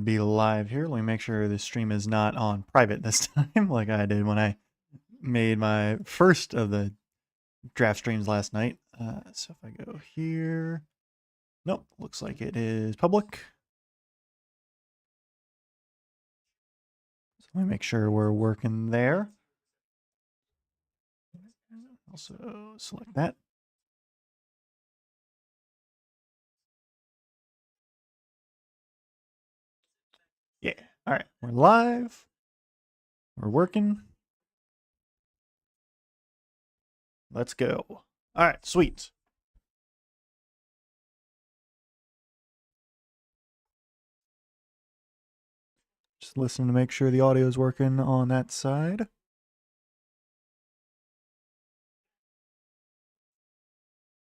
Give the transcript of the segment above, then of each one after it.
should be live here. Let me make sure the stream is not on private this time, like I did when I made my first of the draft streams last night. So if I go here, nope, looks like it is public. So let me make sure we're working there. Also select that. Yeah. All right. We're live. We're working. Let's go. All right. Sweet. Just listen to make sure the audio is working on that side.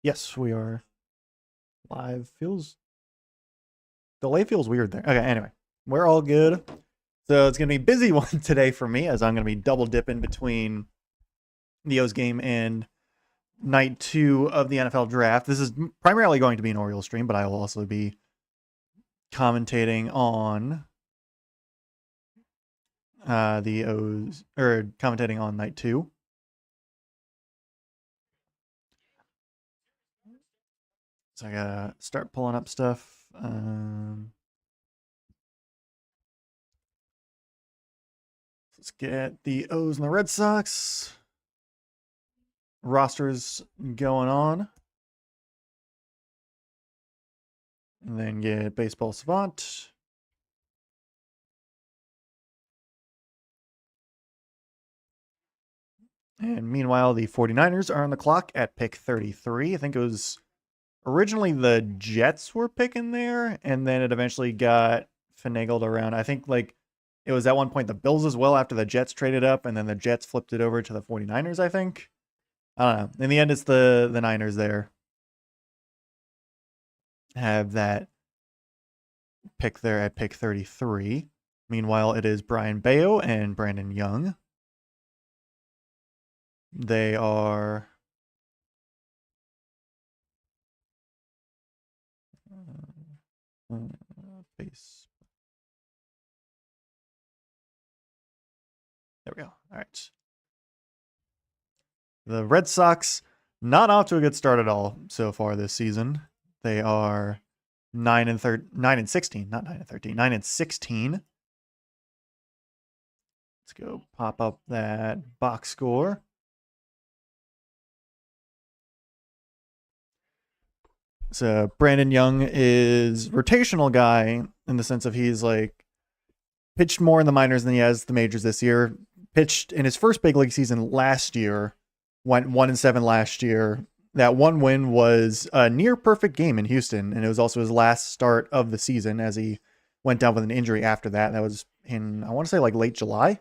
Yes, we are live. Delay feels weird there. Okay, anyway, we're all good. So it's going to be a busy one today for me, as I'm going to be double dipping between the O's game and night 2 of the NFL draft. This is primarily going to be an Orioles stream, but I will also be commentating on the O's, or commentating on night 2. So I gotta start pulling up stuff. Let's get the O's and the Red Sox rosters going on. And then get Baseball Savant. And meanwhile, the 49ers are on the clock at pick 33. I think it was originally the Jets were picking there, and then it eventually got finagled around. I think like it was at one point the Bills as well after the Jets traded up, and then the Jets flipped it over to the 49ers, I think. I don't know. In the end, it's the Niners there. Have that pick there at pick 33. Meanwhile, it is Brian Bayo and Brandon Young. They are base. There we go. All right. The Red Sox not off to a good start at all so far this season. They are 9 and 16, not 9 and 13, 9 and 16. Let's go pop up that box score. So Brandon Young is rotational guy in the sense of he's like pitched more in the minors than he has the majors this year. Pitched in his first big league season last year, went 1-7 last year. That one win was a near perfect game in Houston, and it was also his last start of the season as he went down with an injury after that. That was in, I want to say, like late July.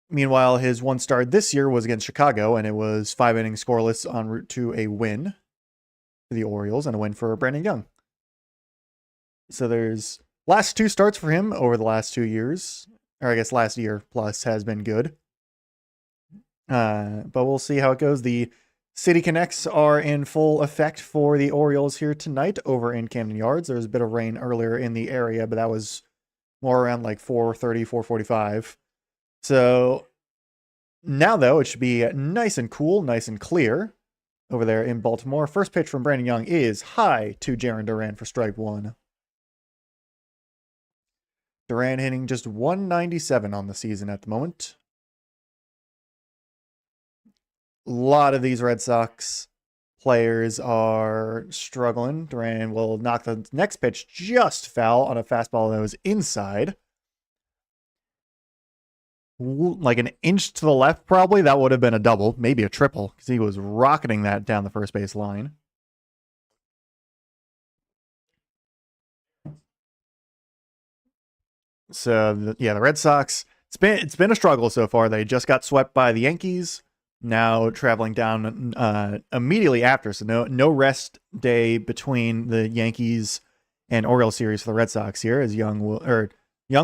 Meanwhile, his one start this year was against Chicago, and it was 5 innings scoreless en route to a win for the Orioles and a win for Brandon Young. So there's last 2 starts for him over the last 2 years, or I guess last year plus has been good. But we'll see how it goes. The City Connects are in full effect for the Orioles here tonight over in Camden Yards. There was a bit of rain earlier in the area, but that was more around like 4:30, 4:45. So now, though, it should be nice and cool, nice and clear over there in Baltimore. First pitch from Brandon Young is high to Jarren Duran for strike 1. Duran hitting just 197 on the season at the moment. A lot of these Red Sox players are struggling. Duran will knock the next pitch just foul on a fastball that was inside. Like an inch to the left, probably. That would have been a double, maybe a triple, because he was rocketing that down the first base line. So, the Red Sox, it's been a struggle so far. They just got swept by the Yankees, now traveling down immediately after. So no rest day between the Yankees and Orioles series for the Red Sox here, as Young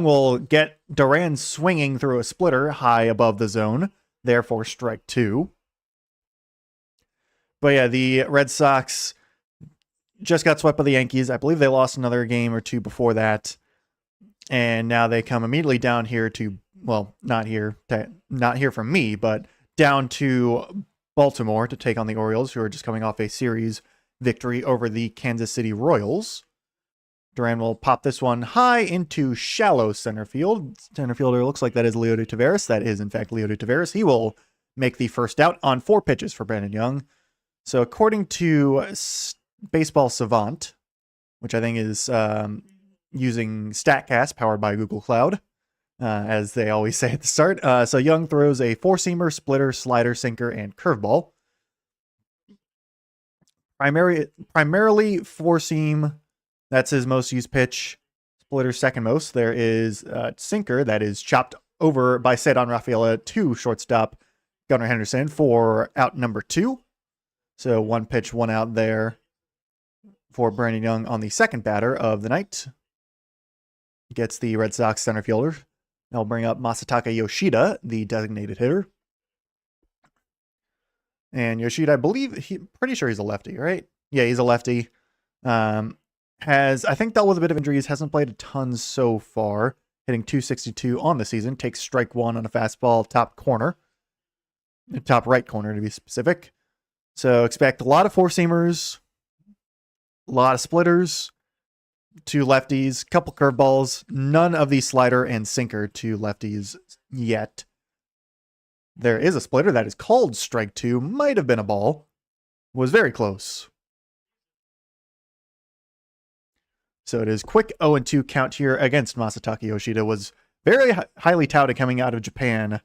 will get Duran swinging through a splitter high above the zone, therefore strike 2. But yeah, the Red Sox just got swept by the Yankees. I believe they lost another game or two before that. And now they come immediately down here to, well, not here from me, but down to Baltimore to take on the Orioles, who are just coming off a series victory over the Kansas City Royals. Duran will pop this one high into shallow center field. Center fielder looks like that is Leody Taveras. That is, in fact, Leody Taveras. He will make the first out on 4 pitches for Brandon Young. So according to Baseball Savant, which I think is using StatCast powered by Google Cloud, as they always say at the start. So Young throws a 4-seamer, splitter, slider, sinker, and curveball. Primarily 4-seam. That's his most used pitch. Splitter second most. There is sinker that is chopped over by Cedon Rafaela to shortstop Gunnar Henderson for out number 2. So 1 pitch, 1 out there for Brandon Young on the second batter of the night. Gets the Red Sox center fielder. I'll bring up Masataka Yoshida, the designated hitter. And Yoshida, I believe, pretty sure he's a lefty, right? Yeah, he's a lefty. Has, I think, dealt with a bit of injuries. Hasn't played a ton so far. Hitting .262 on the season. Takes strike 1 on a fastball, top corner. Top right corner, to be specific. So expect a lot of 4-seamers. A lot of splitters. 2 lefties. Couple curveballs. None of the slider and sinker to lefties yet. There is a splitter that is called strike 2. Might have been a ball. Was very close. So it is quick 0-2 count here against Masataka Yoshida. Was very highly touted coming out of Japan a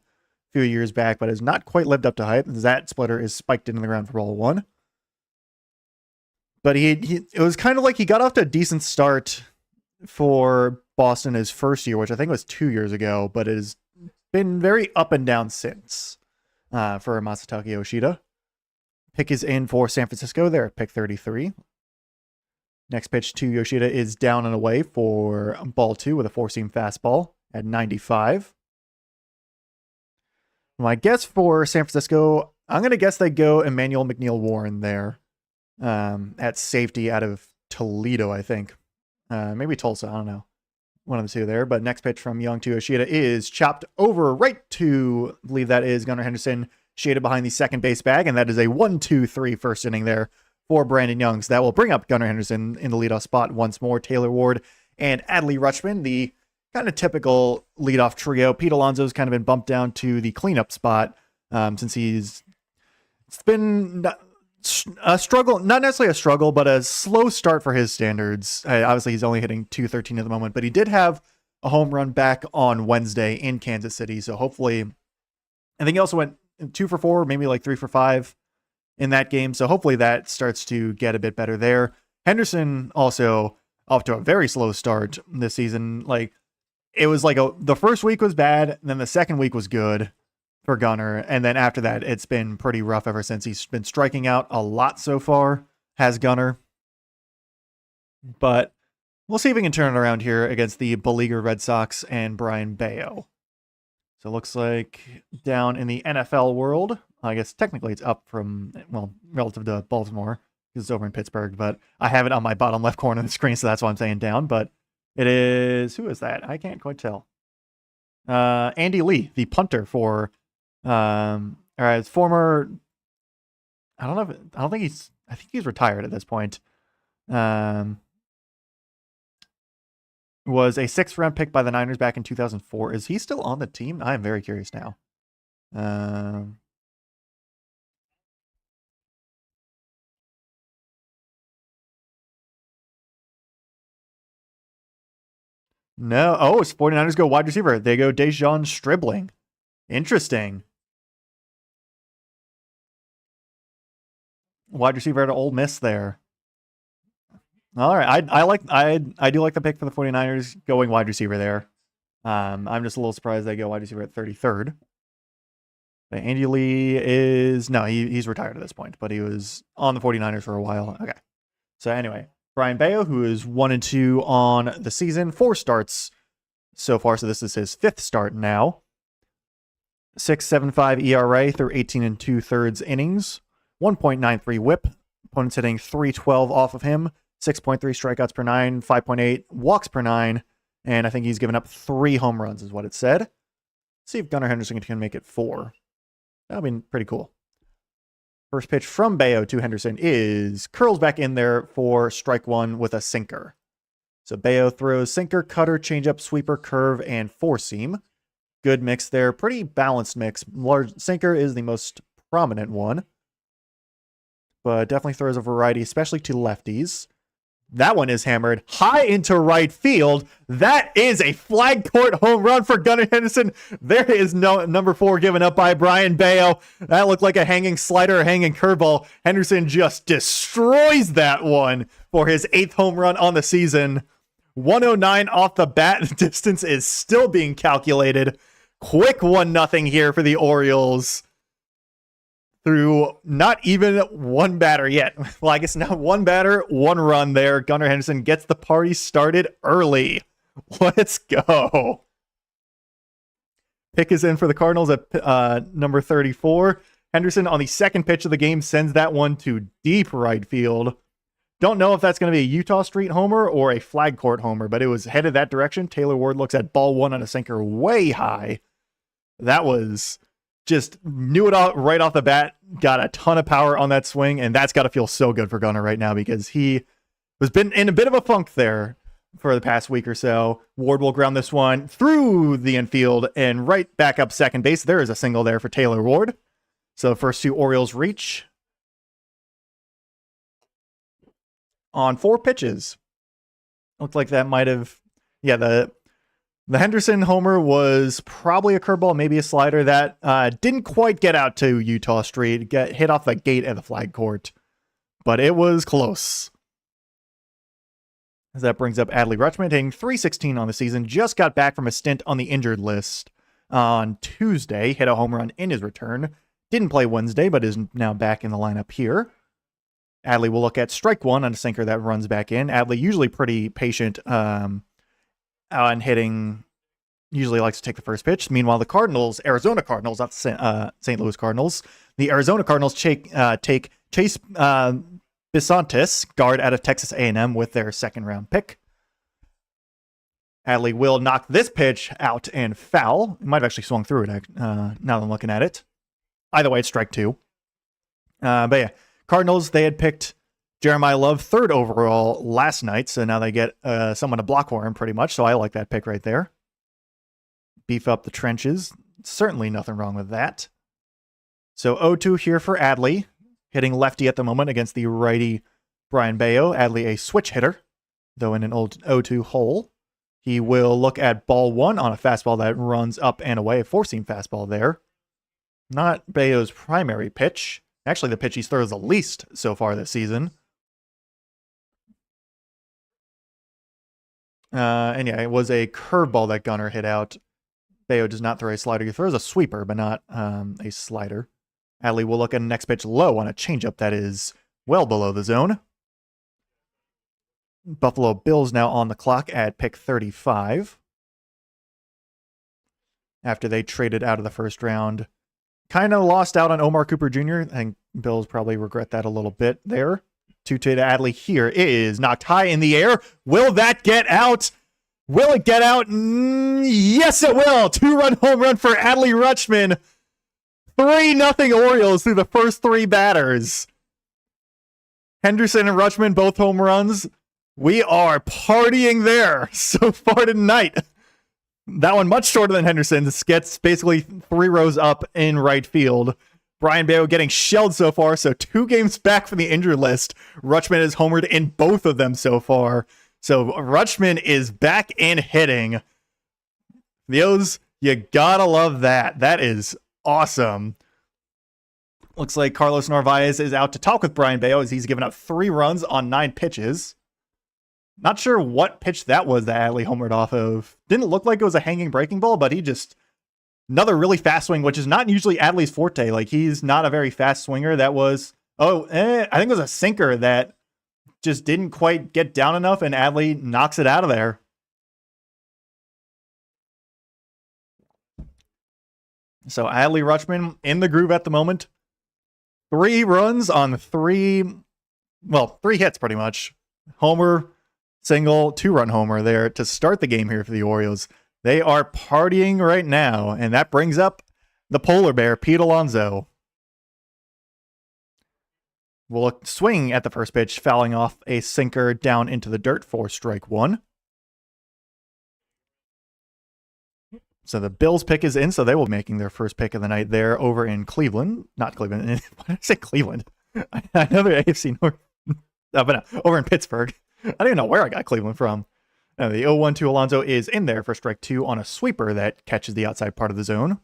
few years back, but has not quite lived up to hype. That splitter is spiked into the ground for ball 1. But it was kind of like he got off to a decent start for Boston his first year, which I think was 2 years ago, but it has been very up and down since for Masataka Yoshida. Pick is in for San Francisco there at pick 33. Next pitch to Yoshida is down and away for ball 2 with a 4-seam fastball at 95. My guess for San Francisco, I'm going to guess they go Emmanuel McNeil Warren there at safety out of Toledo, I think. Maybe Tulsa, I don't know. One of the two there. But next pitch from Young to Yoshida is chopped over right to, I believe that is Gunnar Henderson, shaded behind the second base bag. And that is a 1-2-3 first inning there for Brandon Young. So that will bring up Gunnar Henderson in the leadoff spot once more. Taylor Ward and Adley Rutschman, the kind of typical leadoff trio. Pete Alonso's kind of been bumped down to the cleanup spot since it's been a struggle, not necessarily a struggle, but a slow start for his standards. Obviously, he's only hitting .213 at the moment, but he did have a home run back on Wednesday in Kansas City. So hopefully, I think he also went 2 for 4, maybe like 3 for 5 in that game. So hopefully that starts to get a bit better there. Henderson also off to a very slow start this season. Like it was like the first week was bad, and then the second week was good for Gunnar. And then after that, it's been pretty rough ever since. He's been striking out a lot so far, has Gunnar. But we'll see if we can turn it around here against the beleaguered Red Sox and Brian Bayo. So it looks like down in the NFL world, I guess technically it's up from, well, relative to Baltimore, because it's over in Pittsburgh, but I have it on my bottom left corner of the screen, so that's why I'm saying down. But it is, who is that? I can't quite tell. Andy Lee, the punter for, all right, former, I think he's retired at this point. Was a 6th round pick by the Niners back in 2004. Is he still on the team? I am very curious now. No. Oh, it's 49ers go wide receiver. They go Dejon Stribling. Interesting. Wide receiver at Ole Miss there. All right. I do like the pick for the 49ers going wide receiver there. I'm just a little surprised they go wide receiver at 33rd. But Andy Lee is, no, he's retired at this point, but he was on the 49ers for a while. Okay. So anyway, Brian Bayo, who is 1-2 on the season, 4 starts so far. So this is his 5th start now. 6.75 ERA through 18 2/3 innings. 1.93 whip. Opponents hitting .312 off of him. 6.3 strikeouts per 9, 5.8 walks per 9, and I think he's given up 3 home runs is what it said. Let's see if Gunnar Henderson can make it 4. That would be pretty cool. First pitch from Bayo to Henderson is curls back in there for strike 1 with a sinker. So Bayo throws sinker, cutter, changeup, sweeper, curve, and 4-seam. Good mix there. Pretty balanced mix. Large sinker is the most prominent one, but definitely throws a variety, especially to lefties. That one is hammered high into right field. That is a flag court home run for Gunnar Henderson. There is no number 4 given up by Brian Bayo. That looked like a hanging slider or hanging curveball. Henderson just destroys that one for his 8th home run on the season. 109 off the bat. Distance is still being calculated. Quick 1-0 here for the Orioles. Through not even one batter yet. Well, I guess now 1 batter, 1 run there. Gunnar Henderson gets the party started early. Let's go. Pick is in for the Cardinals at number 34. Henderson on the second pitch of the game sends that one to deep right field. Don't know if that's going to be a Utah Street homer or a flag court homer, but it was headed that direction. Taylor Ward looks at ball 1 on a sinker way high. That was... just knew it all right off the bat, got a ton of power on that swing, and that's got to feel so good for Gunnar right now because he has been in a bit of a funk there for the past week or so. Ward will ground this one through the infield and right back up second base. There is a single there for Taylor Ward. So the first 2 Orioles reach on 4 pitches. Looked like that might have, the Henderson homer was probably a curveball, maybe a slider that didn't quite get out to Utah Street, get hit off the gate at the flag court, but it was close. As that brings up Adley Rutschman, hitting .316 on the season, just got back from a stint on the injured list on Tuesday, hit a home run in his return, didn't play Wednesday, but is now back in the lineup here. Adley will look at strike 1 on a sinker that runs back in. Adley usually pretty patient and hitting, usually likes to take the first pitch. Meanwhile, the Cardinals, Arizona Cardinals, not St. Louis Cardinals, the Arizona Cardinals take Chase Bisontis, guard out of Texas A&M, with their 2nd round pick. Adley will knock this pitch out and foul. It might have actually swung through it now that I'm looking at it. Either way, it's strike 2. But yeah, Cardinals, they had picked Jeremiah Love 3rd overall last night, so now they get someone to block for him pretty much, so I like that pick right there. Beef up the trenches. Certainly nothing wrong with that. So 0-2 here for Adley, hitting lefty at the moment against the righty Brian Bayo. Adley a switch hitter, though in an old 0-2 hole. He will look at ball 1 on a fastball that runs up and away, a 4-seam fastball there. Not Bayo's primary pitch. Actually, the pitch he throws the least so far this season. And yeah, it was a curveball that Gunnar hit out. Bayo does not throw a slider. He throws a sweeper, but not a slider. Adley will look at a next pitch low on a changeup that is well below the zone. Buffalo Bills now on the clock at pick 35. After they traded out of the first round. Kind of lost out on Omar Cooper Jr. I think Bills probably regret that a little bit there. 2-2 to Adley here is knocked high in the air. Will that get out? Will it get out? Yes, it will. 2-run home run for Adley Rutschman. 3-0 Orioles through the first 3 batters. Henderson and Rutschman, both home runs. We are partying there so far tonight. That one much shorter than Henderson's. Gets basically 3 rows up in right field. Brian Bayo getting shelled so far, so 2 games back from the injured list. Rutschman has homered in both of them so far. So Rutschman is back and hitting. The O's, you gotta love that. That is awesome. Looks like Carlos Narvaez is out to talk with Brian Bayo as he's given up 3 runs on 9 pitches. Not sure what pitch that was that Adley homered off of. Didn't look like it was a hanging breaking ball, but he just... Another really fast swing, which is not usually Adley's forte. Like, he's not a very fast swinger. That was... I think it was a sinker that just didn't quite get down enough, and Adley knocks it out of there. So Adley Rutschman in the groove at the moment. 3 runs on 3 hits pretty much. Homer, single, 2-run homer there to start the game here for the Orioles. They are partying right now, and that brings up the polar bear, Pete Alonso. Will swing at the first pitch, fouling off a sinker down into the dirt for strike one. So the Bills pick is in, so they will be making their first pick of the night there over in Cleveland. Not Cleveland. Why did I say Cleveland? I know they're AFC North. But over in Pittsburgh. I don't even know where I got Cleveland from. The 0-1 to Alonso is in there for strike two on a sweeper that catches the outside part of the zone.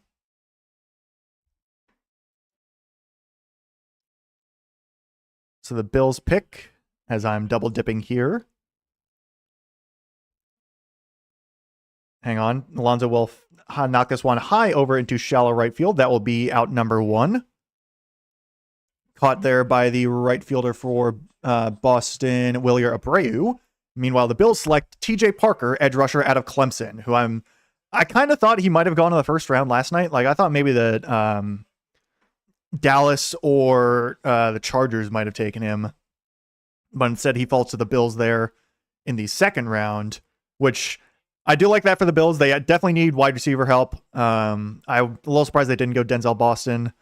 So the Bills pick, as I'm double dipping here. Hang on. Alonso will knock this one high over into shallow right field. That will be out number one. Caught there by the right fielder for Boston, Wilyer Abreu. Meanwhile, the Bills select TJ Parker, edge rusher out of Clemson, who I kind of thought he might have gone in the first round last night. Like, I thought maybe the Dallas or the Chargers might have taken him. But instead, he falls to the Bills there in the second round, which I do like that for the Bills. They definitely need wide receiver help. I'm a little surprised they didn't go Denzel Boston,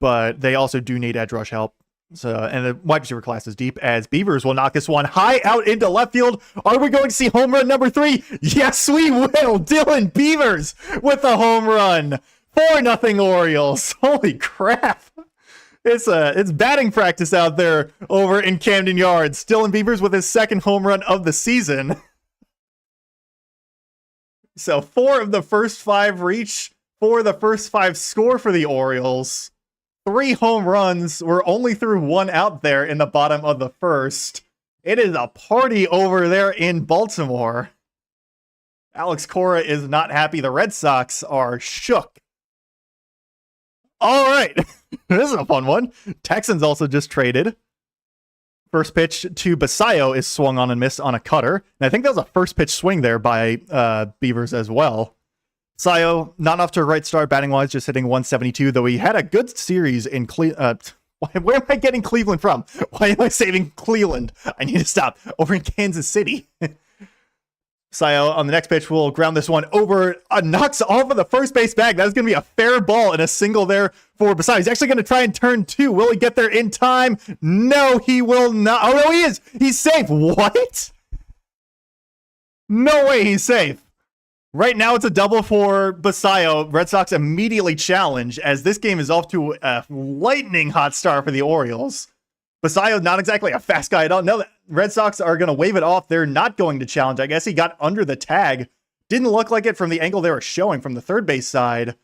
but they also do need edge rush help. So, and the wide receiver class is deep, as Beavers will knock this one high out into left field. Are we going to see home run number 3? Yes, we will. Dylan Beavers with a home run. 4-0 Orioles. Holy crap. It's batting practice out there over in Camden Yards. Dylan Beavers with his second home run of the season. So 4 of the first 5 reach, 4 of the first 5 score for the Orioles. 3 home runs. We're only through 1 out there in the bottom of the first. It is a party over there in Baltimore. Alex Cora is not happy. The Red Sox are shook. All right. This is a fun one. Texans also just traded. First pitch to Basayo is swung on and missed on a cutter. And I think that was a first pitch swing there by Beavers as well. Basayo, not off to a right start batting-wise, just hitting 172, though he had a good series in Cleveland. Where am I getting Cleveland from? Why am I saving Cleveland? I need to stop. Over in Kansas City. Basayo on the next pitch will ground this one over, knocks off of the first base bag. That's going to be a fair ball and a single there for Basayo. He's actually going to try and turn 2. Will he get there in time? No, he will not. Oh, no, he is. He's safe. What? No way he's safe. Right now, it's a double for Basayo. Red Sox immediately challenge, as this game is off to a lightning hot start for the Orioles. Basayo, not exactly a fast guy at all. No, the Red Sox are going to wave it off. They're not going to challenge. I guess he got under the tag. Didn't look like it from the angle they were showing from the third base side,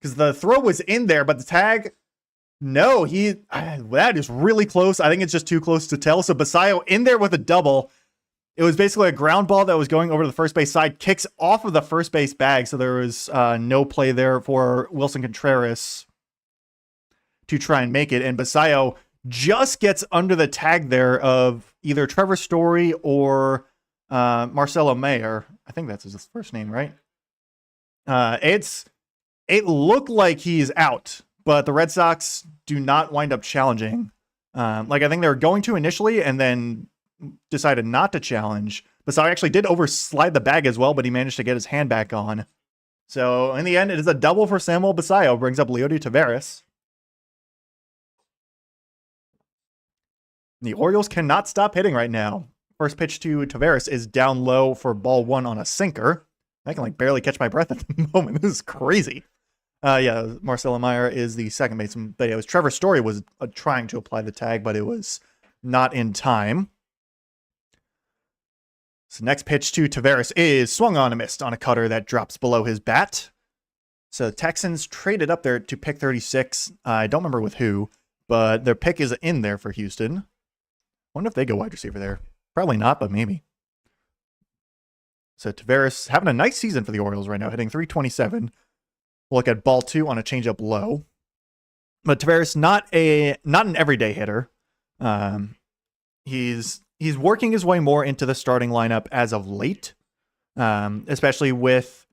because the throw was in there, but the tag, no, that is really close. I think it's just too close to tell. So Basayo in there with a double. It was basically a ground ball that was going over to the first base side, kicks off of the first base bag, so there was no play there for Wilson Contreras to try and make it. And Basayo just gets under the tag there of either Trevor Story or Marcelo Mayer. I think that's his first name, right? It looked like he's out, but the Red Sox do not wind up challenging. I think they were going to initially, and then decided not to challenge. Basayo actually did overslide the bag as well, but he managed to get his hand back on. So in the end, it is a double for Samuel Basayo, brings up Leody Taveras. The Orioles cannot stop hitting right now. First pitch to Taveras is down low for ball 1 on a sinker. I can barely catch my breath at the moment. This is crazy. Marcelo Mayer is the second baseman. But it was Trevor Story was trying to apply the tag, but it was not in time. So next pitch to Taveras is swung on and missed on a cutter that drops below his bat. So the Texans traded up there to pick 36. I don't remember with who, but their pick is in there for Houston. Wonder if they go wide receiver there. Probably not, but maybe. So Taveras having a nice season for the Orioles right now, hitting 327. We'll look at ball 2 on a changeup low. But Taveras not an everyday hitter. He's working his way more into the starting lineup as of late, especially with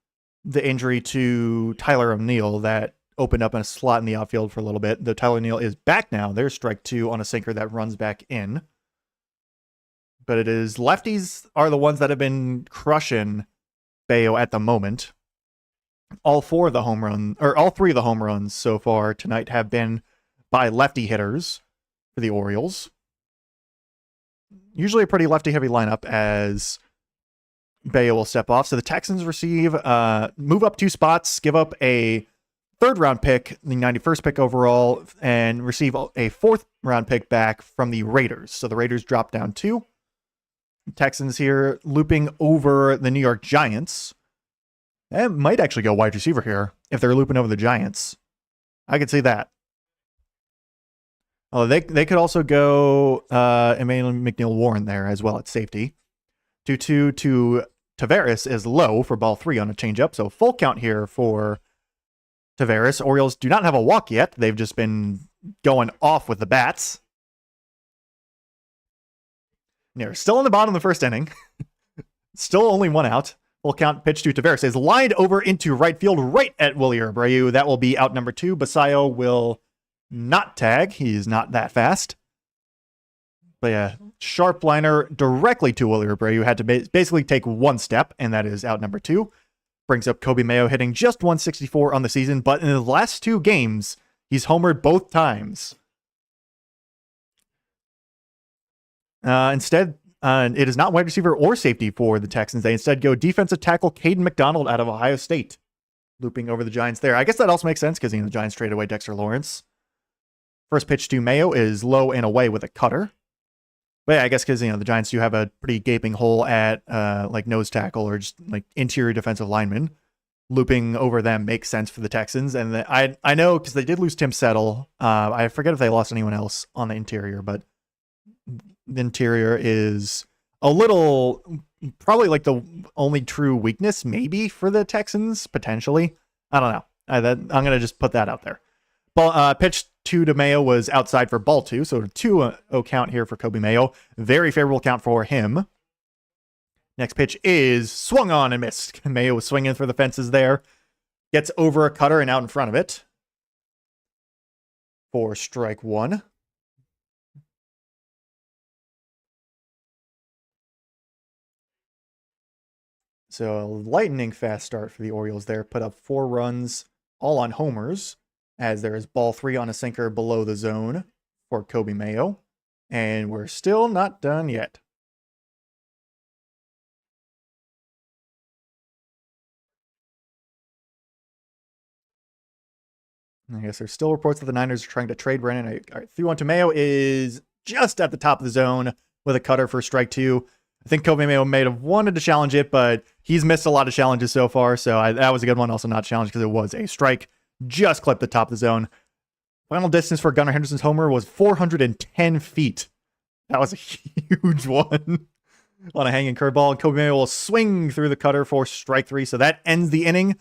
the injury to Tyler O'Neill that opened up in a slot in the outfield for a little bit. Though Tyler O'Neill is back now. There's strike 2 on a sinker that runs back in. but it is lefties are the ones that have been crushing Bayo at the moment. All three of the home runs so far tonight have been by lefty hitters for the Orioles. Usually a pretty lefty-heavy lineup as Bayo will step off. So the Texans move up 2 spots, give up a 3rd-round pick, the 91st pick overall, and receive a 4th-round pick back from the Raiders. So the Raiders drop down 2. Texans here looping over the New York Giants. It might actually go wide receiver here if they're looping over the Giants. I could see that. Oh, they could also go Emmanuel McNeil Warren there as well at safety. 2-2 to Tavares is low for ball 3 on a changeup. So full count here for Tavares. Orioles do not have a walk yet. They've just been going off with the bats. They're still in the bottom of the 1st inning. Still only 1 out. Full count pitch to Tavares is lined over into right field right at Willy Abreu. That will be out number 2. Basayo will not tag. He's not that fast. But yeah, sharp liner directly to Willy Abreu. Had to basically take 1 step, and that is out number 2. Brings up Coby Mayo hitting just 164 on the season, but in the last 2 games, he's homered both times. Instead, it is not wide receiver or safety for the Texans. They instead go defensive tackle Caden McDonald out of Ohio State, looping over the Giants there. I guess that also makes sense because the Giants traded away Dexter Lawrence. First pitch to Mayo is low and away with a cutter. But yeah, I guess because the Giants do have a pretty gaping hole at like nose tackle or just like interior defensive lineman. Looping over them makes sense for the Texans. And I know because they did lose Tim Settle. I forget if they lost anyone else on the interior, but the interior is a little, probably like the only true weakness maybe for the Texans, potentially. I don't know. I'm going to just put that out there. Pitch 2 to Mayo was outside for ball 2, so 2-0 count here for Coby Mayo. Very favorable count for him. Next pitch is swung on and missed. Mayo was swinging for the fences there. Gets over a cutter and out in front of it for strike 1. So a lightning fast start for the Orioles there. Put up 4 runs, all on homers, as there is ball 3 on a sinker below the zone for Coby Mayo. And we're still not done yet. I guess there's still reports that the Niners are trying to trade Brennan. 3-1 to Mayo is just at the top of the zone with a cutter for strike 2. I think Coby Mayo may have wanted to challenge it, but he's missed a lot of challenges so far, so that was a good one. Also not challenged because it was a strike. Just clipped the top of the zone. Final distance for Gunnar Henderson's homer was 410 feet. That was a huge one on a hanging curveball. And Coby Mayo will swing through the cutter for strike 3, so that ends the inning.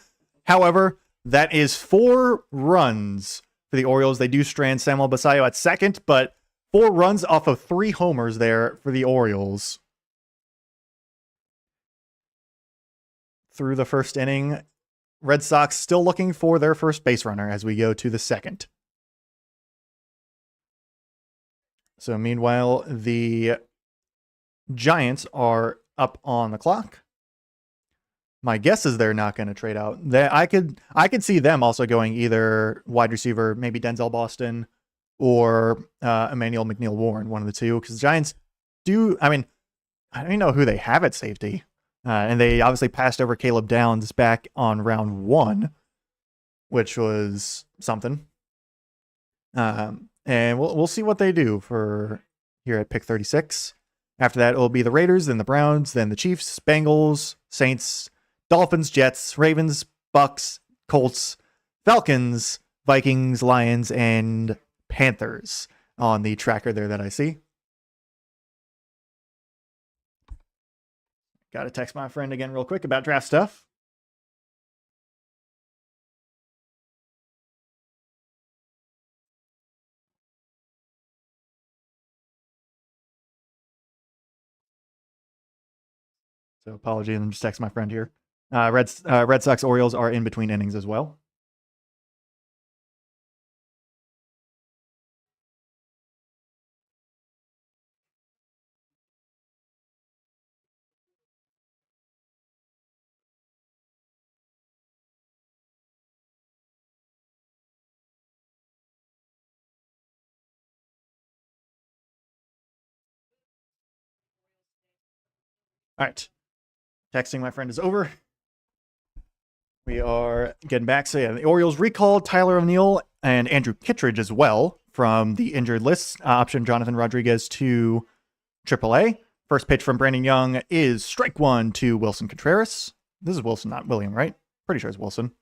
However, that is 4 runs for the Orioles. They do strand Samuel Basayo at second, but 4 runs off of 3 homers there for the Orioles. Through the 1st inning, Red Sox still looking for their first base runner as we go to the 2nd. So meanwhile, the Giants are up on the clock. My guess is they're not going to trade out. I could see them also going either wide receiver, maybe Denzel Boston, or Emmanuel McNeil Warren, one of the two. Because the Giants do, I don't even know who they have at safety. And they obviously passed over Caleb Downs back on round 1, which was something. And we'll see what they do for here at pick 36. After that, it will be the Raiders, then the Browns, then the Chiefs, Bengals, Saints, Dolphins, Jets, Ravens, Bucks, Colts, Falcons, Vikings, Lions, and Panthers on the tracker there that I see. Got to text my friend again real quick about draft stuff. So apology, and just text my friend here. Red Sox Orioles are in between innings as well. All right. Texting my friend is over. We are getting back. So, yeah, the Orioles recalled Tyler O'Neill and Andrew Kittredge as well from the injured list. Option Jonathan Rodriguez to AAA. First pitch from Brandon Young is strike one to Wilson Contreras. This is Wilson, not William, right? Pretty sure it's Wilson.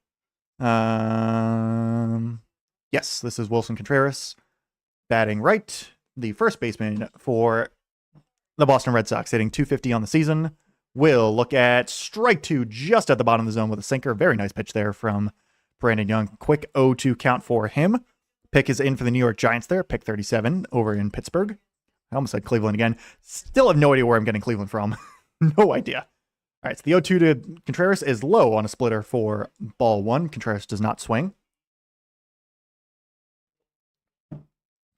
Yes, this is Wilson Contreras. Batting right. The first baseman for the Boston Red Sox, hitting .250 on the season. We'll look at strike two just at the bottom of the zone with a sinker. Very nice pitch there from Brandon Young. Quick 0-2 count for him. Pick is in for the New York Giants there. Pick 37 over in Pittsburgh. I almost said Cleveland again. Still have no idea where I'm getting Cleveland from. No idea. All right, so the 0-2 to Contreras is low on a splitter for ball one. Contreras does not swing.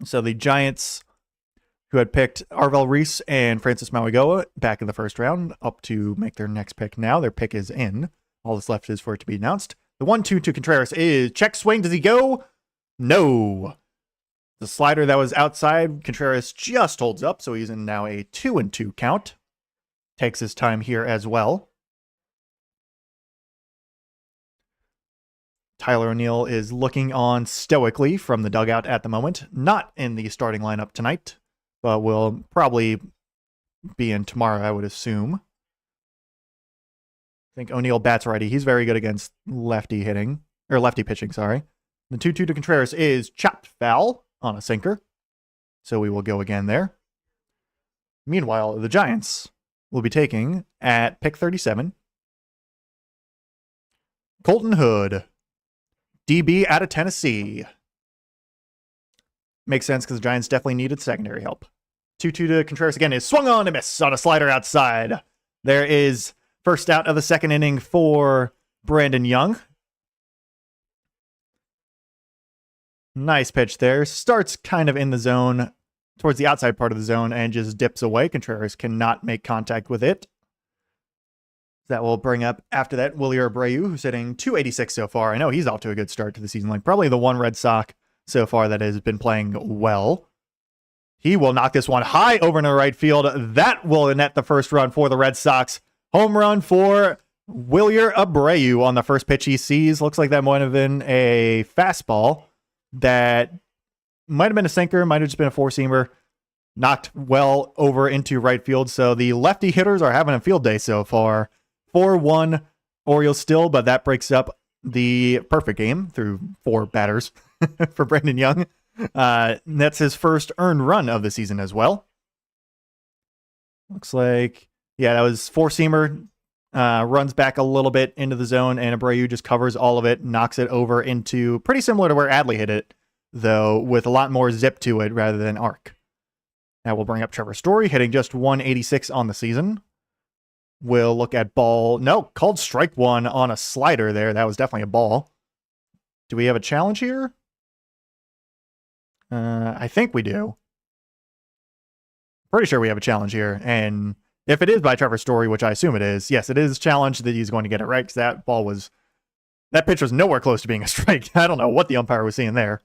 So the Giants, who had picked Arvel Reese and Francis Mauigoa back in the first round, up to make their next pick now. Their pick is in. All that's left is for it to be announced. The 1-2 to Contreras is check swing. Does he go? No. The slider that was outside, Contreras just holds up, so he's in now a 2-2 count. Takes his time here as well. Tyler O'Neill is looking on stoically from the dugout at the moment. Not in the starting lineup tonight, but will probably be in tomorrow, I would assume. I think O'Neill bats righty. He's very good against lefty pitching, sorry. The 2-2 to Contreras is chopped foul on a sinker. So we will go again there. Meanwhile, the Giants will be taking at pick 37. Colton Hood, DB out of Tennessee. Makes sense because the Giants definitely needed secondary help. 2-2 to Contreras again is swung on a miss on a slider outside. There is first out of the second inning for Brandon Young. Nice pitch there. Starts kind of in the zone, towards the outside part of the zone, and just dips away. Contreras cannot make contact with it. That will bring up, after that, Wilyer Abreu, who's hitting .286 so far. I know he's off to a good start to the season. Like probably the one Red Sox so far that has been playing well. He will knock this one high over into right field. That will net the first run for the Red Sox. Home run for Wilyer Abreu on the first pitch he sees. Looks like that might have been a fastball. That might have been a sinker, might have just been a four-seamer. Knocked well over into right field. So the lefty hitters are having a field day so far. 4-1 Orioles still, but that breaks up the perfect game through four batters for Brandon Young. That's his first earned run of the season as well. Looks like, yeah, that was four-seamer. Runs back a little bit into the zone, and Abreu just covers all of it, knocks it over into pretty similar to where Adley hit it, though with a lot more zip to it rather than arc. That will bring up Trevor Story, hitting just 186 on the season. We'll look at ball. No, called strike one on a slider there. That was definitely a ball. Do we have a challenge here? I think we do. Pretty sure we have a challenge here, and if it is by Trevor Story, which I assume it is, yes, it is challenged that he's going to get it right, because that pitch was nowhere close to being a strike. I don't know what the umpire was seeing there.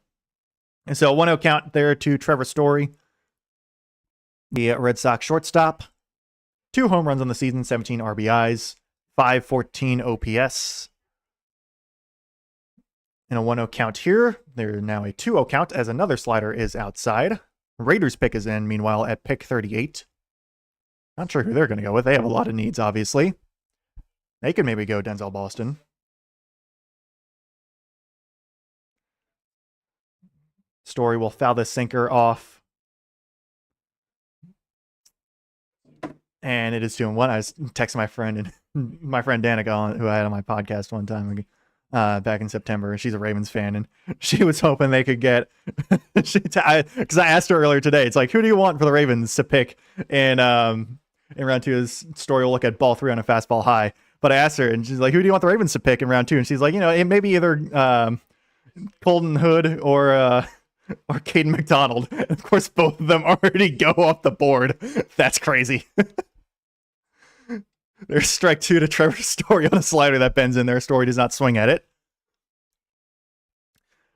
And so 1-0 count there to Trevor Story, the Red Sox shortstop. 2 home runs on the season, 17 RBIs, 514 OPS. And a 1-0 count here. There's now a 2-0 count as another slider is outside. Raiders pick is in, meanwhile, at pick 38. Not sure who they're going to go with. They have a lot of needs, obviously. They could maybe go Denzel Boston. Story will foul this sinker off. And it is 2-1. I was texting my friend, and my friend Danica, who I had on my podcast one time back in September. She's a Ravens fan, and she was hoping they could get... Because I asked her earlier today, it's like, who do you want for the Ravens to pick in round 2? His Story will look at ball 3 on a fastball high. But I asked her, and she's like, who do you want the Ravens to pick in round 2? And she's like, it may be either Colton Hood or Caden McDonald. And of course, both of them already go off the board. That's crazy. There's strike 2 to Trevor Story on a slider that bends in there. Story does not swing at it.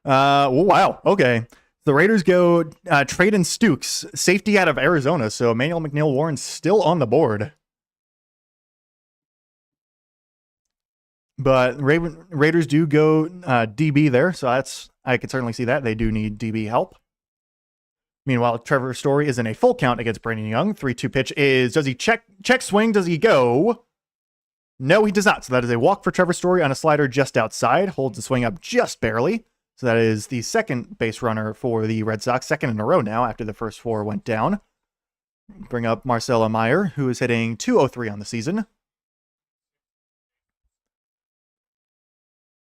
Wow. Okay. The Raiders go trade in Stukes, safety out of Arizona. So Emmanuel McNeil Warren's still on the board. But Raiders do go DB there, so I could certainly see that. They do need DB help. Meanwhile, Trevor Story is in a full count against Brandon Young. 3-2 pitch is, does he check swing? Does he go? No, he does not. So that is a walk for Trevor Story on a slider just outside. Holds the swing up just barely. So that is the second base runner for the Red Sox, second in a row now after the first 4 went down. Bring up Marcelo Meyer, who is hitting .203 on the season.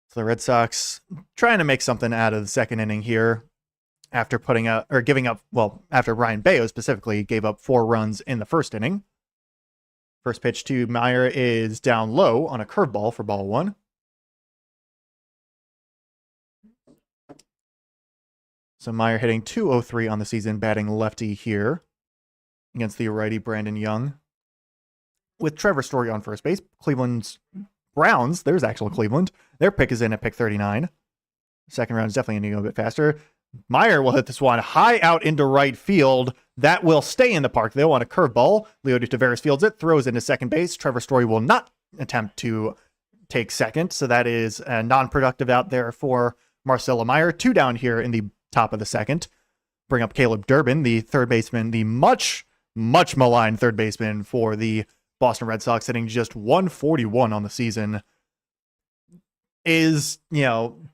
So the Red Sox trying to make something out of the second inning here after after Ryan Baio specifically gave up 4 runs in the first inning. First pitch to Meyer is down low on a curveball for ball 1. So Meyer hitting .203 on the season, batting lefty here against the righty Brandon Young. With Trevor Story on first base, Cleveland's Browns, there's actual Cleveland. Their pick is in at pick 39. Second round is definitely going to go a bit faster. Meyer will hit this one high out into right field. That will stay in the park, though, on a curveball. Leody Taveras fields it, throws into second base. Trevor Story will not attempt to take second, so that is non-productive out there for Marcelo Meyer. 2 down here in the top of the second. Bring up Caleb Durbin, the third baseman, the much maligned third baseman for the Boston Red Sox, hitting just 141 on the season. Is,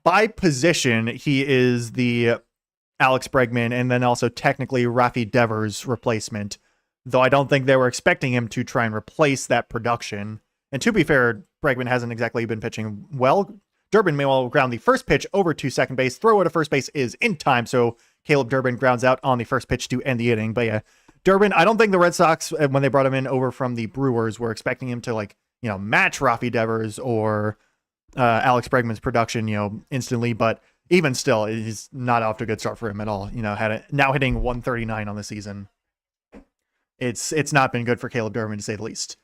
by position, he is the Alex Bregman and then also technically Rafi Devers replacement, though I don't think they were expecting him to try and replace that production. And to be fair, Bregman hasn't exactly been pitching well. Durbin may well ground the first pitch over to second base. Throw at a first base is in time, so Caleb Durbin grounds out on the first pitch to end the inning. But yeah, Durbin, I don't think the Red Sox, when they brought him in over from the Brewers, were expecting him to match Rafi Devers or Alex Bregman's production, instantly. But even still, he's not off to a good start for him at all. Now hitting 139 on the season. It's not been good for Caleb Durbin, to say the least.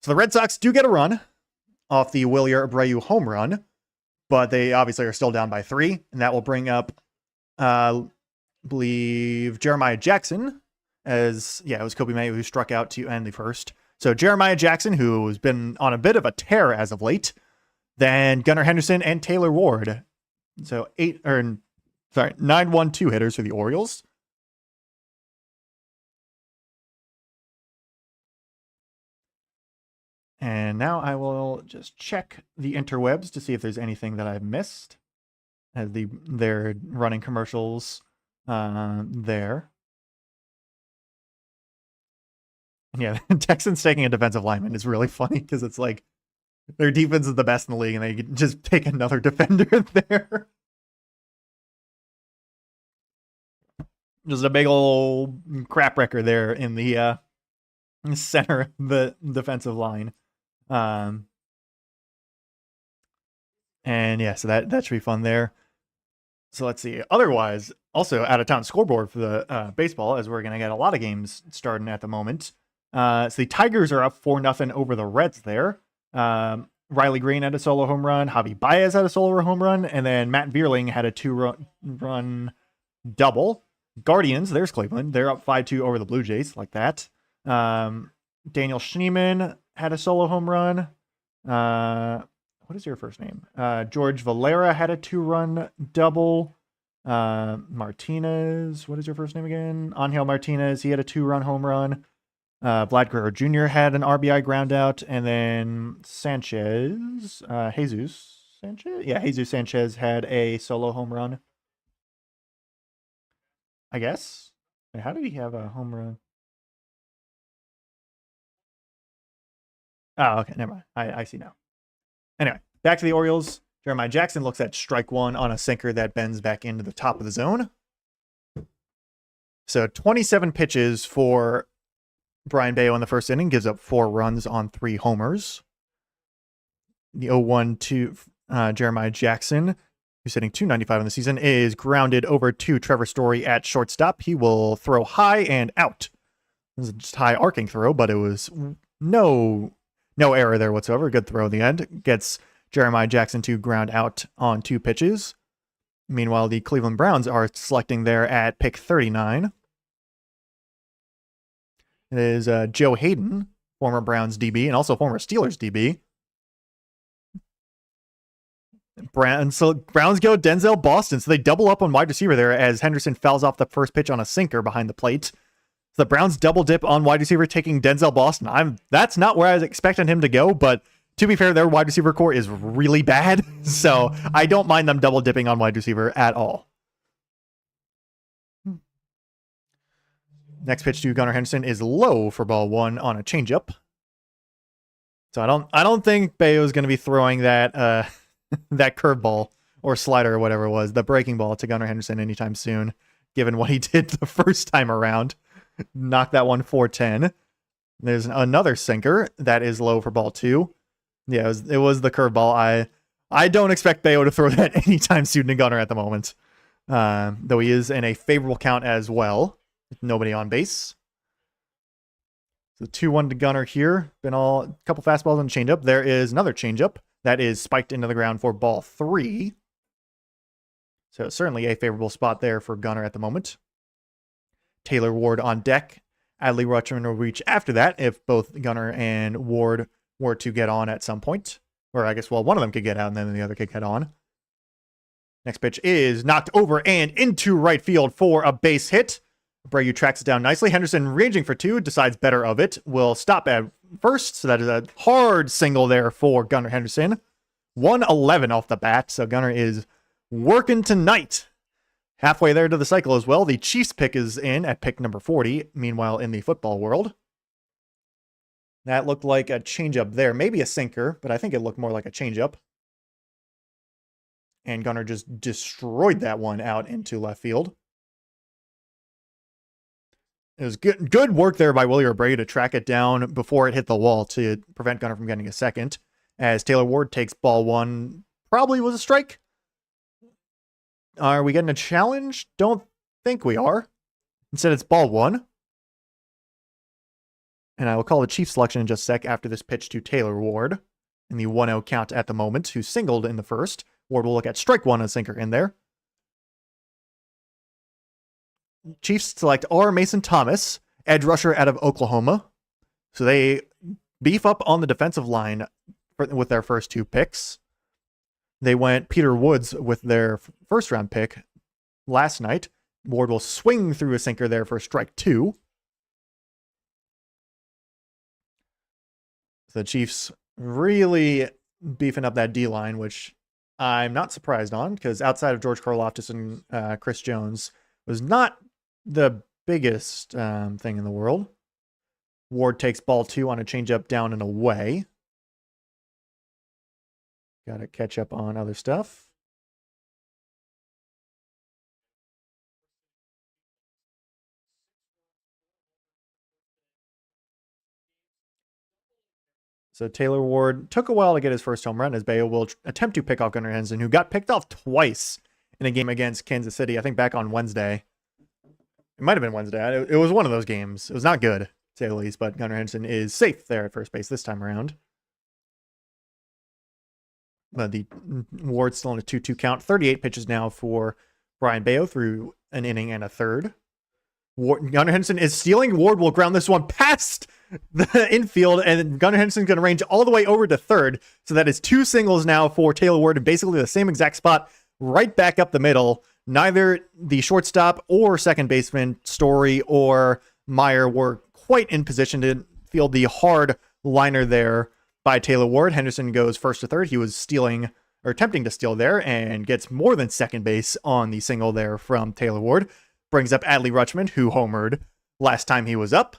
So the Red Sox do get a run off the Wilyer Abreu home run, but they obviously are still down by 3, and that will bring up, I believe, Jeremiah Jackson, it was Kobe May who struck out to end the first. So Jeremiah Jackson, who's been on a bit of a tear as of late, then Gunnar Henderson and Taylor Ward. So 9-1-2 hitters for the Orioles. And now I will just check the interwebs to see if there's anything that I've missed. As they're running commercials there. Yeah, Texans taking a defensive lineman is really funny because it's like their defense is the best in the league and they just take another defender there. Just a big old crap wrecker there in the center of the defensive line. And yeah, so that should be fun there. So let's see. Otherwise, also out of town scoreboard for the baseball, as we're going to get a lot of games starting at the moment. So the Tigers are up 4-0 over the Reds there. Riley Green had a solo home run. Javi Baez had a solo home run. And then Matt Vierling had a 2-run double. Guardians, there's Cleveland. They're up 5-2 over the Blue Jays, like that. Daniel Schneemann had a solo home run. What is your first name? George Valera had a 2-run double. Martinez, what is your first name again? Angel Martinez, he had a 2-run home run. Vlad Guerrero Jr. had an RBI ground out. And then Sanchez, Jesus Sanchez? Yeah, Jesus Sanchez had a solo home run. I guess. How did he have a home run? Oh, okay, never mind. I see now. Anyway, back to the Orioles. Jeremiah Jackson looks at strike 1 on a sinker that bends back into the top of the zone. So 27 pitches for Brian Baio in the first inning, gives up 4 runs on 3 homers. The 0-1-2 Jeremiah Jackson, who's hitting .295 in the season, is grounded over to Trevor Story at shortstop. He will throw high and out. This is just high arcing throw, but it was no error there whatsoever. Good throw at the end. Gets Jeremiah Jackson to ground out on 2 pitches. Meanwhile, the Cleveland Browns are selecting there at pick 39. It is Joe Hayden, former Browns DB and also former Steelers DB. So Browns go Denzel Boston. So they double up on wide receiver there as Henderson fouls off the first pitch on a sinker behind the plate. The Browns double dip on wide receiver, taking Denzel Boston. That's not where I was expecting him to go, but to be fair, their wide receiver core is really bad. So I don't mind them double dipping on wide receiver at all. Next pitch to Gunnar Henderson is low for ball one on a changeup. So I don't think Bayo's going to be throwing that that curveball or slider or whatever it was, the breaking ball to Gunnar Henderson anytime soon, given what he did the first time around. Knocked that one 410. There's another sinker that is low for ball two. Yeah, it was the curveball. I don't expect Bayo to throw that anytime soon to Gunnar at the moment, though he is in a favorable count as well. Nobody on base. So 2-1 to Gunnar here. Been a couple fastballs and changeup. There is another changeup that is spiked into the ground for ball three. So certainly a favorable spot there for Gunnar at the moment. Taylor Ward on deck. Adley Rutschman will reach after that if both Gunnar and Ward were to get on at some point. Or I guess, well, one of them could get out and then the other could get on. Next pitch is knocked over and into right field for a base hit. Abreu tracks it down nicely. Henderson ranging for two, decides better of it. Will stop at first, so that is a hard single there for Gunnar Henderson. 111 off the bat, so Gunnar is working tonight. Halfway there to the cycle as well. The Chiefs pick is in at pick number 40. Meanwhile, in the football world, that looked like a changeup there. Maybe a sinker, but I think it looked more like a changeup. And Gunnar just destroyed that one out into left field. It was good work there by Willie Abreu to track it down before it hit the wall to prevent Gunnar from getting a second. As Taylor Ward takes ball one, probably was a strike. Are we getting a challenge? Don't think we are. Instead, it's ball one. And I will call the Chiefs selection in just a sec after this pitch to Taylor Ward in the 1-0 count at the moment, who singled in the first. Ward will look at strike one, a sinker in there. Chiefs select R. Mason Thomas, edge rusher out of Oklahoma. So they beef up on the defensive line with their first two picks. They went Peter Woods with their first round pick last night. Ward will swing through a sinker there for strike two. So the Chiefs really beefing up that D-line, which I'm not surprised on, because outside of George Karlaftis and Chris Jones, was not the biggest thing in the world. Ward takes ball two on a changeup down and away. Got to catch up on other stuff. So Taylor Ward took a while to get his first home run as Bayo will attempt to pick off Gunnar Henderson, who got picked off twice in a game against Kansas City, I think back on Wednesday. It might have been Wednesday. It was one of those games. It was not good, to say the least, but Gunnar Henderson is safe there at first base this time around. But the Ward still in a 2-2 count. 38 pitches now for Brian Bayo through an inning and a third. Gunnar Henderson is stealing. Ward will ground this one past the infield, and Gunnar Henderson's going to range all the way over to third. So that is two singles now for Taylor Ward in basically the same exact spot, right back up the middle. Neither the shortstop or second baseman, Story or Meyer, were quite in position to field the hard liner there by Taylor Ward. Henderson goes first to third. He was stealing or attempting to steal there and gets more than second base on the single there from Taylor Ward. Brings up Adley Rutschman, who homered last time he was up.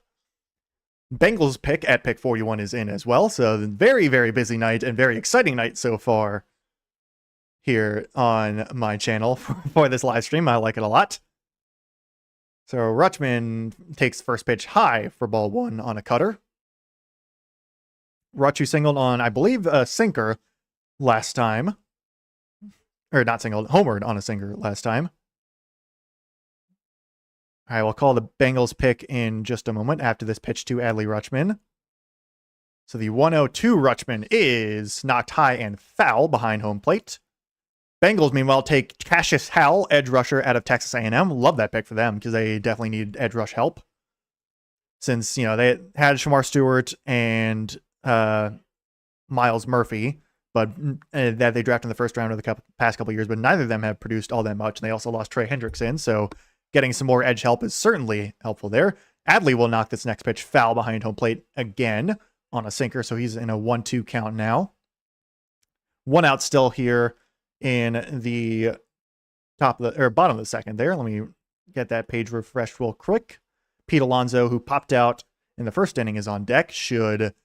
Bengals pick at pick 41 is in as well. So very, very busy night and very exciting night so far here on my channel for this live stream. I like it a lot. So Rutschman takes first pitch high for ball one on a cutter. Rutsch singled on, I believe, a sinker last time. Or not singled, homered on a sinker last time. I will call the Bengals pick in just a moment after this pitch to Adley Rutschman. So the 1-0 to Rutschman is knocked high and foul behind home plate. Bengals, meanwhile, take Cassius Howell, edge rusher out of Texas A&M. Love that pick for them because they definitely need edge rush help. Since, you know, they had Shamar Stewart and Miles Murphy, but that they drafted in the first round of the past couple of years, but neither of them have produced all that much. And they also lost Trey Hendrickson, so getting some more edge help is certainly helpful there. Adley will knock this next pitch foul behind home plate again on a sinker, so he's in a 1-2 count now. One out still here in the top of the or bottom of the second there. Let me get that page refreshed real quick. Pete Alonso, who popped out in the first inning, is on deck. Should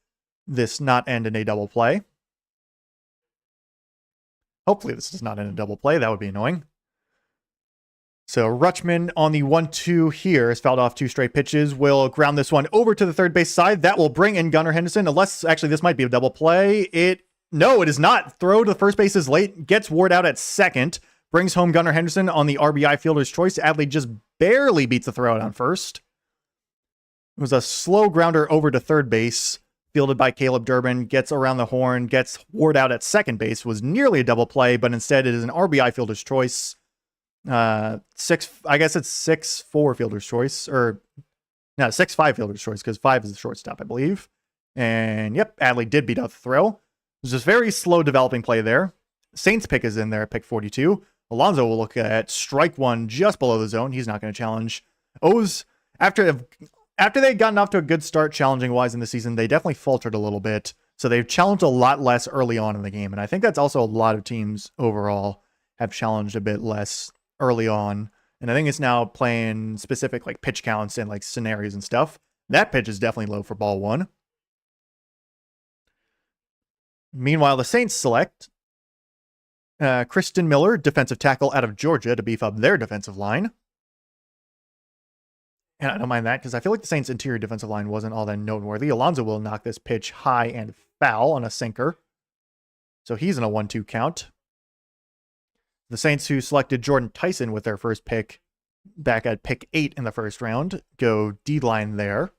this not end in a double play? Hopefully this does not end in a double play. That would be annoying. So Rutschman on the 1-2 here has fouled off 2 straight pitches. Will ground this one over to the third base side. That will bring in Gunnar Henderson. Unless, actually, this might be a double play. No, it is not. Throw to the first base is late. Gets Ward out at second. Brings home Gunnar Henderson on the RBI fielder's choice. Adley just barely beats the throw out on first. It was a slow grounder over to third base. Fielded by Caleb Durbin. Gets around the horn. Gets Ward out at second base. Was nearly a double play, but instead it is an RBI fielder's choice. I guess it's 6-4 fielder's choice, or no, 6-5 fielder's choice, because 5 is the shortstop, I believe. And yep, Adley did beat out the throw. It was just very slow developing play there. Saints pick is in there at pick 42. Alonso will look at strike one just below the zone. He's not going to challenge. O's, after they'd gotten off to a good start challenging wise in the season, they definitely faltered a little bit. So they've challenged a lot less early on in the game. And I think that's also a lot of teams overall have challenged a bit less early on, and I think it's now playing specific like pitch counts and like scenarios and stuff. That pitch is definitely low for ball one. Meanwhile, the Saints select Kristen Miller, defensive tackle out of Georgia, to beef up their defensive line. And I don't mind that because I feel like the Saints' interior defensive line wasn't all that noteworthy. Alonso will knock this pitch high and foul on a sinker, so he's in a 1-2 count. The Saints, who selected Jordan Tyson with their first pick back at pick 8 in the first round, go D-line there.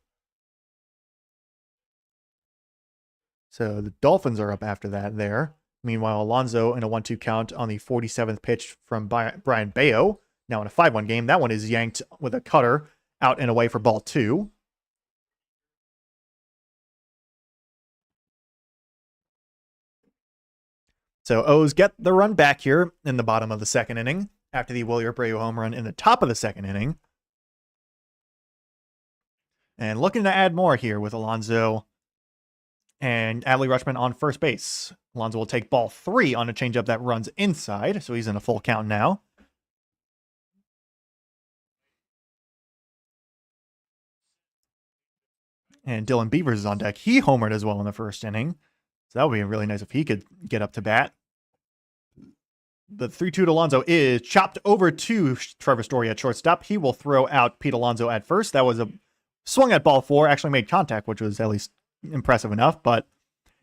So the Dolphins are up after that there. Meanwhile, Alonso in a 1-2 count on the 47th pitch from Brian Bayo. Now in a 5-1 game, that one is yanked with a cutter out and away for ball 2. So O's get the run back here in the bottom of the second inning after the Wilyer Abreu home run in the top of the second inning. And looking to add more here with Alonso and Adley Rutschman on first base. Alonso will take ball 3 on a changeup that runs inside, so he's in a full count now. And Dylan Beavers is on deck. He homered as well in the first inning. So that would be really nice if he could get up to bat. The 3-2 to Alonso is chopped over to Trevor Story at shortstop. He will throw out Pete Alonso at first. That was a swung at ball 4, actually made contact, which was at least impressive enough. But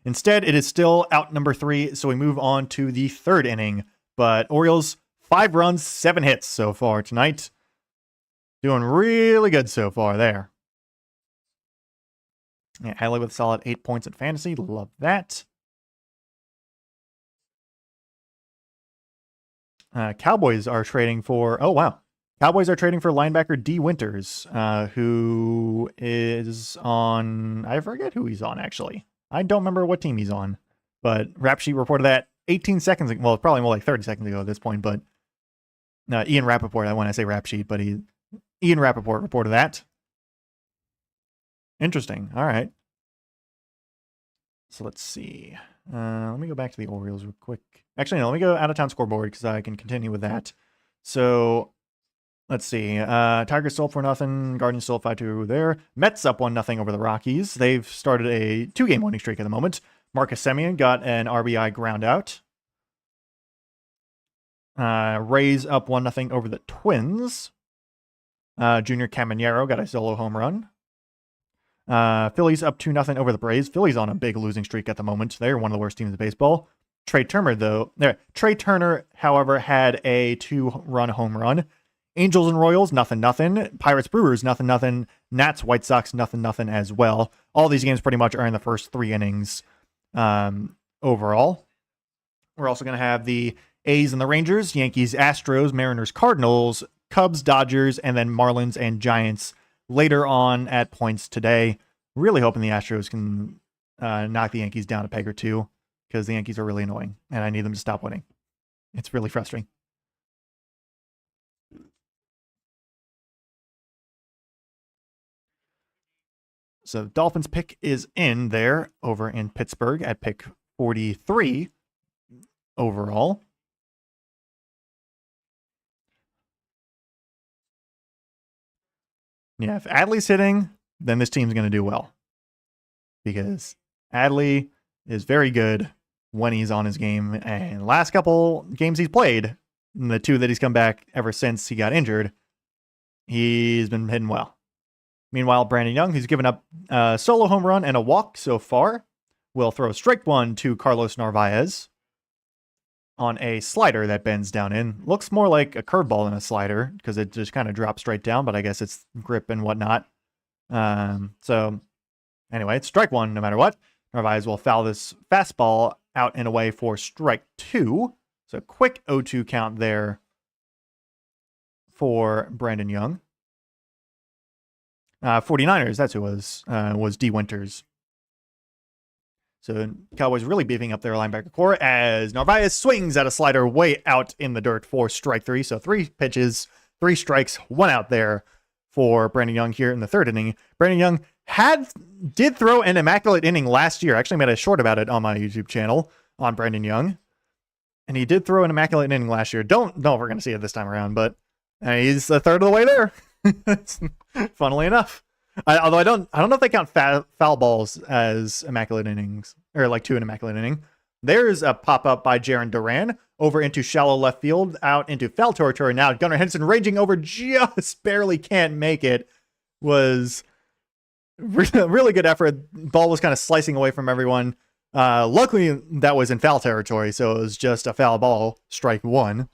instead, it is still out number 3. So we move on to the third inning. But Orioles, 5 runs, 7 hits so far tonight. Doing really good so far there. Yeah, Adley with a solid 8 points in fantasy. Love that. Cowboys are trading for... Oh, wow. Cowboys are trading for linebacker D. Winters, who is on... I forget who he's on, actually. I don't remember what team he's on. But Rap Sheet reported that 18 seconds ago. Well, probably more like 30 seconds ago at this point. But Ian Rappaport, I want to say Rap Sheet, but Ian Rappaport reported that. Interesting. All right. So let's see. Let me go back to the Orioles real quick. Actually, no, let me go out of town scoreboard because I can continue with that. So let's see. Tigers still up 4-0. Guardians still 5-2 there. Mets up 1-0 over the Rockies. They've started a 2-game winning streak at the moment. Marcus Semien got an RBI ground out. Rays up 1-0 over the Twins. Junior Caminero got a solo home run. Phillies up 2-0 over the Braves. Phillies on a big losing streak at the moment. They're one of the worst teams in baseball. Trey Turner, however, had a 2-run home run. Angels and Royals, 0-0. Pirates Brewers, 0-0. Nats White Sox, 0-0 as well. All these games pretty much are in the first 3 innings overall. We're also going to have the A's and the Rangers, Yankees, Astros, Mariners, Cardinals, Cubs, Dodgers, and then Marlins and Giants later on at points today. Really hoping the Astros can knock the Yankees down a peg or 2, because the Yankees are really annoying and I need them to stop winning. It's really frustrating. So Dolphins pick is in there over in Pittsburgh at pick 43 overall. Yeah, if Adley's hitting, then this team's going to do well. Because Adley is very good when he's on his game. And last couple games he's played, the two that he's come back ever since he got injured, he's been hitting well. Meanwhile, Brandon Young, who's given up a solo home run and a walk so far, will throw strike one to Carlos Narvaez on a slider that bends down in. Looks more like a curveball than a slider because it just kind of drops straight down, but I guess it's grip and whatnot. So anyway, it's strike one no matter what. Narvaez will foul this fastball out and away for strike two. So quick 0-2 count there for Brandon Young. 49ers, that's who it was D. Winters. So Cowboys really beefing up their linebacker core as Narvaez swings at a slider way out in the dirt for strike three. So 3 pitches, 3 strikes, 1 out there for Brandon Young here in the 3rd inning. Brandon Young did throw an immaculate inning last year. I actually made a short about it on my YouTube channel on Brandon Young. And he did throw an immaculate inning last year. Don't know if we're going to see it this time around, but he's a third of the way there. Funnily enough. Although I don't know if they count foul balls as immaculate innings, or like 2 in immaculate inning. There's a pop-up by Jarren Duran over into shallow left field, out into foul territory. Now Gunnar Henderson raging over, just barely can't make it. Was really good effort. Ball was kind of slicing away from everyone. Luckily, that was in foul territory, so it was just a foul ball, strike 1.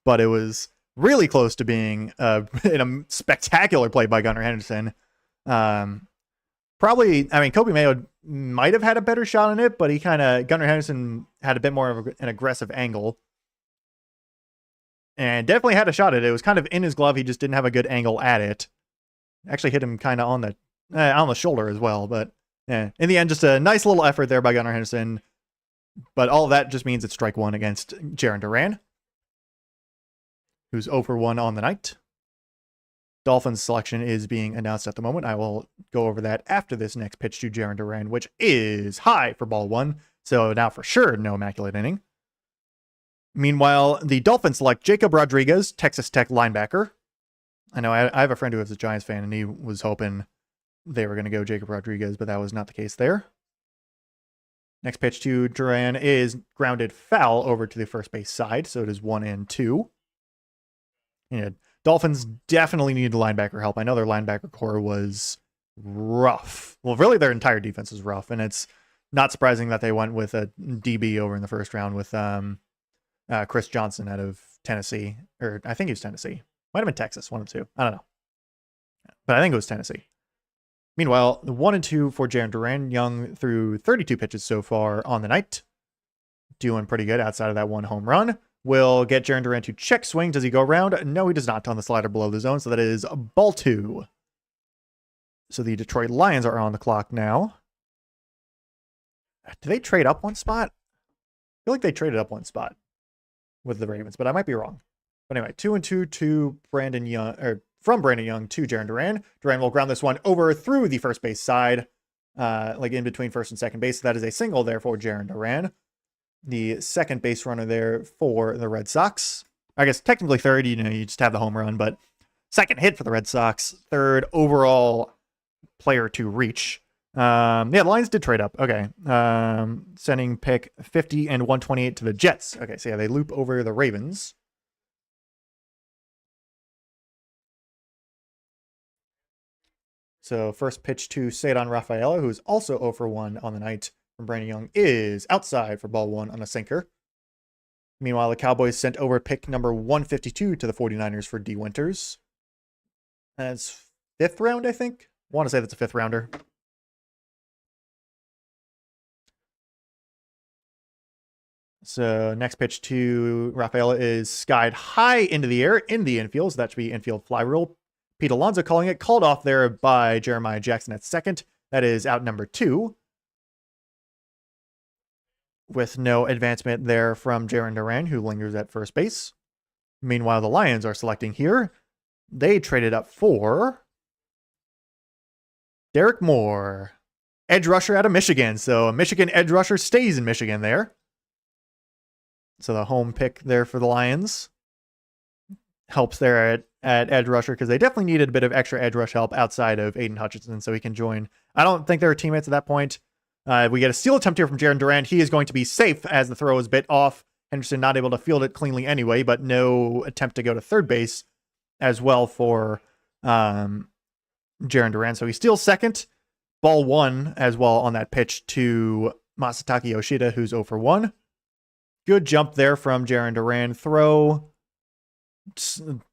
But it was really close to being in a spectacular play by Gunnar Henderson. Probably, I mean, Kobe Mayo might have had a better shot on it, but Gunnar Henderson had a bit more of an aggressive angle. And definitely had a shot at it. It was kind of in his glove. He just didn't have a good angle at it. Actually hit him kind of on the shoulder as well. But yeah, in the end, just a nice little effort there by Gunnar Henderson. But all of that just means it's strike 1 against Jarren Duran, who's 0-for-1 on the night. Dolphins selection is being announced at the moment. I will go over that after this next pitch to Jarren Duran, which is high for ball 1. So now for sure, no immaculate inning. Meanwhile, the Dolphins select Jacob Rodriguez, Texas Tech linebacker. I know I have a friend who is a Giants fan, and he was hoping they were going to go Jacob Rodriguez, but that was not the case there. Next pitch to Duran is grounded foul over to the first base side, so it is 1-2. Yeah, Dolphins definitely needed linebacker help. I know their linebacker core was rough. Well, really, their entire defense is rough, and it's not surprising that they went with a DB over in the first round with Chris Johnson out of Tennessee, or I think he was Tennessee. Might have been Texas, 1 of 2. I don't know. But I think it was Tennessee. Meanwhile, the 1-2 for Jarren Duran. Young threw 32 pitches so far on the night. Doing pretty good outside of that 1 home run. Will get Jarren Duran to check swing. Does he go around? No, he does not on the slider below the zone. So that is ball 2. So the Detroit Lions are on the clock now. Do they trade up 1 spot? I feel like they traded up 1 spot with the Ravens, but I might be wrong. But anyway, 2-2 to Brandon Young, or from Brandon Young to Jarren Duran. Duran will ground this one over through the first base side, like in between first and second base. So that is a single there for Jarren Duran. The second base runner there for the Red Sox. I guess technically third, you just have the home run, but second hit for the Red Sox. Third overall player to reach. Yeah, the Lions did trade up. Okay. Sending pick 50 and 128 to the Jets. Okay, so yeah, they loop over the Ravens. So first pitch to Cedar Rafaela, who's also 0-for-1 on the night from Brandon Young, is outside for ball 1 on a sinker. Meanwhile, the Cowboys sent over pick number 152 to the 49ers for D. Winters. That's 5th round, I think. I want to say that's a 5th rounder. So next pitch to Rafaela is skied high into the air in the infield. So that should be infield fly rule. Pete Alonso calling it. Called off there by Jeremiah Jackson at second. That is out number 2. with no advancement there from Jarren Duran, who lingers at first base. Meanwhile, the Lions are selecting here. They traded up for Derek Moore, edge rusher out of Michigan. So a Michigan edge rusher stays in Michigan there. So the home pick there for the Lions helps there at edge rusher, because they definitely needed a bit of extra edge rush help outside of Aiden Hutchinson so he can join. I don't think they were teammates at that point. We get a steal attempt here from Jarren Duran. He is going to be safe as the throw is bit off. Henderson not able to field it cleanly anyway, but no attempt to go to third base as well for Jarren Duran. So he steals second. Ball 1 as well on that pitch to Masataka Yoshida, who's 0 for 1. Good jump there from Jarren Duran.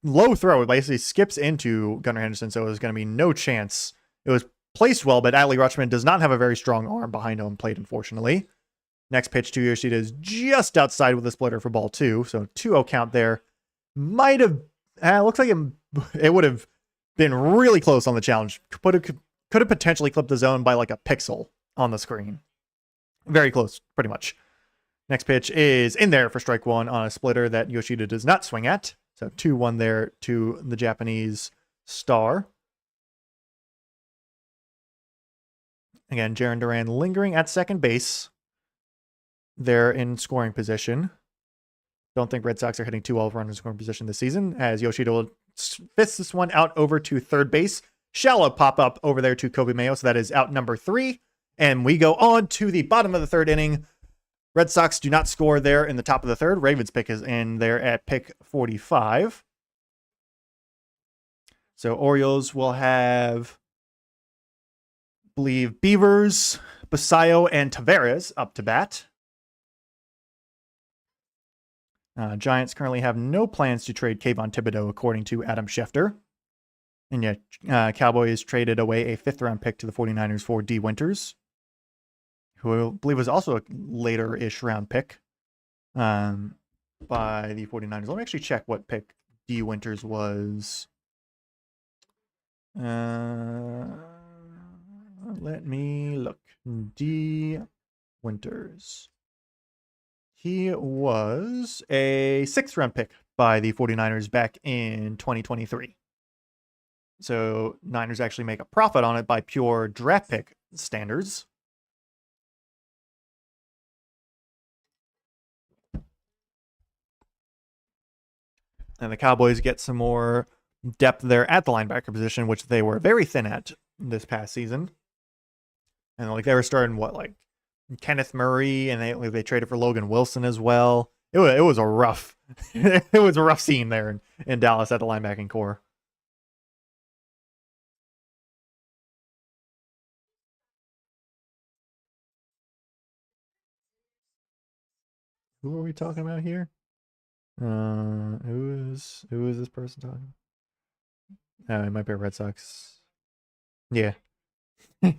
Low throw. It basically skips into Gunnar Henderson, so it was going to be no chance. It was placed well, but Adley Rutschman does not have a very strong arm behind home plate, unfortunately. Next pitch to Yoshida is just outside with a splitter for ball 2, so 2-0 count there. Might have, looks like it would have been really close on the challenge. Could have potentially clipped the zone by like a pixel on the screen. Very close, pretty much. Next pitch is in there for strike 1 on a splitter that Yoshida does not swing at. So 2-1 there to the Japanese star. Again, Jarren Duran lingering at second base. They're in scoring position. Don't think Red Sox are hitting too well runners in scoring position this season, as Yoshida will fist this one out over to third base. Shallow pop up over there to Kobe Mayo, so that is out number 3. And we go on to the bottom of the third inning. Red Sox do not score there in the top of the third. Ravens pick is in there at pick 45. So Orioles will have, I believe, Beavers, Basayo, and Taveras up to bat. Giants currently have no plans to trade Kayvon Thibodeau, according to Adam Schefter. And yet, Cowboys traded away a 5th-round pick to the 49ers for D. Winters, who I believe was also a later-ish round pick by the 49ers. Let me actually check what pick D. Winters was. Let me look. D. Winters. He was a 6th-round pick by the 49ers back in 2023. So Niners actually make a profit on it by pure draft pick standards. And the Cowboys get some more depth there at the linebacker position, which they were very thin at this past season. And like they were starting Kenneth Murray, and they traded for Logan Wilson as well. It was a rough it was a rough scene there in Dallas at the linebacking core. Who are we talking about here? Who is this person talking? Oh, it might be a Red Sox. Yeah.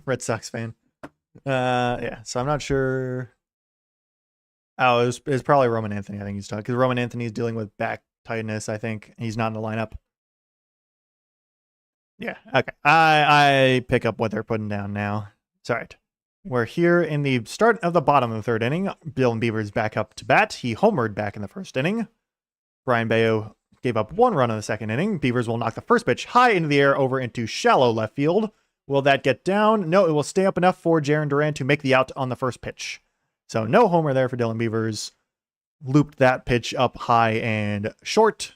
Red Sox fan. Yeah, so I'm not sure. Oh, it's probably Roman Anthony, I think he's talking, because Roman Anthony is dealing with back tightness, I think. He's not in the lineup. Yeah, okay. I pick up what they're putting down now. It's all right. We're here in the start of the bottom of the third inning. Dylan Beavers back up to bat. He homered back in the first inning. Brian Bayo gave up 1 run in the second inning. Beavers will knock the first pitch high into the air over into shallow left field. Will that get down? No, it will stay up enough for Jarren Duran to make the out on the first pitch. So no homer there for Dylan Beavers. Looped that pitch up high and short.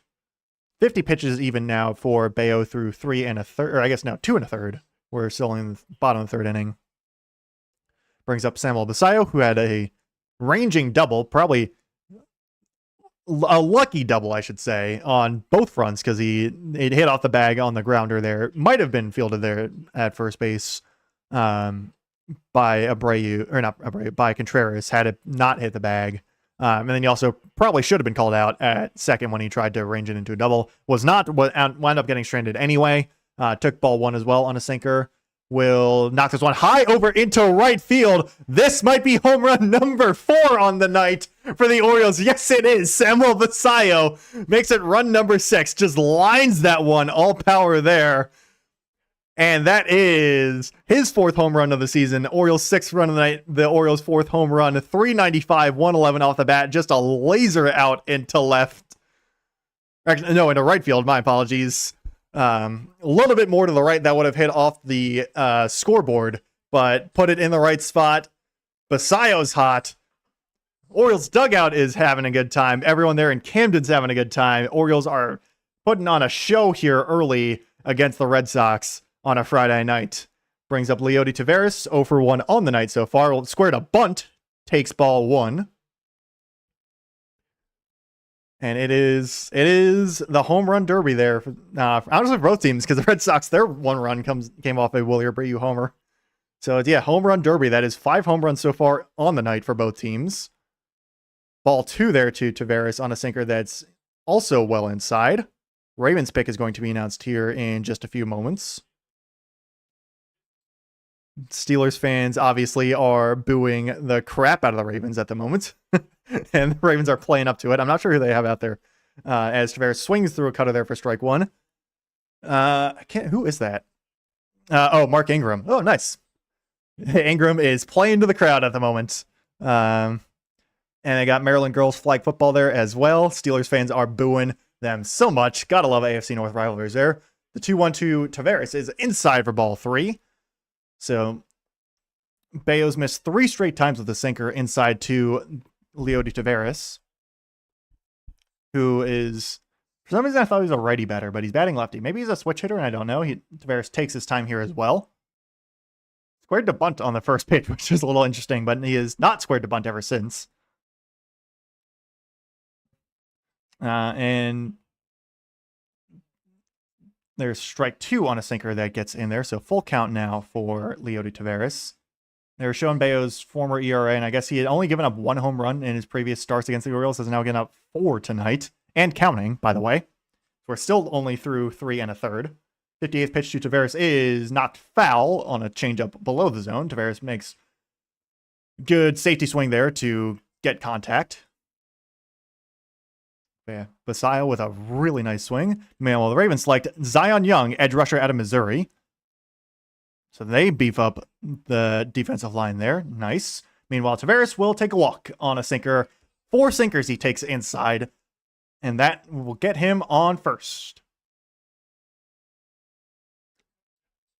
50 pitches even now for Bayo through 3 1/3, or I guess now 2 1/3. We're still in the bottom of the third inning. Brings up Samuel Basayo, who had a ranging double, probably a lucky double, I should say, on both fronts, because it hit off the bag on the grounder there. Might have been fielded there at first base by Abreu, or not Abreu, by Contreras, had it not hit the bag. And then he also probably should have been called out at second when he tried to range it into a double. Wound up getting stranded anyway. Took ball 1 as well on a sinker. Will knock this one high over into right field. This might be home run number 4 on the night for the Orioles. Yes, it is. Samuel Basayo makes it run number 6. Just lines that one, all power there. And that is his 4th home run of the season. Orioles' 6th run of the night. The Orioles' 4th home run. 395, 111 off the bat. Just a laser out into left. Actually, no, into right field. My apologies. A little bit more to the right. That would have hit off the scoreboard, but put it in the right spot. Basayo's hot. Orioles dugout is having a good time. Everyone there in Camden's having a good time. Orioles are putting on a show here early against the Red Sox on a Friday night. Brings up Leody Taveras, 0 for 1 on the night so far. Squared a bunt, takes ball 1. And it is the home run derby there. Honestly, for both teams, because the Red Sox, their 1 run came off a Willie Abreu homer. So yeah, home run derby. That is 5 home runs so far on the night for both teams. Ball 2 there to Taveras on a sinker that's also well inside. Ravens pick is going to be announced here in just a few moments. Steelers fans obviously are booing the crap out of the Ravens at the moment. And the Ravens are playing up to it. I'm not sure who they have out there. As Taveras swings through a cutter there for strike 1. Who is that? Mark Ingram. Oh, nice. Ingram is playing to the crowd at the moment. And they got Maryland girls flag football there as well. Steelers fans are booing them so much. Gotta love AFC North rivalries there. The 2-1 to Taveras is inside for ball 3. So Bayo's missed 3 straight times with the sinker inside to Leody Taveras, who is, for some reason I thought he was a righty batter, but he's batting lefty. Maybe he's a switch hitter, and I don't know. Taveras takes his time here as well. Squared to bunt on the first pitch, which is a little interesting, but he has not squared to bunt ever since. And there's strike 2 on a sinker that gets in there. So full count now for Leody Taveras. They were showing Bayo's former ERA, and I guess he had only given up 1 home run in his previous starts against the Orioles. Has now given up 4 tonight, and counting, by the way. We're still only through 3 1/3. 58th pitch to Taveras is knocked foul on a changeup below the zone. Taveras makes good safety swing there to get contact. Yeah, Basayo with a really nice swing. Meanwhile, the Ravens select Zion Young, edge rusher out of Missouri. So they beef up the defensive line there. Nice. Meanwhile, Taveras will take a walk on a sinker. 4 sinkers he takes inside, and that will get him on first.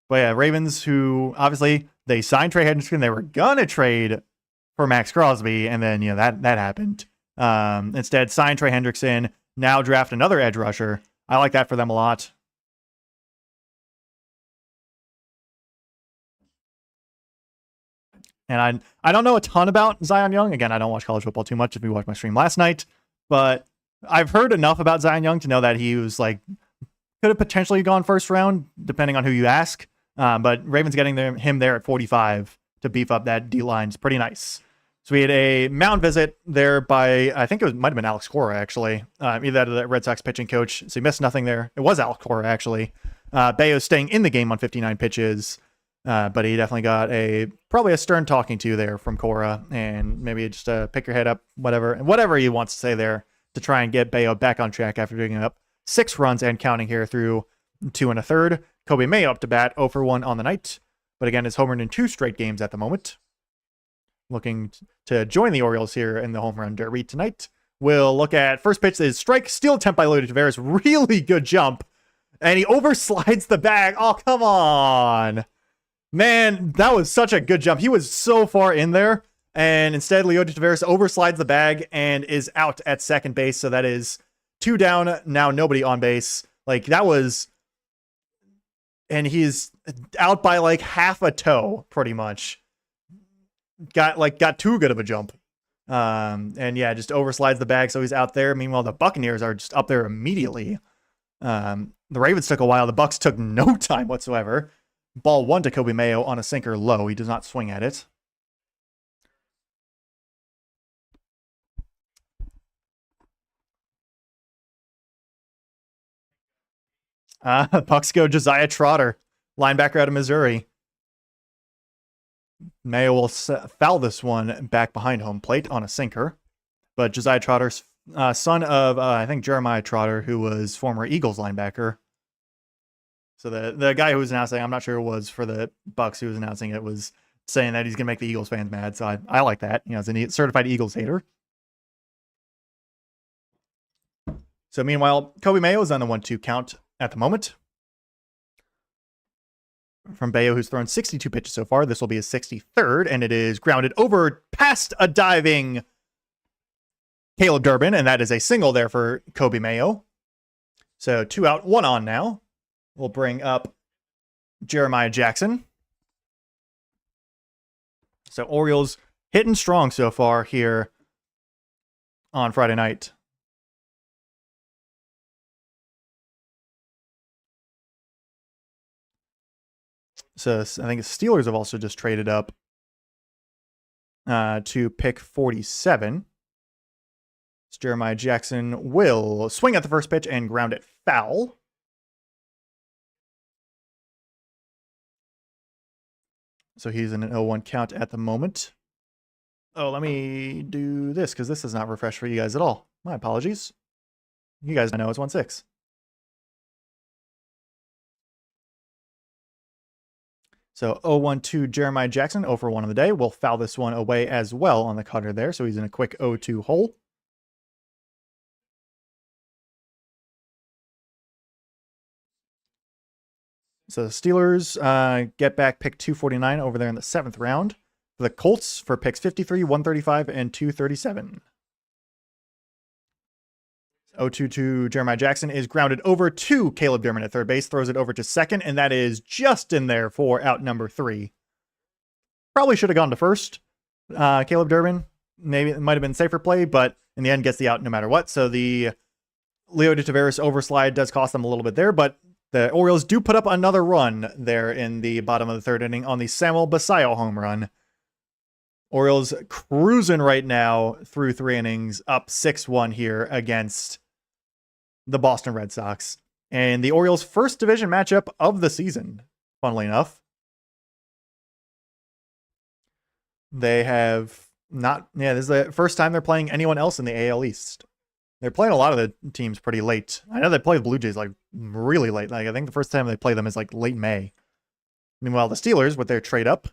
But yeah, Ravens, who obviously they signed Trey Hendrickson. They were gonna trade for Max Crosby, and then that happened. Instead, sign Trey Hendrickson, now draft another edge rusher. I like that for them a lot. And I don't know a ton about Zion Young. Again, I don't watch college football too much if you watched my stream last night. But I've heard enough about Zion Young to know that he was could have potentially gone first round, depending on who you ask. But Ravens getting him there at 45 to beef up that D-line is pretty nice. So we had a mound visit there by, I think might have been Alex Cora, actually. Either the Red Sox pitching coach. So he missed nothing there. It was Alex Cora, actually. Bayo staying in the game on 59 pitches. But he definitely got probably a stern talking to there from Cora. And maybe just pick your head up, whatever he wants to say there to try and get Bayo back on track after giving up 6 runs and counting here through 2 1/3. Kobe Mayo up to bat, 0 for 1 on the night. But again, is homered in 2 straight games at the moment. Looking to join the Orioles here in the home run derby tonight. We'll look at first pitch is strike, steal attempt by Leody Taveras. Really good jump. And he overslides the bag. Oh, come on. Man, that was such a good jump. He was so far in there. And instead, Leody Taveras overslides the bag and is out at second base. So that is 2 down. Now nobody on base. That was... And he's out by half a toe, pretty much. Got too good of a jump. And yeah, just overslides the bag, so he's out there. Meanwhile, the Buccaneers are just up there immediately. The Ravens took a while. The Bucs took no time whatsoever. Ball 1 to Kobe Mayo on a sinker low. He does not swing at it. Bucs go Josiah Trotter, linebacker out of Missouri. Mayo will foul this one back behind home plate on a sinker. But Josiah Trotter's son of, I think, Jeremiah Trotter, who was former Eagles linebacker. So the guy who was announcing, I'm not sure who it was for the Bucks who was announcing it, was saying that he's gonna make the Eagles fans mad. So I like that. As a certified Eagles hater. So meanwhile, Kobe Mayo is on the 1-2 count at the moment. From Bayo, who's thrown 62 pitches so far. This will be his 63rd, and it is grounded over past a diving Caleb Durbin, and that is a single there for Kobe Mayo. So 2 out, 1 on now. We'll bring up Jeremiah Jackson. So Orioles hitting strong so far here on Friday night. So I think the Steelers have also just traded up to pick 47. So Jeremiah Jackson will swing at the first pitch and ground it foul. So he's in an 0-1 count at the moment. Oh, let me do this because this is not refreshed for you guys at all. My apologies. You guys know it's 1-6. So 0-1-2 Jeremiah Jackson, 0 for 1 on the day. We'll foul this one away as well on the cutter there. So he's in a quick 0-2 hole. So the Steelers get back pick 249 over there in the 7th round. For the Colts for picks 53, 135, and 237. 0-2 to Jeremiah Jackson is grounded over to Caleb Durbin at third base, throws it over to second, and that is just in there for out number 3. Probably should have gone to first. Caleb Durbin, maybe it might have been safer play, but in the end gets the out no matter what. So the Leo de Taveras overslide does cost them a little bit there, but the Orioles do put up another run there in the bottom of the 3rd inning on the Samuel Basayo home run. Orioles cruising right now through 3 innings, up 6-1 here against the Boston Red Sox. And the Orioles' first division matchup of the season, funnily enough. They have not, this is the first time they're playing anyone else in the AL East. They're playing a lot of the teams pretty late. I know they play the Blue Jays like really late. Like I think the first time they play them is like late May. Meanwhile, the Steelers, with their trade up,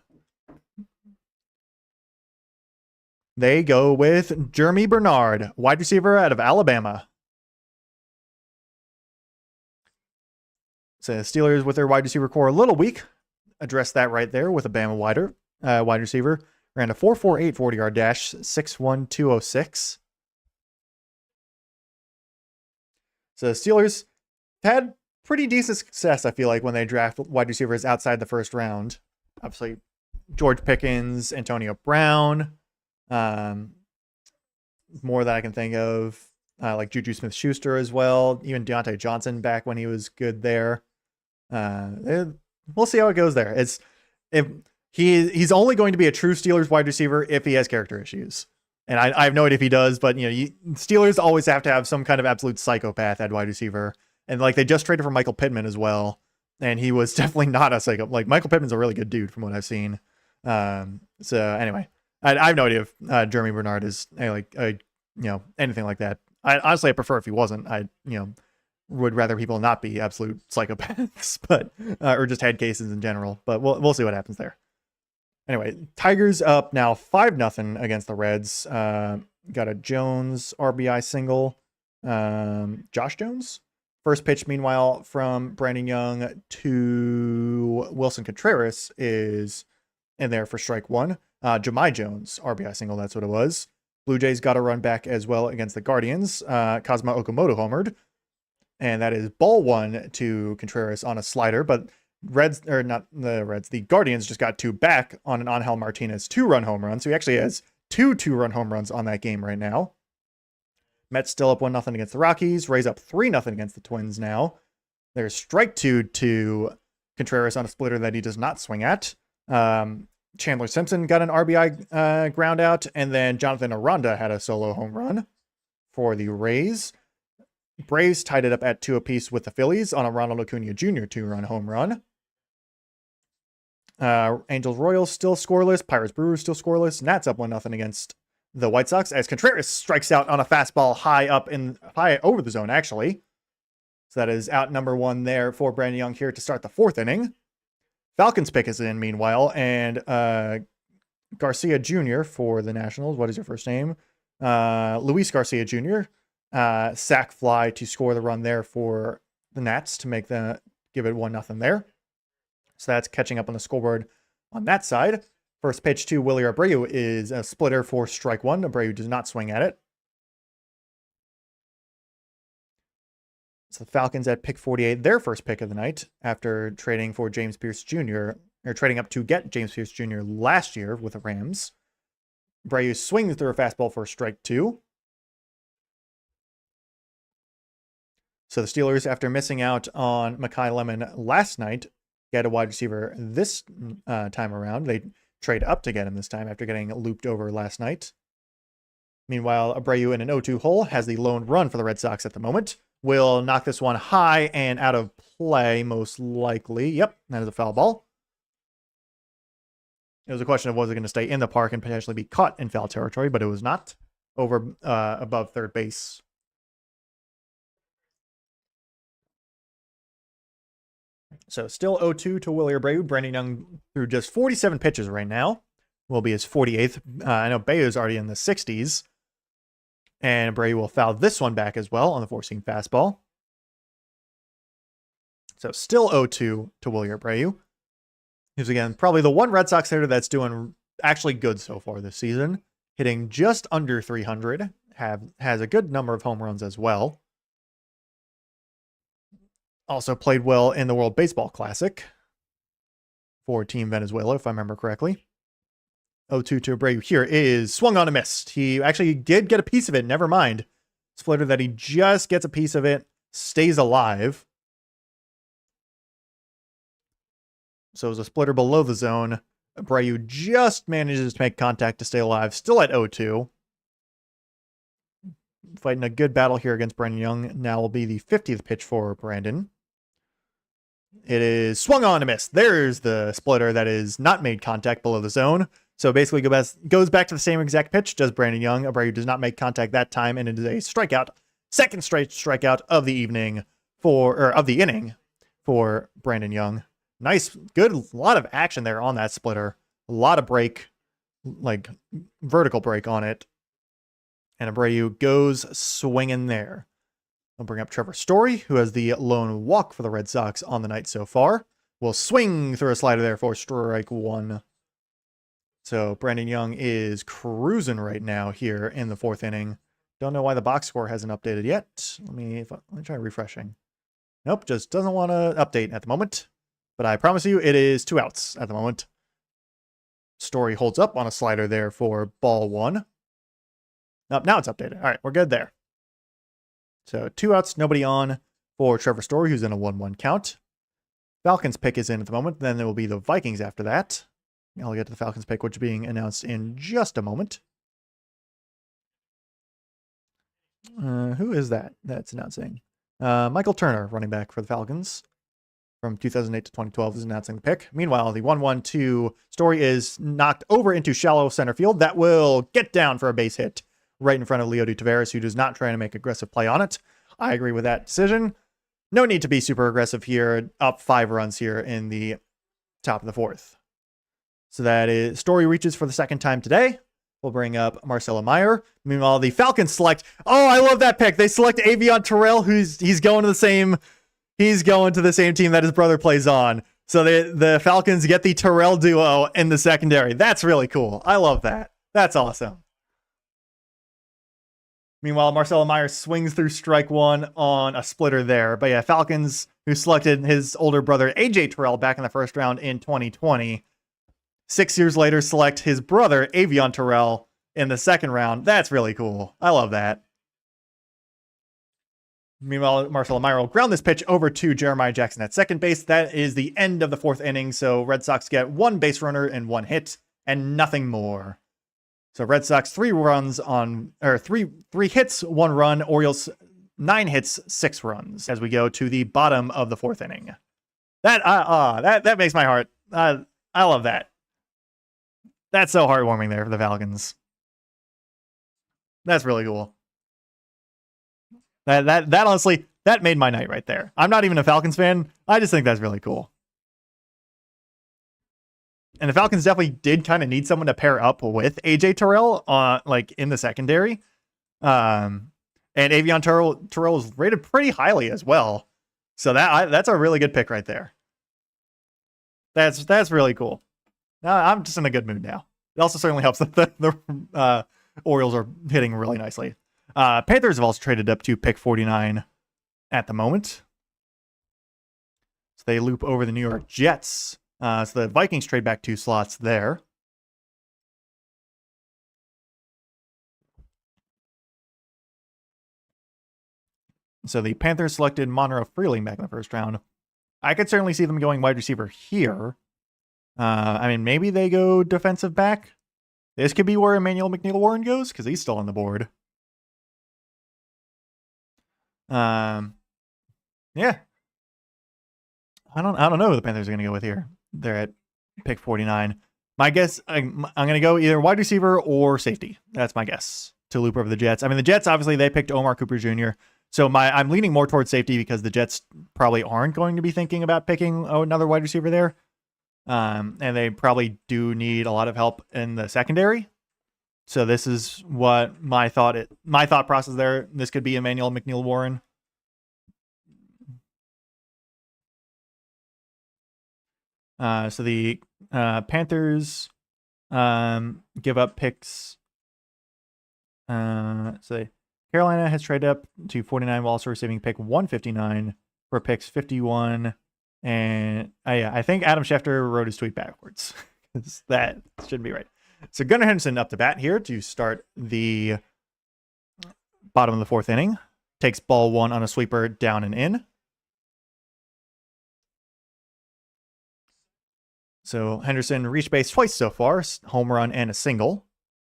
they go with Jeremy Bernard, wide receiver out of Alabama. So Steelers with their wide receiver core a little weak. Address that right there with a Bama wide receiver. Ran a 4.48 40-yard dash, 6'1", 206. So the Steelers had pretty decent success, I feel like, when they draft wide receivers outside the first round. Obviously, George Pickens, Antonio Brown, more that I can think of, like Juju Smith-Schuster as well, even Deontay Johnson back when he was good there. We'll see how it goes there. He's only going to be a true Steelers wide receiver if he has character issues. And I have no idea if he does, but Steelers always have to have some kind of absolute psychopath at wide receiver. And like they just traded for Michael Pittman as well, and he was definitely not a psycho. Like Michael Pittman's a really good dude from what I've seen. So anyway, I have no idea if Jeremy Bernard is anything like that. Honestly, I prefer if he wasn't. I would rather people not be absolute psychopaths, but or just head cases in general. But we'll see what happens there. Anyway, Tigers up now 5-0 against the Reds. Got a Jones RBI single. Josh Jones. First pitch, meanwhile, from Brandon Young to Wilson Contreras is in there for strike 1. Jahmai Jones RBI single, that's what it was. Blue Jays got a run back as well against the Guardians. Kazuma Okamoto homered. And that is ball 1 to Contreras on a slider, but the Guardians just got 2 back on an Angel Martinez 2-run home run. So he actually has 2 2-run home runs on that game right now. Mets still up 1-0 against the Rockies. Rays up 3-0 against the Twins now. There's strike 2 to Contreras on a splitter that he does not swing at. Chandler Simpson got an RBI ground out, and then Jonathan Aranda had a solo home run for the Rays. Braves tied it up at 2 apiece with the Phillies on a Ronald Acuna Jr. 2-run home run. Angels Royals still scoreless. Pirates Brewers still scoreless. Nats up 1-0 against the White Sox as Contreras strikes out on a fastball high over the zone, actually. So that is out number 1 there for Brandon Young here to start the 4th inning. Falcons pick is in meanwhile, and Garcia Jr. for the Nationals. What is your first name? Luis Garcia Jr. Sack fly to score the run there for the Nats to make give it 1-0 there. So that's catching up on the scoreboard on that side. First pitch to Wilyer Abreu is a splitter for strike 1. Abreu does not swing at it. So the Falcons at pick 48, their first pick of the night after trading for James Pierce Jr., or trading up to get James Pierce Jr. last year with the Rams. Abreu swings through a fastball for strike 2. So the Steelers, after missing out on Mekhi Lemon last night, get a wide receiver this time around. They trade up to get him this time after getting looped over last night. Meanwhile, Abreu in an 0-2 hole has the lone run for the Red Sox at the moment. Will knock this one high and out of play, most likely. Yep, that is a foul ball. It was a question of was it going to stay in the park and potentially be caught in foul territory, but it was not. Over above third base. So still 0-2 to Wilyer Abreu. Brandon Young threw just 47 pitches right now. Will be his 48th. I know Bayo's already in the 60s. And Abreu will foul this one back as well on the 4-seam fastball. So still 0-2 to Wilyer Abreu. He's, again, probably the one Red Sox hitter that's doing actually good so far this season. Hitting just under 300. Has a good number of home runs as well. Also played well in the World Baseball Classic for Team Venezuela, if I remember correctly. 0-2 to Abreu here is swung on a miss. He actually did get a piece of it. Never mind. Splitter that he just gets a piece of it. Stays alive. So it was a splitter below the zone. Abreu just manages to make contact to stay alive. Still at 0-2. Fighting a good battle here against Brandon Young. Now will be the 50th pitch for Brandon. It is swung on a miss. There's the splitter that is not made contact below the zone. So basically goes back to the same exact pitch, does Brandon Young. Abreu does not make contact that time, and it is a strikeout. Second straight strikeout of the inning for Brandon Young. Nice, good, a lot of action there on that splitter. A lot of break, like vertical break on it. And Abreu goes swinging there. I'll bring up Trevor Story, who has the lone walk for the Red Sox on the night so far. Will swing through a slider there for strike 1. So Brandon Young is cruising right now here in the 4th inning. Don't know why the box score hasn't updated yet. Let me try refreshing. Nope, just doesn't want to update at the moment. But I promise you, it is 2 outs at the moment. Story holds up on a slider there for ball 1. Nope, now it's updated. All right, we're good there. So 2 outs, nobody on for Trevor Story, who's in a 1-1 count. Falcons pick is in at the moment. Then there will be the Vikings after that. I'll get to the Falcons pick, which is being announced in just a moment. Who is that that's announcing? Michael Turner, running back for the Falcons from 2008 to 2012, is announcing the pick. Meanwhile, the 1-1-2 Story is knocked over into shallow center field. That will get down for a base hit right in front of Leody Taveras, who does not try to make aggressive play on it. I agree with that decision. No need to be super aggressive here. Up 5 runs here in the top of the 4th. So that is Story reaches for the 2nd time today. We'll bring up Marcelo Meyer. Meanwhile, the Falcons select. Oh, I love that pick. They select Avion Terrell, he's going to the same team that his brother plays on. So the Falcons get the Terrell duo in the secondary. That's really cool. I love that. That's awesome. Meanwhile, Marcelo Meyer swings through strike 1 on a splitter there. But yeah, Falcons, who selected his older brother AJ Terrell back in the 1st round in 2020. 6 years later, select his brother, Avion Terrell, in the 2nd round. That's really cool. I love that. Meanwhile, Marcelo Meyer will ground this pitch over to Jeremiah Jackson at second base. That is the end of the 4th inning. So Red Sox get 1 base runner and 1 hit and nothing more. So Red Sox 3 hits, 1 run. Orioles 9 hits, 6 runs as we go to the bottom of the 4th inning. That makes my heart. I love that. That's so heartwarming there for the Falcons. That's really cool. That honestly, That made my night right there. I'm not even a Falcons fan. I just think that's really cool. And the Falcons definitely did kind of need someone to pair up with AJ Terrell like in the secondary. And Avion Terrell was rated pretty highly as well. So that's a really good pick right there. That's really cool. I'm just in a good mood now. It also certainly helps that the Orioles are hitting really nicely. Panthers have also traded up to pick 49 at the moment. So they loop over the New York Jets. So the Vikings trade back 2 slots there. So the Panthers selected Monroe Freeling back in the first round. I could certainly see them going wide receiver here. I mean, maybe they go defensive back. This could be where Emmanuel McNeil-Warren goes, because he's still on the board. Yeah. I don't know who the Panthers are going to go with here. They're at pick 49. My guess, I'm going to go either wide receiver or safety. That's my guess to loop over the Jets. I mean, the Jets, obviously, they picked Omar Cooper Jr., so I'm leaning more towards safety because the Jets probably aren't going to be thinking about picking another wide receiver there. And they probably do need a lot of help in the secondary. So this is what my thought process there. This could be Emmanuel McNeil-Warren. So the Panthers give up picks. So Carolina has traded up to 49 while also receiving pick 159 for picks 51. And I think Adam Schefter wrote his tweet backwards. That shouldn't be right. So Gunnar Henderson up to bat here to start the bottom of the 4th inning. Takes ball 1 on a sweeper down and in. So Henderson reached base twice so far, home run and a single.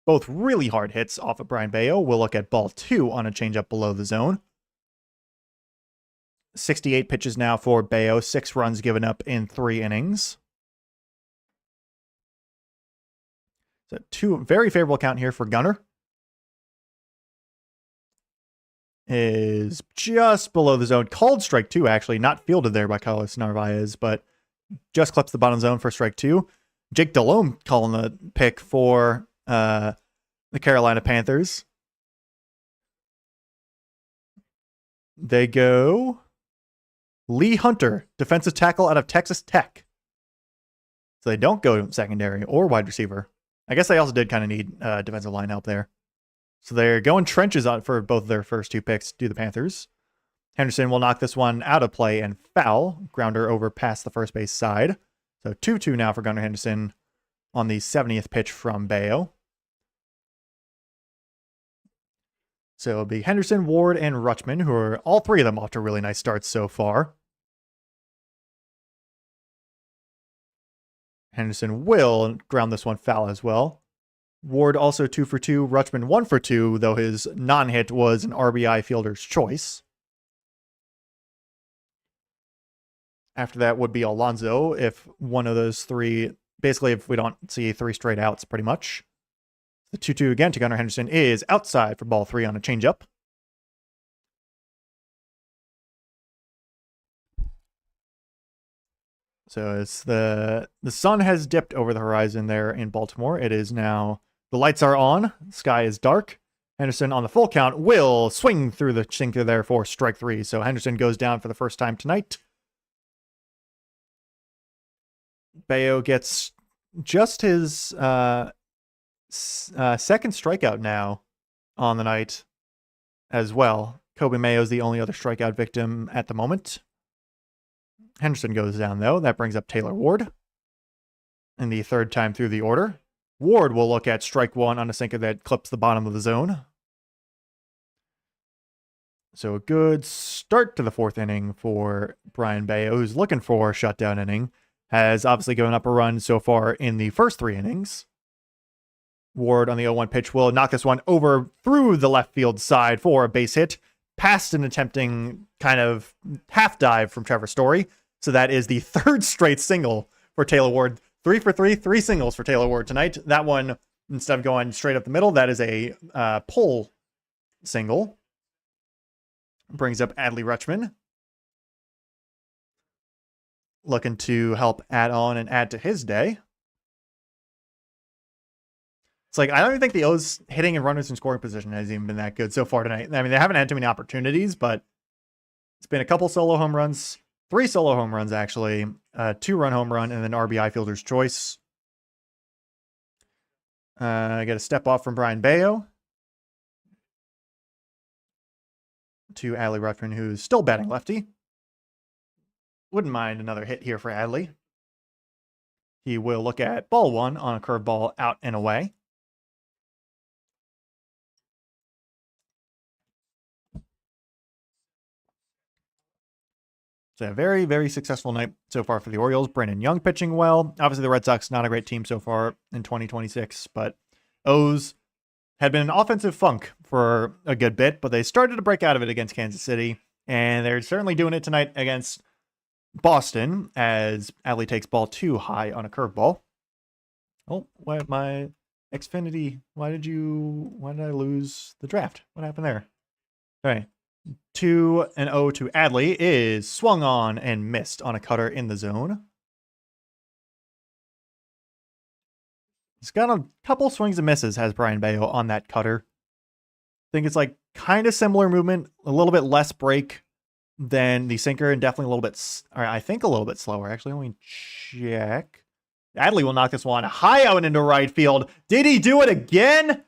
Both really hard hits off of Brian Bayo. We'll look at ball 2 on a changeup below the zone. 68 pitches now for Bayo, 6 runs given up in 3 innings. So 2 very favorable count here for Gunnar. Is just below the zone. Called strike 2, actually. Not fielded there by Carlos Narvaez, but just clips the bottom zone for strike 2. Jake Delhomme calling the pick for the Carolina Panthers. They go Lee Hunter, defensive tackle out of Texas Tech. So they don't go secondary or wide receiver. I guess they also did kind of need defensive line help there. So they're going trenches on for both of their first 2 picks to the Panthers. Henderson will knock this one out of play and foul. Grounder over past the first base side. So 2-2 now for Gunnar Henderson on the 70th pitch from Bayo. So it'll be Henderson, Ward, and Rutschman, who are all 3 of them off to really nice starts so far. Henderson will ground this one foul as well. Ward also 2 for 2. Rutschman 1 for 2, though his non-hit was an RBI fielder's choice. After that would be Alonso if one of those 3, basically if we don't see 3 straight outs pretty much. The 2-2 again to Gunnar Henderson is outside for ball 3 on a changeup. So as the sun has dipped over the horizon there in Baltimore, it is now, the lights are on, the sky is dark. Henderson on the full count will swing through the sinker there for strike 3. So Henderson goes down for the first time tonight. Bayo gets just his second strikeout now on the night as well. Kobe Mayo is the only other strikeout victim at the moment. Henderson goes down, though. That brings up Taylor Ward in the 3rd time through the order. Ward will look at strike 1 on a sinker that clips the bottom of the zone. So a good start to the 4th inning for Brian Bayo, who's looking for a shutdown inning. Has obviously given up a run so far in the first 3 innings. Ward on the 0-1 pitch will knock this one over through the left field side for a base hit, past an attempting kind of half dive from Trevor Story. So that is the 3rd straight single for Taylor Ward. 3 for 3, 3 singles for Taylor Ward tonight. That one, instead of going straight up the middle, that is a pull single. Brings up Adley Rutschman. Looking to help add on and add to his day. It's like, I don't even think the O's hitting and runners in scoring position has even been that good so far tonight. I mean, they haven't had too many opportunities, but it's been a couple solo home runs, 3 solo home runs, actually, 2-run home run, and then RBI fielder's choice. I get a step off from Brian Bayo to Adley Rutschman, who's still batting lefty. Wouldn't mind another hit here for Adley. He will look at ball 1 on a curveball out and away. It's a very, very successful night so far for the Orioles. Brandon Young pitching well. Obviously, the Red Sox, not a great team so far in 2026, but O's had been an offensive funk for a good bit, but they started to break out of it against Kansas City, and they're certainly doing it tonight against Boston as Adley takes ball 2 high on a curveball. Oh, why my Xfinity? Why did I lose the draft? What happened there? All right. 2-0 to Adley is swung on and missed on a cutter in the zone. He's got a couple swings and misses, has Brian Bayo on that cutter. I think it's like kind of similar movement, a little bit less break than the sinker, and definitely a little bit, or I think a little bit slower. Actually, let me check. Adley will knock this one high out into right field. Did he do it again?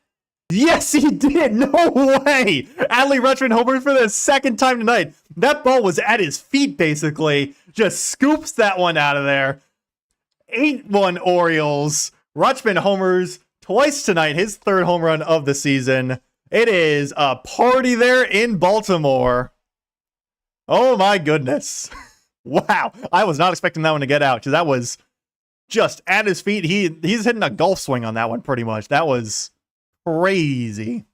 Yes, he did. No way. Adley Rutschman homers for the second time tonight. That ball was at his feet, basically. Just scoops that one out of there. 8-1 Orioles. Rutschman homers twice tonight. His 3rd home run of the season. It is a party there in Baltimore. Oh, my goodness. Wow. I was not expecting that one to get out, because that was just at his feet. He's hitting a golf swing on that one, pretty much. That was crazy.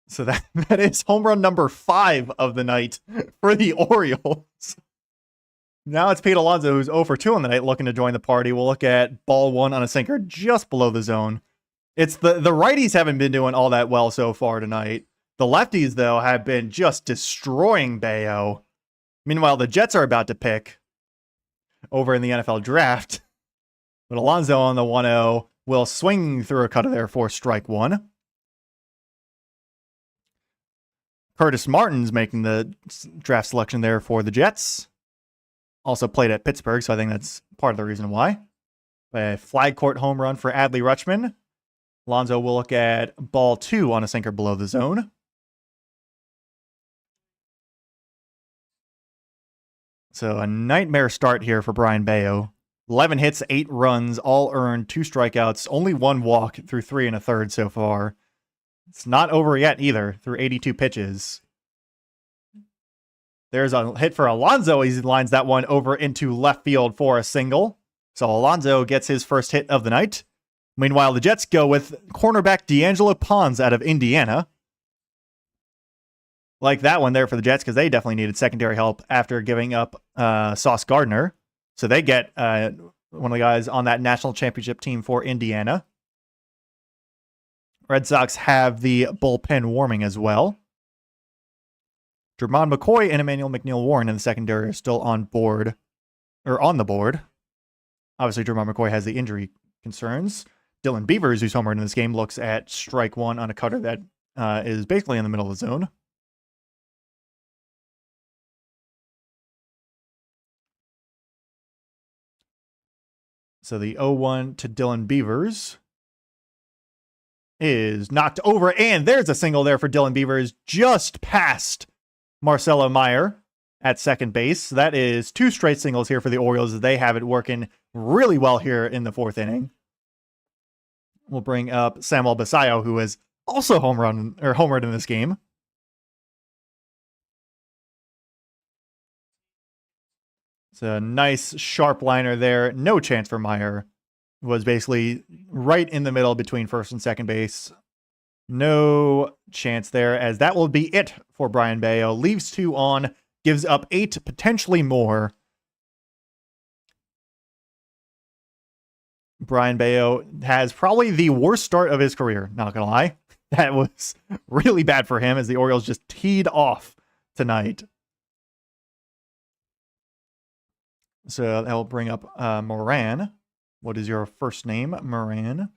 So that is home run number 5 of the night for the Orioles. Now it's Pete Alonso, who's 0 for 2 on the night, looking to join the party. We'll look at ball 1 on a sinker just below the zone. It's the righties haven't been doing all that well so far tonight. The lefties, though, have been just destroying Bayo. Meanwhile, the Jets are about to pick over in the NFL draft. But Alonso on the 1-0 will swing through a cutter there for strike 1. Curtis Martin's making the draft selection there for the Jets. Also played at Pittsburgh, so I think that's part of the reason why. A flag court home run for Adley Rutschman. Alonso will look at ball 2 on a sinker below the zone. So a nightmare start here for Brian Bayo. 11 hits, 8 runs, all earned, 2 strikeouts, only 1 walk through 3 1/3 so far. It's not over yet either, through 82 pitches. There's a hit for Alonso. He lines that one over into left field for a single. So Alonso gets his first hit of the night. Meanwhile, the Jets go with cornerback D'Angelo Pons out of Indiana. Like that one there for the Jets, because they definitely needed secondary help after giving up Sauce Gardner. So they get one of the guys on that national championship team for Indiana. Red Sox have the bullpen warming as well. Jermon McCoy and Emmanuel McNeil Warren in the secondary are still on board, or on the board. Obviously, Jermon McCoy has the injury concerns. Dylan Beavers, who's homered in this game, looks at strike 1 on a cutter that is basically in the middle of the zone. So the 0-1 to Dylan Beavers is knocked over, and there's a single there for Dylan Beavers just past Marcelo Meyer at second base. So that is 2 straight singles here for the Orioles. They have it working really well here in the 4th inning. We'll bring up Samuel Basayo, who has also homered in this game. It's a nice sharp liner there. No chance for Meyer. Was basically right in the middle between first and second base. No chance there, as that will be it for Brian Bayo. Leaves 2 on, gives up 8, potentially more. Brian Bayo has probably the worst start of his career, not gonna lie. That was really bad for him as the Orioles just teed off tonight. So that will bring up Moran. What is your first name, Moran?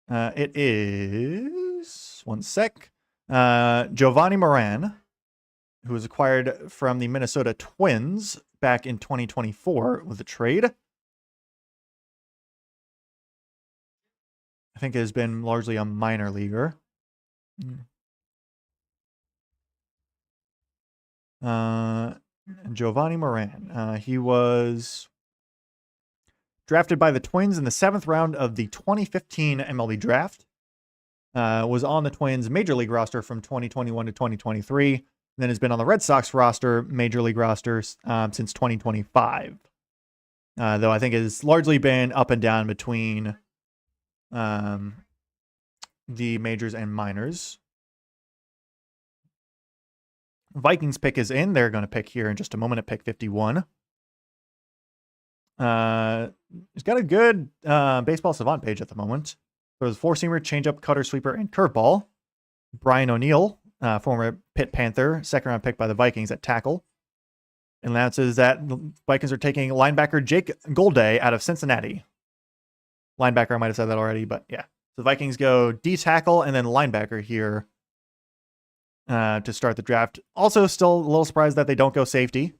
It is, one sec, Giovanni Moran, who was acquired from the Minnesota Twins back in 2024 with a trade. I think it has been largely a minor leaguer. Giovanni Moran. He was drafted by the Twins in the 7th round of the 2015 MLB draft. Was on the Twins major league roster from 2021 to 2023. Then has been on the Red Sox roster, major league roster, since 2025. Though I think it has largely been up and down between the majors and minors. Vikings pick is in. They're going to pick here in just a moment at pick 51. He's got a good baseball savant page at the moment. There's four-seamer, changeup, cutter, sweeper, and curveball. Brian O'Neill, former Pitt Panther, second-round pick by the Vikings at tackle, announces that the Vikings are taking linebacker Jake Golday out of Cincinnati. Linebacker, I might have said that already, but yeah. So the Vikings go D-tackle and then linebacker here to start the draft. Also, still a little surprised that they don't go safety.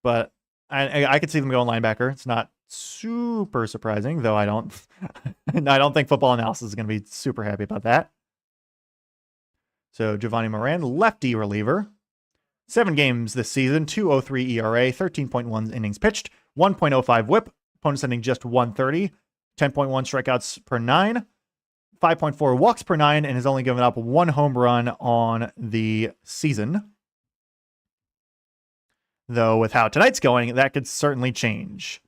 But I could see them going linebacker. It's not super surprising, though I don't think Football Analysis is going to be super happy about that. So Giovanni Moran, lefty reliever. 7 games this season, 2.03 ERA, 13.1 innings pitched, 1.05 whip, opponent sending just 130, 10.1 strikeouts per 9, 5.4 walks per 9, and has only given up 1 home run on the season. Though with how tonight's going, that could certainly change.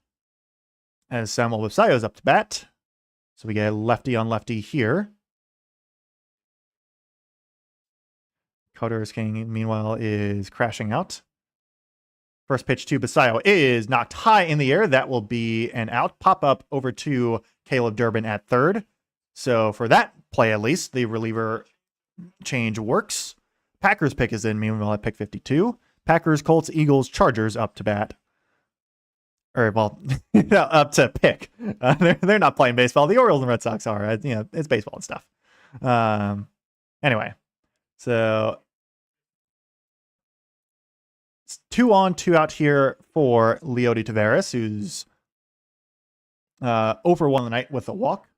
As Samuel Basayo's up to bat. So we get lefty on lefty here. Cutter's King, meanwhile, is crashing out. First pitch to Basayo is knocked high in the air. That will be an out. Pop up over to Caleb Durbin at third. So for that play, at least, the reliever change works. Packers pick is in, meanwhile, at pick 52. Packers, Colts, Eagles, Chargers up to bat. Or, well, up to pick. They're not playing baseball. The Orioles and Red Sox are. It's baseball and stuff. Anyway, so it's 2 on, 2 out here for Leody Taveras, who's over 1 the night with a walk.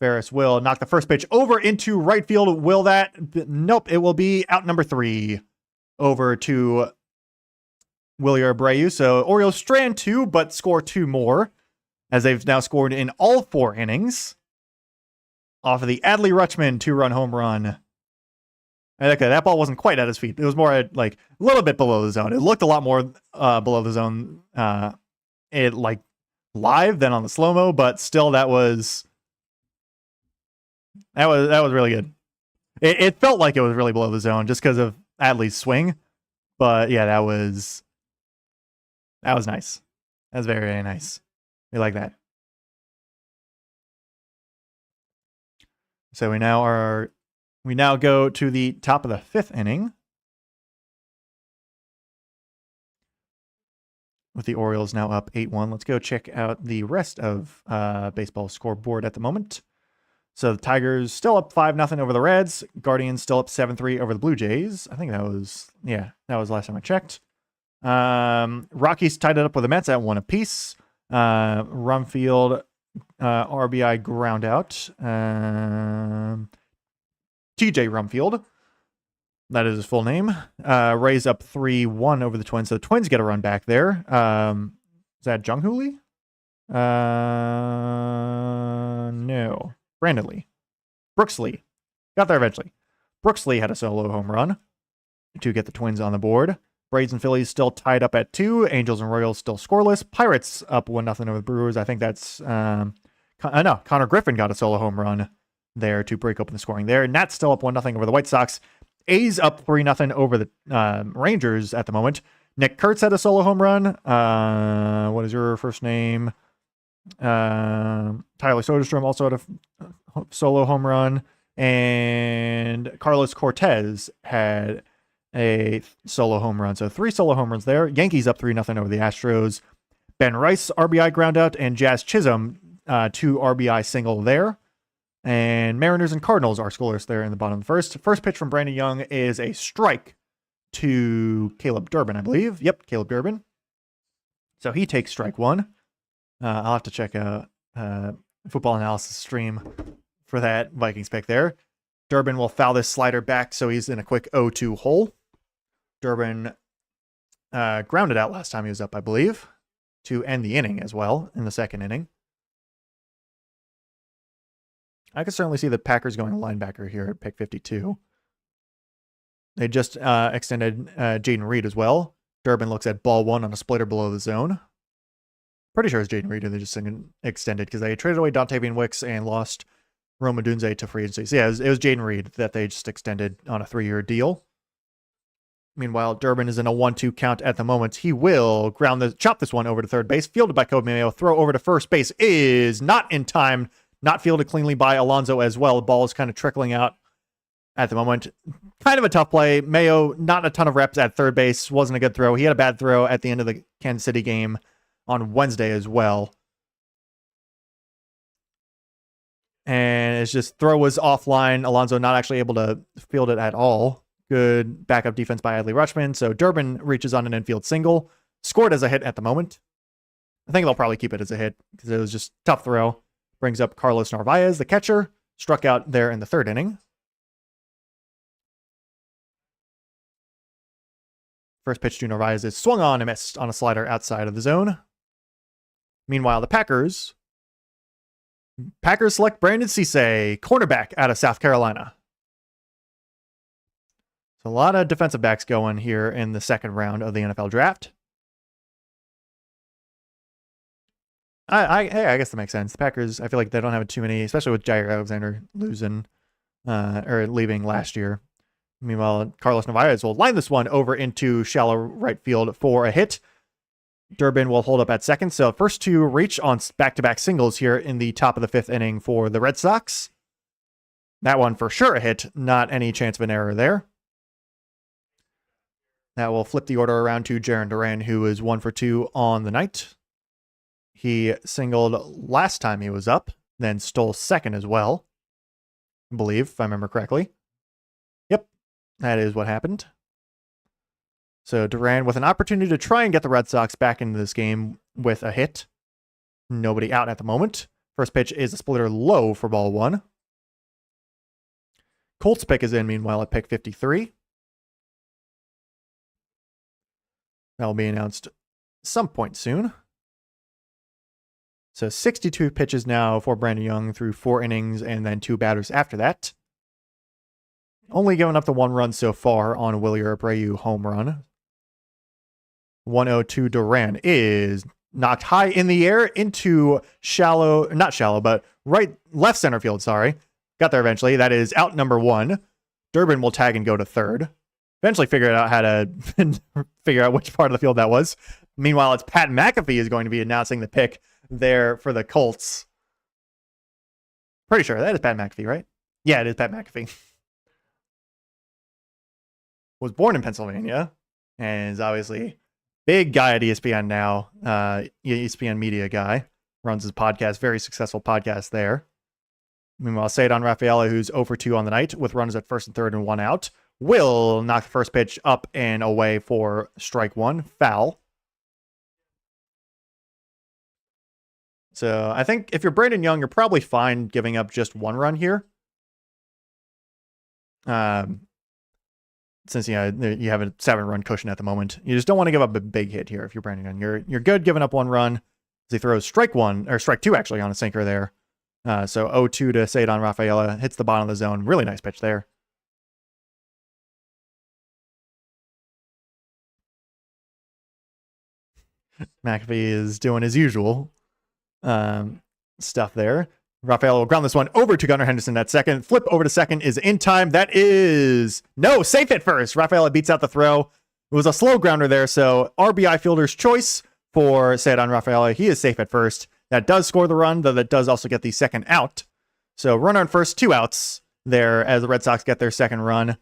Taveras will knock the first pitch over into right field. Will that? Nope. It will be out number 3 over to Willie Abreu. So Orioles strand 2, but score 2 more, as they've now scored in all 4 innings off of the Adley Rutschman 2-run home run. And okay, that ball wasn't quite at his feet. It was more like a little bit below the zone. It looked a lot more below the zone, it like live than on the slow-mo, but still that was really good. It felt like it was really below the zone just because of Adley's swing. But yeah, that was nice. That was very, very nice. We like that. So we now go to the top of the 5th inning with the Orioles now up 8-1. Let's go check out the rest of baseball scoreboard at the moment. So the Tigers still up 5-0 over the Reds. Guardians still up 7-3 over the Blue Jays. I think that was last time I checked. Rockies tied it up with the Mets at 1 apiece. Rumfield RBI ground out. TJ Rumfield. That is his full name. Rays up 3-1 over the Twins. So the Twins get a run back there. Is that Jung-Hoo Lee? No. Brandon Lee. Brooks Lee. Got there eventually. Brooks Lee had a solo home run to get the Twins on the board. Braves and Phillies still tied up at 2. Angels and Royals still scoreless. Pirates up 1-0 over the Brewers. I think that's... Connor Griffin got a solo home run there to break open the scoring there. Nats still up 1-0 over the White Sox. A's up 3-0 over the Rangers at the moment. Nick Kurtz had a solo home run. What is your first name? Tyler Soderstrom also had a solo home run, and Carlos Cortez had a solo home run. So 3 solo home runs there. Yankees up 3-0 over the Astros. Ben Rice RBI ground out, and Jazz Chisholm 2 RBI single there. And Mariners and Cardinals are scoreless there in the bottom of the first. First pitch from Brandon Young is a strike to Caleb Durbin, I believe. Yep, Caleb Durbin. So he takes strike 1. I'll have to check out Football Analysis stream for that Vikings pick there. Durbin will foul this slider back, so he's in a quick 0-2 hole. Durbin grounded out last time he was up, I believe, to end the inning as well in the second inning. I could certainly see the Packers going linebacker here at pick 52. They just extended Jaden Reed as well. Durbin looks at ball 1 on a splitter below the zone. Pretty sure it's Jaden Reed, and they just extended because they traded away Dontavian Wicks and lost Rome Odunze to free agency. So yeah, it was Jaden Reed that they just extended on a 3-year deal. Meanwhile, Durbin is in a 1-2 count at the moment. He will chop this one over to third base. Fielded by Kobe Mayo. Throw over to first base is not in time. Not fielded cleanly by Alonso as well. The ball is kind of trickling out at the moment. Kind of a tough play. Mayo, not a ton of reps at third base. Wasn't a good throw. He had a bad throw at the end of the Kansas City game on Wednesday as well. And it's just throw was offline. Alonso not actually able to field it at all. Good backup defense by Adley Rutschman. So Durbin reaches on an infield single. Scored as a hit at the moment. I think they'll probably keep it as a hit because it was just tough throw. Brings up Carlos Narvaez, the catcher. Struck out there in the third inning. First pitch to Narvaez is swung on and missed on a slider outside of the zone. Meanwhile, the Packers select Brandon Cisse, cornerback out of South Carolina. So a lot of defensive backs going here in the second round of the NFL draft. I guess that makes sense. The Packers, I feel like they don't have too many, especially with Jair Alexander losing or leaving last year. Meanwhile, Carlos Narvaez will line this one over into shallow right field for a hit. Durbin will hold up at second. So first to reach on back-to-back singles here in the top of the 5th inning for the Red Sox. That one for sure a hit. Not any chance of an error there. That will flip the order around to Jarren Duran, who is 1 for 2 on the night. He singled last time he was up, then stole second as well. I believe, if I remember correctly. Yep, that is what happened. So Duran with an opportunity to try and get the Red Sox back into this game with a hit. Nobody out at the moment. First pitch is a splitter low for ball 1. Colts pick is in, meanwhile, at pick 53. That will be announced some point soon. So 62 pitches now for Brandon Young through 4 innings and then 2 batters after that. Only giving up the 1 run so far on Willie Abreu home run. 1-0 Duran is knocked high in the air into left center field, sorry. Got there eventually. That is out number 1. Durbin will tag and go to third. Eventually figured out how to figure out which part of the field that was. Meanwhile, it's Pat McAfee is going to be announcing the pick there for the Colts. Pretty sure that is Pat McAfee, right? Yeah, it is Pat McAfee. Was born in Pennsylvania and is obviously big guy at ESPN now. ESPN media guy. Runs his podcast, very successful podcast there. Meanwhile, Cedon Rafaela, who's 0 for 2 on the night with runners at first and third and 1 out, will knock the first pitch up and away for strike 1, foul. So I think if you're Brandon Young, you're probably fine giving up just 1 run here. Since you have a 7-run cushion at the moment. You just don't want to give up a big hit here if you're Brandon Young. You're good giving up 1 run. As he throws strike 2 actually on a sinker there. So 0-2 to Cedon Rafaela. Hits the bottom of the zone. Really nice pitch there. McAfee is doing his usual stuff there. Rafael will ground this one over to Gunnar Henderson at second. Flip over to second is in time. That is safe at first. Rafael beats out the throw. It was a slow grounder there, so RBI fielder's choice for Cedon Rafaela. He is safe at first. That does score the run, though that does also get the second out. So runner on first, 2 outs there as the Red Sox get their second run.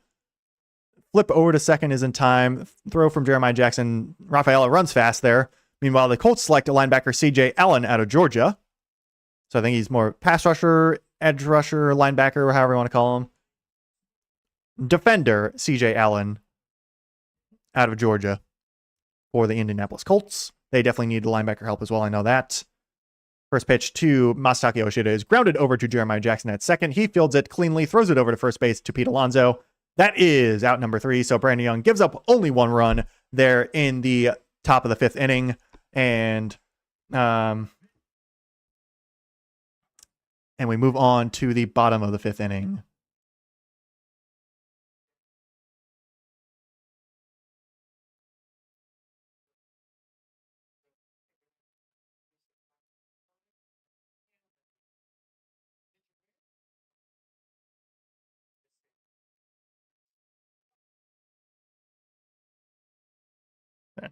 Flip over to second is in time. Throw from Jeremiah Jackson. Rafaela runs fast there. Meanwhile, the Colts select a linebacker, C.J. Allen, out of Georgia. So I think he's more pass rusher, edge rusher, linebacker, or however you want to call him. Defender, C.J. Allen, out of Georgia for the Indianapolis Colts. They definitely need linebacker help as well, I know that. First pitch to Masataka Yoshida is grounded over to Jeremiah Jackson at second. He fields it cleanly, throws it over to first base to Pete Alonso. That is out number 3. So Brandon Young gives up only 1 run there in the top of the 5th inning. And we move on to the bottom of the 5th inning.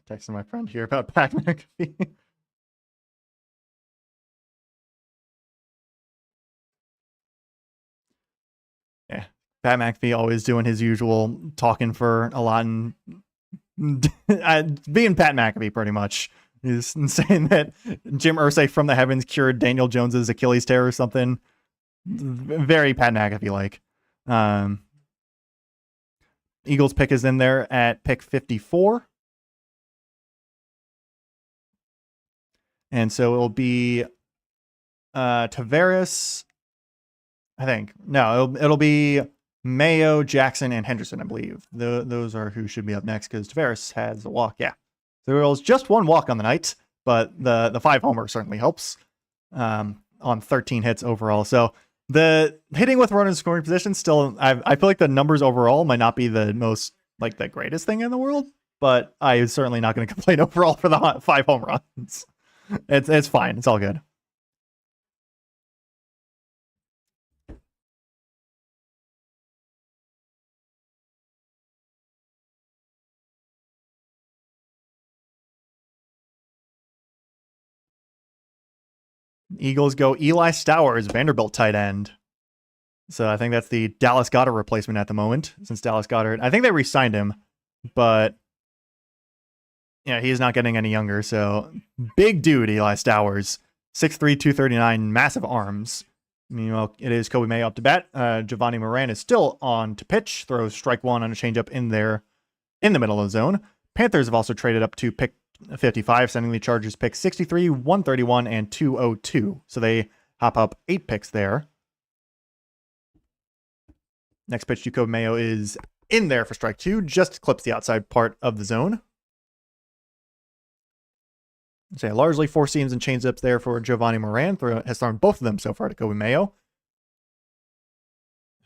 Texting my friend here about Pat McAfee. Yeah, Pat McAfee always doing his usual talking for a lot and being Pat McAfee pretty much. He's saying that Jim Irsay from the heavens cured Daniel Jones's Achilles tear or something. Very Pat McAfee like. Eagles pick is in there at pick 54. And so it'll be Tavares, I think. No, it'll be Mayo, Jackson, and Henderson, I believe. Those are who should be up next because Tavares has a walk. Yeah. The Orioles just 1 walk on the night, but the 5 homer certainly helps on 13 hits overall. So the hitting with run in scoring position still, I feel like the numbers overall might not be the most, like, the greatest thing in the world, but I'm certainly not going to complain overall for the 5 home runs. It's fine. It's all good. Eagles go Eli Stowers, Vanderbilt tight end. So I think that's the Dallas Goedert replacement at the moment, since Dallas Goedert, I think they re-signed him, but yeah, he's not getting any younger. So big dude, Eli Stowers, 6'3", 239, massive arms. Meanwhile, it is Kobe May up to bat. Giovanni Moran is still on to pitch, throws strike 1 on a changeup in there in the middle of the zone. Panthers have also traded up to pick 55, sending the Chargers pick 63, 131, and 202. So they hop up 8 picks there. Next pitch to Kobe Mayo is in there for strike 2, just clips the outside part of the zone. Say largely 4 seams and changeups there for Giovanni Moran. Has thrown both of them so far to Kobe Mayo,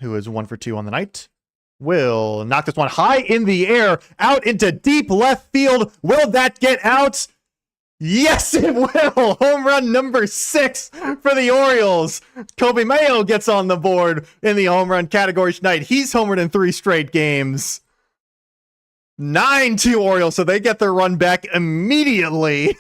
who is 1 for 2 on the night. Will knock this one high in the air, out into deep left field. Will that get out? Yes, it will. Home run number 6 for the Orioles. Kobe Mayo gets on the board in the home run category tonight. He's homered in 3 straight games. 9-2 Orioles, so they get their run back immediately.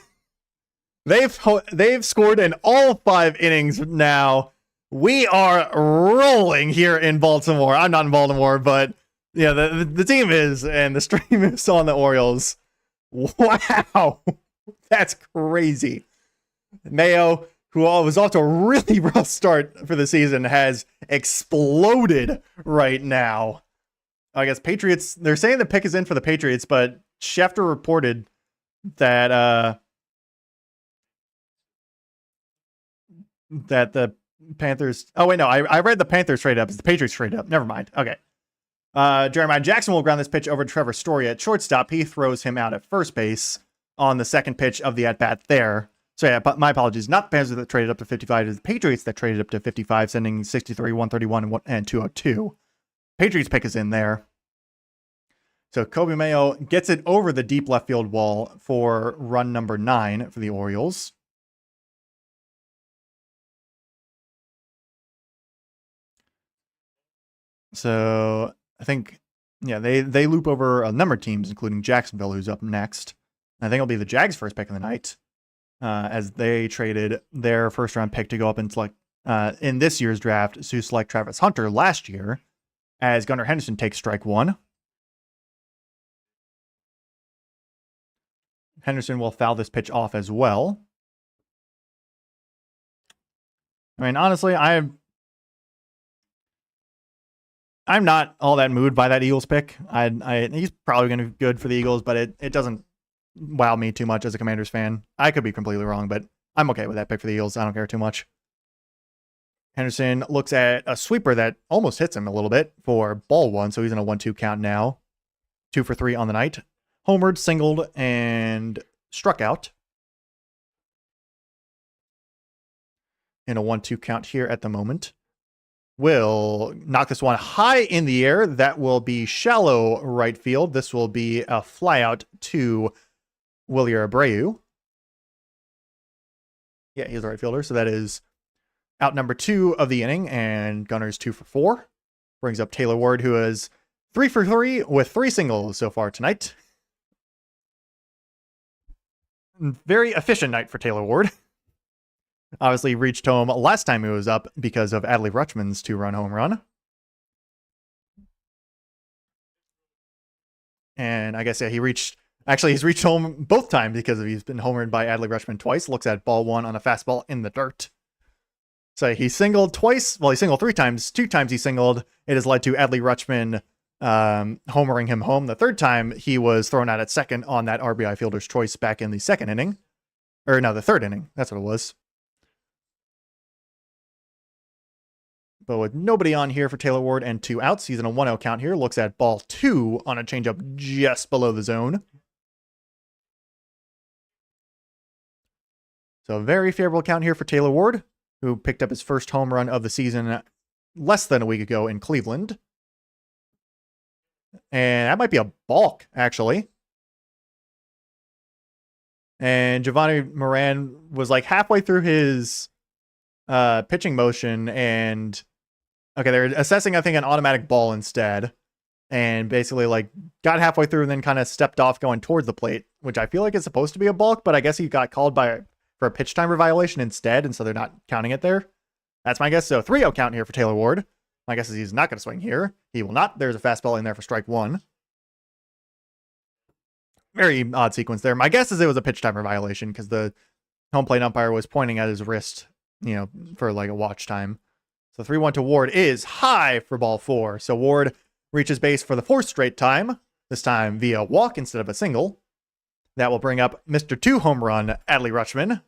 They've scored in all 5 innings now. We are rolling here in Baltimore. I'm not in Baltimore, but yeah, the team is, and the stream is on the Orioles. Wow, that's crazy. Mayo, who was off to a really rough start for the season, has exploded right now. I guess Patriots, they're saying the pick is in for the Patriots, but Schefter reported that that the Panthers... Oh, wait, no. I read the Panthers trade up. It's the Patriots trade up. Never mind. Okay. Jeremiah Jackson will ground this pitch over to Trevor Story at shortstop. He throws him out at first base on the second pitch of the at-bat there. So, yeah, but my apologies. Not the Panthers that traded up to 55. It is the Patriots that traded up to 55, sending 63, 131, and 202. Patriots pick is in there. So, Kobe Mayo gets it over the deep left field wall for run number 9 for the Orioles. So I think, yeah, they loop over a number of teams, including Jacksonville, who's up next. I think it'll be the Jags' first pick of the night. as they traded their first round pick to go up and select in this year's draft to select Travis Hunter last year, as Gunnar Henderson takes strike one. Henderson will foul this pitch off as well. I mean, honestly, I'm not all that moved by that Eagles pick. He's probably going to be good for the Eagles, but it doesn't wow me too much as a Commanders fan. I could be completely wrong, but I'm okay with that pick for the Eagles. I don't care too much. Henderson looks at a sweeper that almost hits him a little bit for ball one, so he's in a 1-2 count now. 2 for 3 on the night. Homered, singled, and struck out. In a 1-2 count here at the moment. Will knock this one high in the air. That will be shallow right field. This will be a flyout to Wilyer Abreu. Yeah, he's the right fielder, so that is out number 2 of the inning, and Gunner's 2 for 4. Brings up Taylor Ward, who is 3 for 3 with 3 singles so far tonight. Very efficient night for Taylor Ward. Obviously reached home last time he was up because of Adley Rutschman's 2-run home run. And I guess, yeah, he's reached home both times because he's been homered by Adley Rutschman twice. Looks at ball one on a fastball in the dirt. So he singled twice. Well, he singled 3 times. 2 times he singled. It has led to Adley Rutschman homering him home. The 3rd time he was thrown out at second on that RBI fielder's choice back in the 2nd inning. Or no, the 3rd inning. That's what it was. But with nobody on here for Taylor Ward and 2 outs, he's in a 1-0 count here. Looks at ball 2 on a changeup just below the zone. So a very favorable count here for Taylor Ward, who picked up his first home run of the season less than a week ago in Cleveland. And that might be a balk, actually. And Giovanni Moran was like halfway through his pitching motion, and okay, they're assessing, I think, an automatic ball instead, and basically like got halfway through and then kind of stepped off going towards the plate, which I feel like is supposed to be a balk, but I guess he got called for a pitch timer violation instead, and so they're not counting it there. That's my guess. So 3-0 count here for Taylor Ward. My guess is he's not going to swing here. He will not. There's a fastball in there for strike 1. Very odd sequence there. My guess is it was a pitch timer violation because the home plate umpire was pointing at his wrist, for like a watch time. So 3-1 to Ward is high for ball 4. So Ward reaches base for the 4th straight time, this time via walk instead of a single. That will bring up Mr. 2 home run, Adley Rutschman.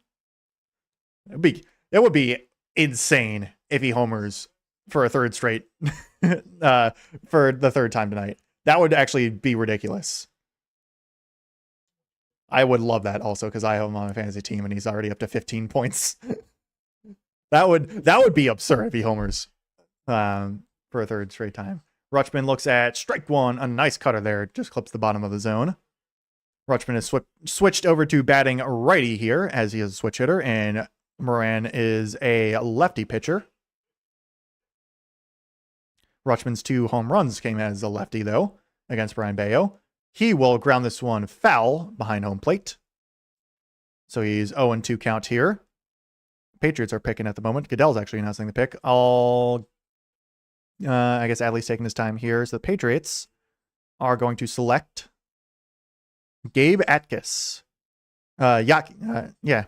It would be insane if he homers for a 3rd straight, for the 3rd time tonight. That would actually be ridiculous. I would love that also because I have him on my fantasy team and he's already up to 15 points. That would be absurd if he homers for a 3rd straight time. Rutschman looks at strike 1. A nice cutter there. Just clips the bottom of the zone. Rutschman has switched over to batting righty here as he is a switch hitter, and Moran is a lefty pitcher. Rutschman's 2 home runs came as a lefty, though, against Brian Bayo. He will ground this one foul behind home plate. So he's 0-2 count here. Patriots are picking at the moment. Goodell's actually announcing the pick. I guess Adley's taking his time here. So the Patriots are going to select Gabe Atkiss. Yeah.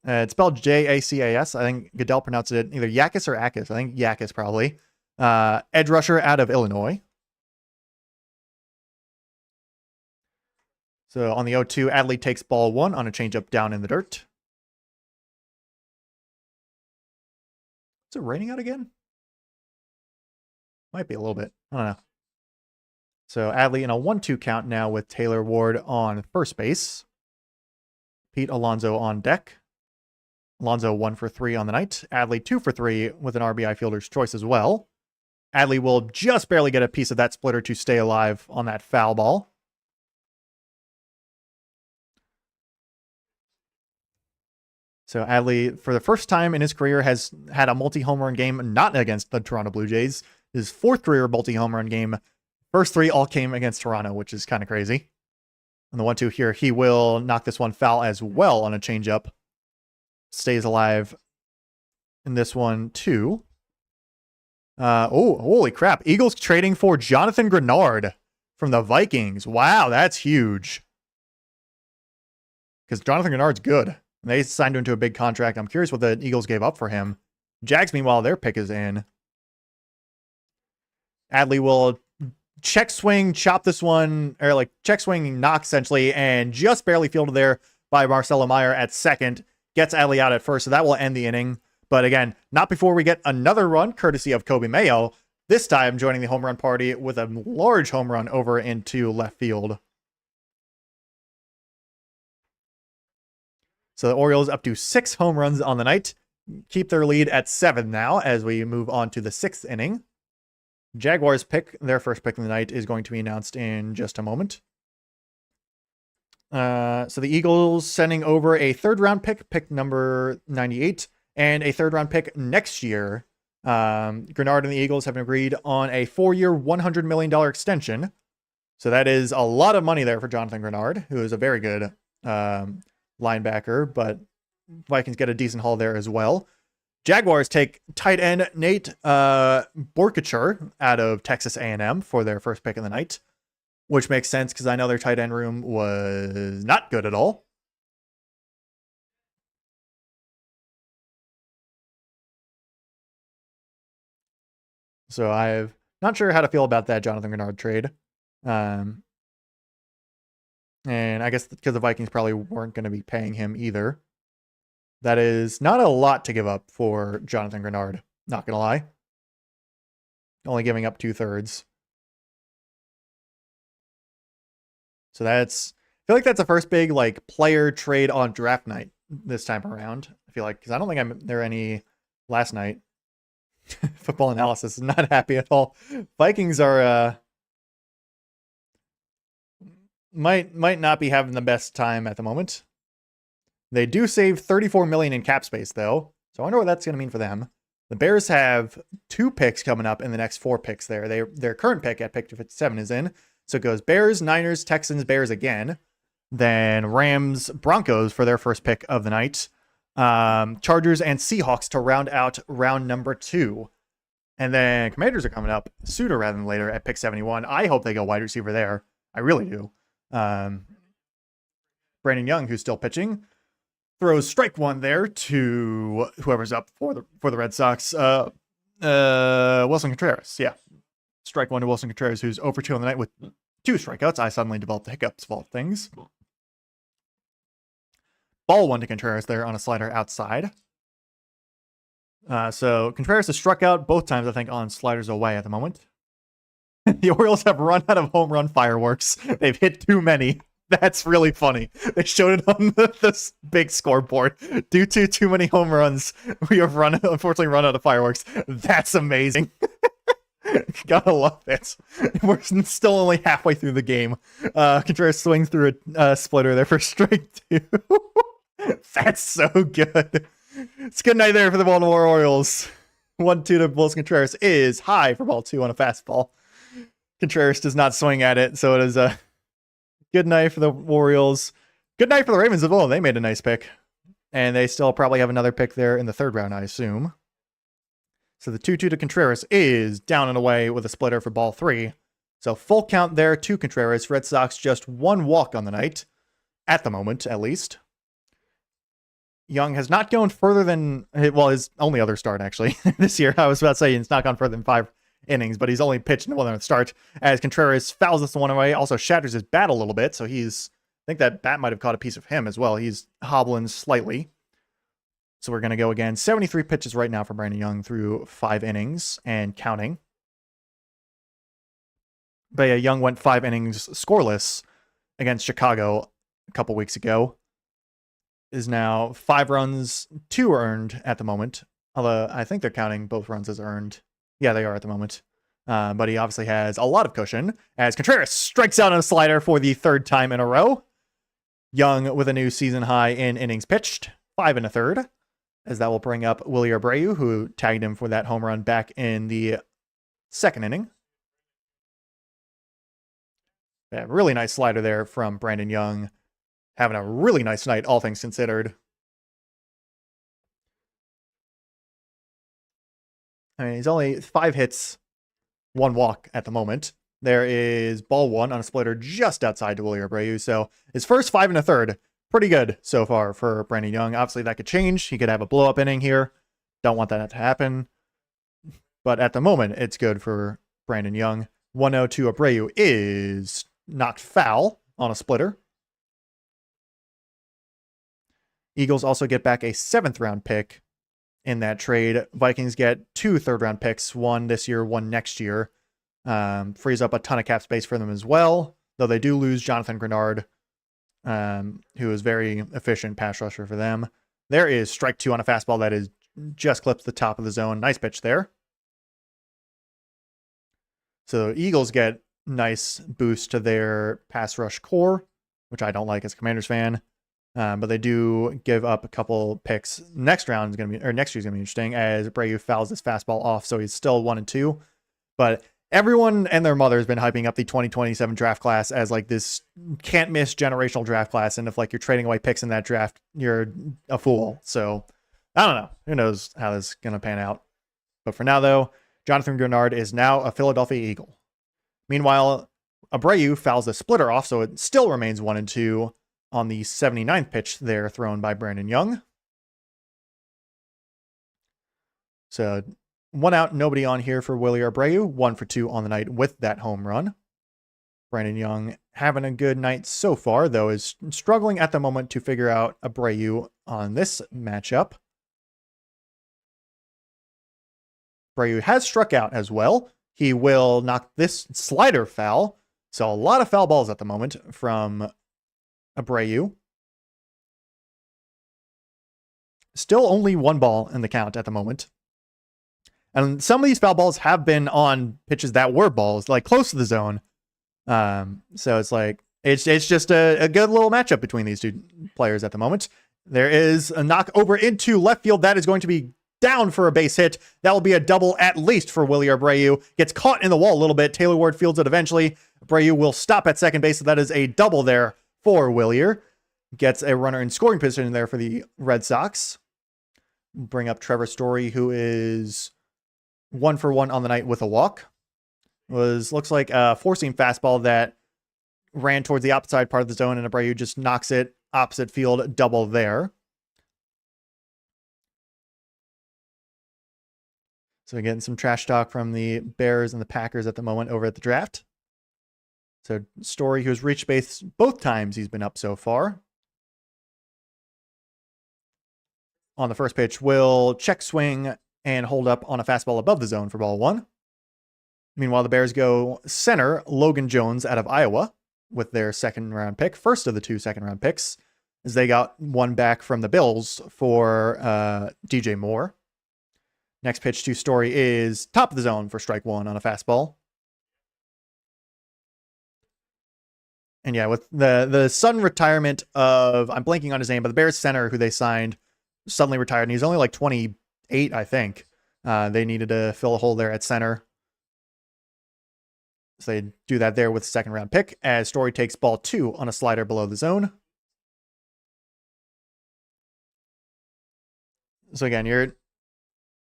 It's spelled Jacas. I think Goodell pronounced it either Yakis or Akis. I think Yakis probably. Edge rusher out of Illinois. So on the 0-2, Adley takes ball 1 on a changeup down in the dirt. Is it raining out again? Might be a little bit. I don't know. So Adley in a 1-2 count now with Taylor Ward on first base. Pete Alonso on deck. Alonso 1 for 3 on the night. Adley 2 for 3 with an RBI fielder's choice as well. Adley will just barely get a piece of that splitter to stay alive on that foul ball. So Adley, for the first time in his career, has had a multi-home run game not against the Toronto Blue Jays. His 4th career multi-home run game. First 3 all came against Toronto, which is kind of crazy. And the 1-2 here, he will knock this one foul as well on a changeup. Stays alive in this one too. Oh, holy crap. Eagles trading for Jonathan Grenard from the Vikings. Wow, that's huge. Because Jonathan Grenard's good. And they signed him to a big contract. I'm curious what the Eagles gave up for him. Jags, meanwhile, their pick is in. Adley will check swing, chop this one, or like check swing, knock essentially, and just barely fielded there by Marcelo Meyer at second. Gets Adley out at first, so that will end the inning. But again, not before we get another run, courtesy of Kobe Mayo. This time joining the home run party with a large home run over into left field. So the Orioles up to 6 home runs on the night. Keep their lead at 7 now as we move on to the 6th inning. Jaguars pick, their first pick of the night, is going to be announced in just a moment. So the Eagles sending over a 3rd round pick number 98, and a 3rd round pick next year. Grenard and the Eagles have agreed on a 4-year, $100 million extension. So that is a lot of money there for Jonathan Grenard, who is a very good linebacker, but Vikings get a decent haul there as well. Jaguars take tight end Nate Borkacher out of Texas A&M for their first pick of the night, which makes sense because I know their tight end room was not good at all. So I'm not sure how to feel about that Jonathan Grenard trade. And I guess because the Vikings probably weren't going to be paying him either. That is not a lot to give up for Jonathan Grenard. Not going to lie. Only giving up 2/3. So that's, I feel like that's the first big like player trade on draft night this time around. I feel like, because I don't think there were any last night. Football analysis is not happy at all. Vikings are might not be having the best time at the moment. They do save $34 million in cap space though, so I wonder what that's going to mean for them. The Bears have 2 picks coming up in the next 4 picks there. Their current pick at pick 57 is in. So it goes Bears, Niners, Texans, Bears again. Then Rams, Broncos for their first pick of the night. Chargers and Seahawks to round out round number 2. And then Commanders are coming up sooner rather than later at pick 71. I hope they go wide receiver there. I really do. Brandon Young, who's still pitching, throws strike one there to whoever's up for the Red Sox. Wilson Contreras. Yeah. Strike one to Wilson Contreras, who's over 2 on the night with 2 strikeouts. I suddenly developed the hiccups of all things. Ball one to Contreras there on a slider outside. So Contreras has struck out both times, I think, on sliders away at the moment. The Orioles have run out of home run fireworks. They've hit too many. That's really funny. They showed it on this big scoreboard. Due to too many home runs, we have unfortunately run out of fireworks. That's amazing. Gotta love it. We're still only halfway through the game. Contreras swings through a splitter there for strike 2. That's so good. It's a good night there for the Baltimore Orioles. 1-2 to Wilson Contreras is high for ball 2 on a fastball. Contreras does not swing at it, so it is a good night for the Orioles. Good night for the Ravens as well. They made a nice pick. And they still probably have another pick there in the 3rd round, I assume. So the 2-2 to Contreras is down and away with a splitter for ball 3. So full count there to Contreras. Red Sox just 1 walk on the night. At the moment, at least. Young has not gone further than, well, his only other start, actually, this year. I was about to say he's not gone further than 5 innings, but he's only pitched in 1 start, as Contreras fouls this one away, also shatters his bat a little bit, so I think that bat might have caught a piece of him as well. He's hobbling slightly. So we're going to go again. 73 pitches right now for Brandon Young through 5 innings and counting. But yeah, Young went 5 innings scoreless against Chicago a couple weeks ago. Is now 5 runs, 2 earned at the moment. Although I think they're counting both runs as earned. Yeah, they are at the moment. But he obviously has a lot of cushion as Contreras strikes out on a slider for the 3rd time in a row. Young with a new season high in innings pitched, 5 1/3. As that will bring up Willie Abreu, who tagged him for that home run back in the 2nd inning. Yeah, really nice slider there from Brandon Young. Having a really nice night, all things considered. I mean, he's only 5 hits, 1 walk at the moment. There is ball 1 on a splitter just outside to Willie Abreu. So his first 5 1/3, pretty good so far for Brandon Young. Obviously, that could change. He could have a blow-up inning here. Don't want that to happen. But at the moment, it's good for Brandon Young. 1-0 to Abreu is knocked foul on a splitter. Eagles also get back a 7th round pick in that trade. Vikings get 2 third-round picks, 1 this year, 1 next year. Frees up a ton of cap space for them as well, though they do lose Jonathan Grenard, who is very efficient pass rusher for them. There is strike 2 on a fastball that is just clips the top of the zone. Nice pitch there. So Eagles get nice boost to their pass rush core, which I don't like as a Commanders fan. But they do give up a couple picks. Next year's gonna be interesting as Abreu fouls this fastball off, so he's still 1-2. But everyone and their mother has been hyping up the 2027 draft class as like this can't miss generational draft class, and if like you're trading away picks in that draft, you're a fool. So I don't know. Who knows how this is gonna pan out? But for now, though, Jonathan Grenard is now a Philadelphia Eagle. Meanwhile, Abreu fouls the splitter off, so it still remains 1-2 on the 79th pitch there thrown by Brandon Young. So 1 out, nobody on here for Willie Abreu. 1 for 2 on the night with that home run. Brandon Young having a good night so far, though is struggling at the moment to figure out Abreu on this matchup. Abreu has struck out as well. He will knock this slider foul. So a lot of foul balls at the moment from Abreu. Still only 1 ball in the count at the moment. And some of these foul balls have been on pitches that were balls, like close to the zone. So it's like, it's just a good little matchup between these 2 players at the moment. There is a knock over into left field. That is going to be down for a base hit. That will be a double at least for Willie Abreu. Gets caught in the wall a little bit. Taylor Ward fields it eventually. Abreu will stop at second base. So that is a double there for Willier. Gets a runner in scoring position there for the Red Sox. Bring up Trevor Story, who is 1 for 1 on the night with a walk. Looks like a 4-seam fastball that ran towards the opposite part of the zone, and Abreu just knocks it opposite field, double there. So getting some trash talk from the Bears and the Packers at the moment over at the draft. So Story, who's reached base both times he's been up so far. On the first pitch, will check swing and hold up on a fastball above the zone for ball 1. Meanwhile, the Bears go center Logan Jones out of Iowa with their 2nd round pick, first of the 2 2nd round picks, as they got 1 back from the Bills for DJ Moore. Next pitch to Story is top of the zone for strike 1 on a fastball. And yeah, with the sudden retirement of, I'm blanking on his name, but the Bears center who they signed suddenly retired, and he's only like 28, I think. They needed to fill a hole there at center. So they do that there with the 2nd round pick as Story takes ball 2 on a slider below the zone. So again,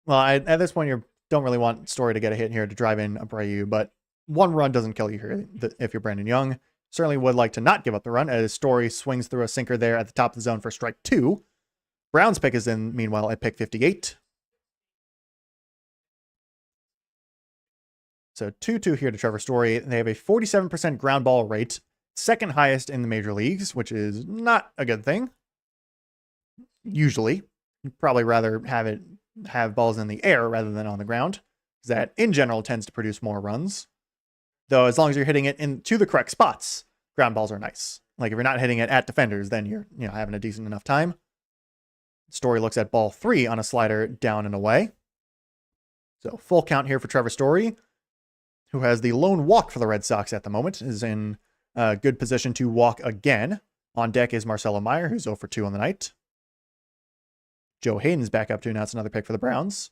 at this point, you don't really want Story to get a hit here to drive in Abreu, but 1 run doesn't kill you here if you're Brandon Young. Certainly would like to not give up the run as Story swings through a sinker there at the top of the zone for strike 2. Brown's pick is in, meanwhile, at pick 58. So 2-2 here to Trevor Story. They have a 47% ground ball rate, 2nd highest in the major leagues, which is not a good thing. Usually, you'd probably rather have balls in the air rather than on the ground. That in general tends to produce more runs. Though as long as you're hitting it into the correct spots, ground balls are nice. Like if you're not hitting it at defenders, then you're having a decent enough time. Story looks at ball 3 on a slider down and away. So full count here for Trevor Story, who has the lone walk for the Red Sox at the moment, is in a good position to walk again. On deck is Marcelo Meyer, who's 0 for 2 on the night. Joe Hayden's back up to announce another pick for the Browns.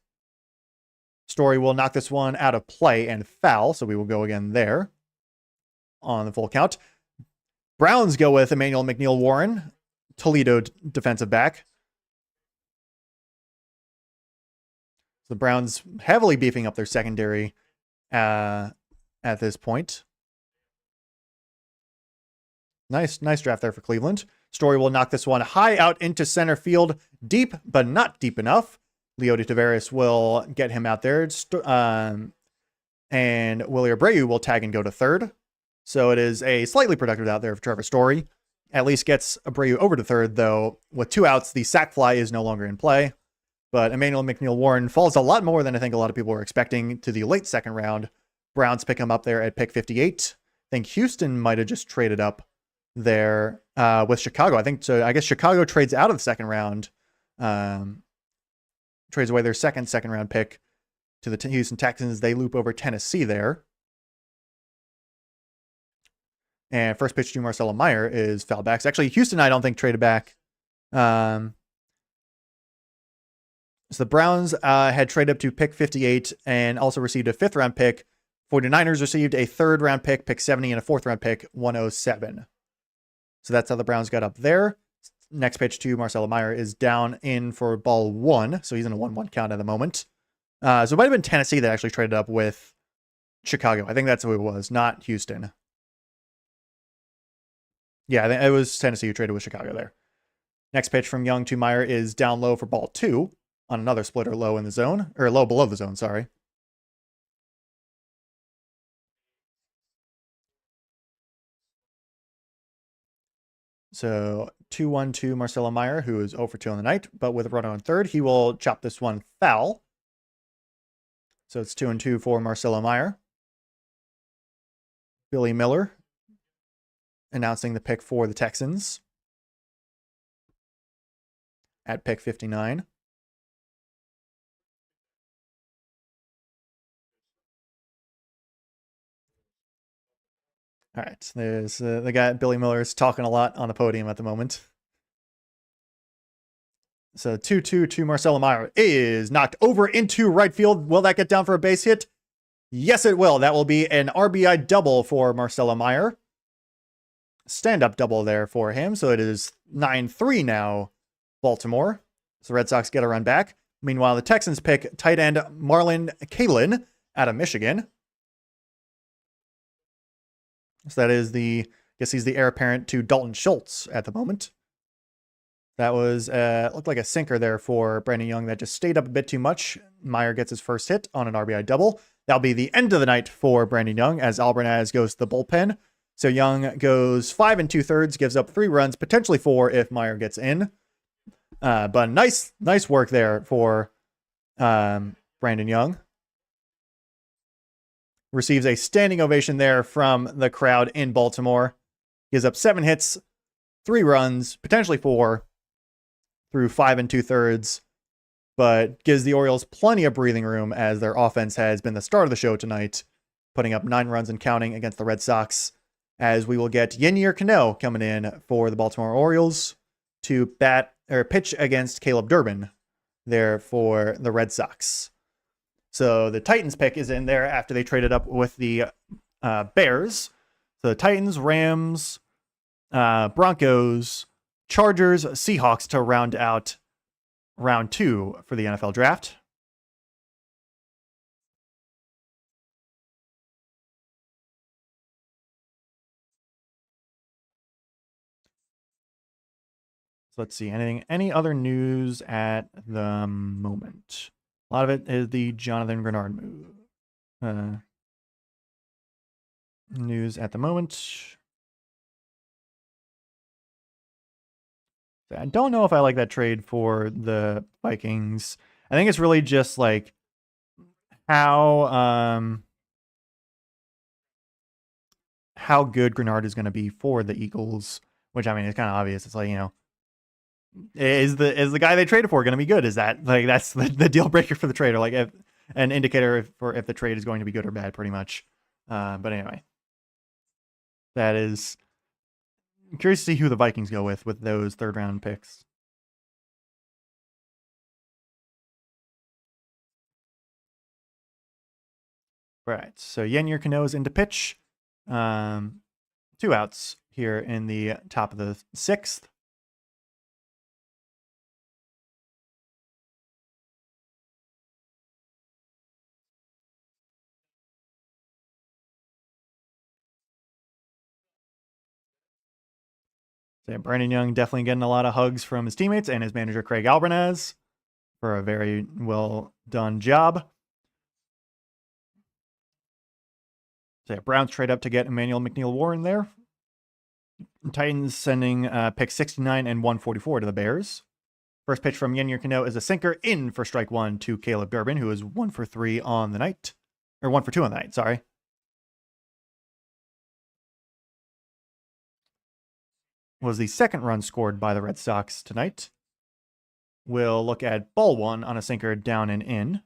Story will knock this one out of play and foul, so we will go again there. on the full count. Browns go with Emmanuel McNeil Warren, Toledo defensive back. The Browns heavily beefing up their secondary at this point. Nice draft there for Cleveland. Story will knock this one high out into center field, deep but not deep enough. Leody Taveras will get him out there, and Willie Abreu will tag and go to third. So it is a slightly productive out there for Trevor Story. At least gets Abreu over to third, though. With 2 outs, the sac fly is no longer in play. But Emmanuel McNeil Warren falls a lot more than I think a lot of people were expecting to the late second round. Browns pick him up there at pick 58. I think Houston might have just traded up there with Chicago. I think so. I guess Chicago trades out of the second round, trades away their second round pick to the Houston Texans. They loop over Tennessee there. And first pitch to Marcelo Meyer is foul back. So actually, Houston, I don't think traded back. So the Browns had traded up to pick 58 and also received a 5th round pick. 49ers received a 3rd round pick, pick 70, and a 4th round pick, 107. So that's how the Browns got up there. Next pitch to Marcelo Meyer is down in for ball 1. So he's in a 1-1 count at the moment. So it might have been Tennessee that actually traded up with Chicago. I think that's who it was, not Houston. Yeah, I think it was Tennessee who traded with Chicago there. Next pitch from Young to Meyer is down low for ball 2 on another splitter low in the zone, or low below the zone, sorry. So 2-1 to Marcelo Meyer, who is 0 for 2 on the night, but with a runner on third, he will chop this one foul. So it's 2-2 for Marcelo Meyer. Billy Miller announcing the pick for the Texans at pick 59. All right, there's the guy, Billy Miller, is talking a lot on the podium at the moment. So 2-2 to Marcelo Meyer is knocked over into right field. Will that get down for a base hit? Yes, it will. That will be an RBI double for Marcelo Meyer. Stand-up double there for him. So it is 9-3 now, Baltimore. So the Red Sox get a run back. Meanwhile, the Texans pick tight end Marlon Kalin out of Michigan. So that is I guess he's the heir apparent to Dalton Schultz at the moment. That was, looked like a sinker there for Brandon Young that just stayed up a bit too much. Meyer gets his first hit on an RBI double. That'll be the end of the night for Brandon Young as Albernaz goes to the bullpen. So Young goes 5 2/3, gives up 3 runs, potentially 4 if Meyer gets in. But nice work there for Brandon Young. Receives a standing ovation there from the crowd in Baltimore. Gives up 7 hits, 3 runs, potentially 4, through 5 2/3, but gives the Orioles plenty of breathing room as their offense has been the star of the show tonight, putting up 9 runs and counting against the Red Sox, as we will get Yennier Cano coming in for the Baltimore Orioles to pitch against Caleb Durbin there for the Red Sox. So the Titans pick is in there after they traded up with the Bears. So the Titans, Rams, Broncos, Chargers, Seahawks to round out round 2 for the NFL draft. So let's see, any other news at the moment? A lot of it is the Jonathan Grenard move. News at the moment. I don't know if I like that trade for the Vikings. I think it's really just like how good Grenard is going to be for the Eagles, which I mean, it's kind of obvious. It's like, is the guy they traded for going to be good? Is that like that's the deal breaker for the trade, or like an indicator if the trade is going to be good or bad, pretty much. But anyway, that is. I'm curious to see who the Vikings go with those 3rd round picks. Right. So Yennier Cano is into pitch. 2 outs here in the top of the 6th. So Brandon Young definitely getting a lot of hugs from his teammates and his manager, Craig Albanez, for a very well done job. So Browns trade up to get Emmanuel McNeil-Warren there. Titans sending pick 69 and 144 to the Bears. First pitch from Yennier Cano is a sinker in for strike 1 to Caleb Durbin, who is 1 for 3 on the night. Or 1 for 2 on the night, sorry. Was the second run scored by the Red Sox tonight. We'll look at ball 1 on a sinker down and in.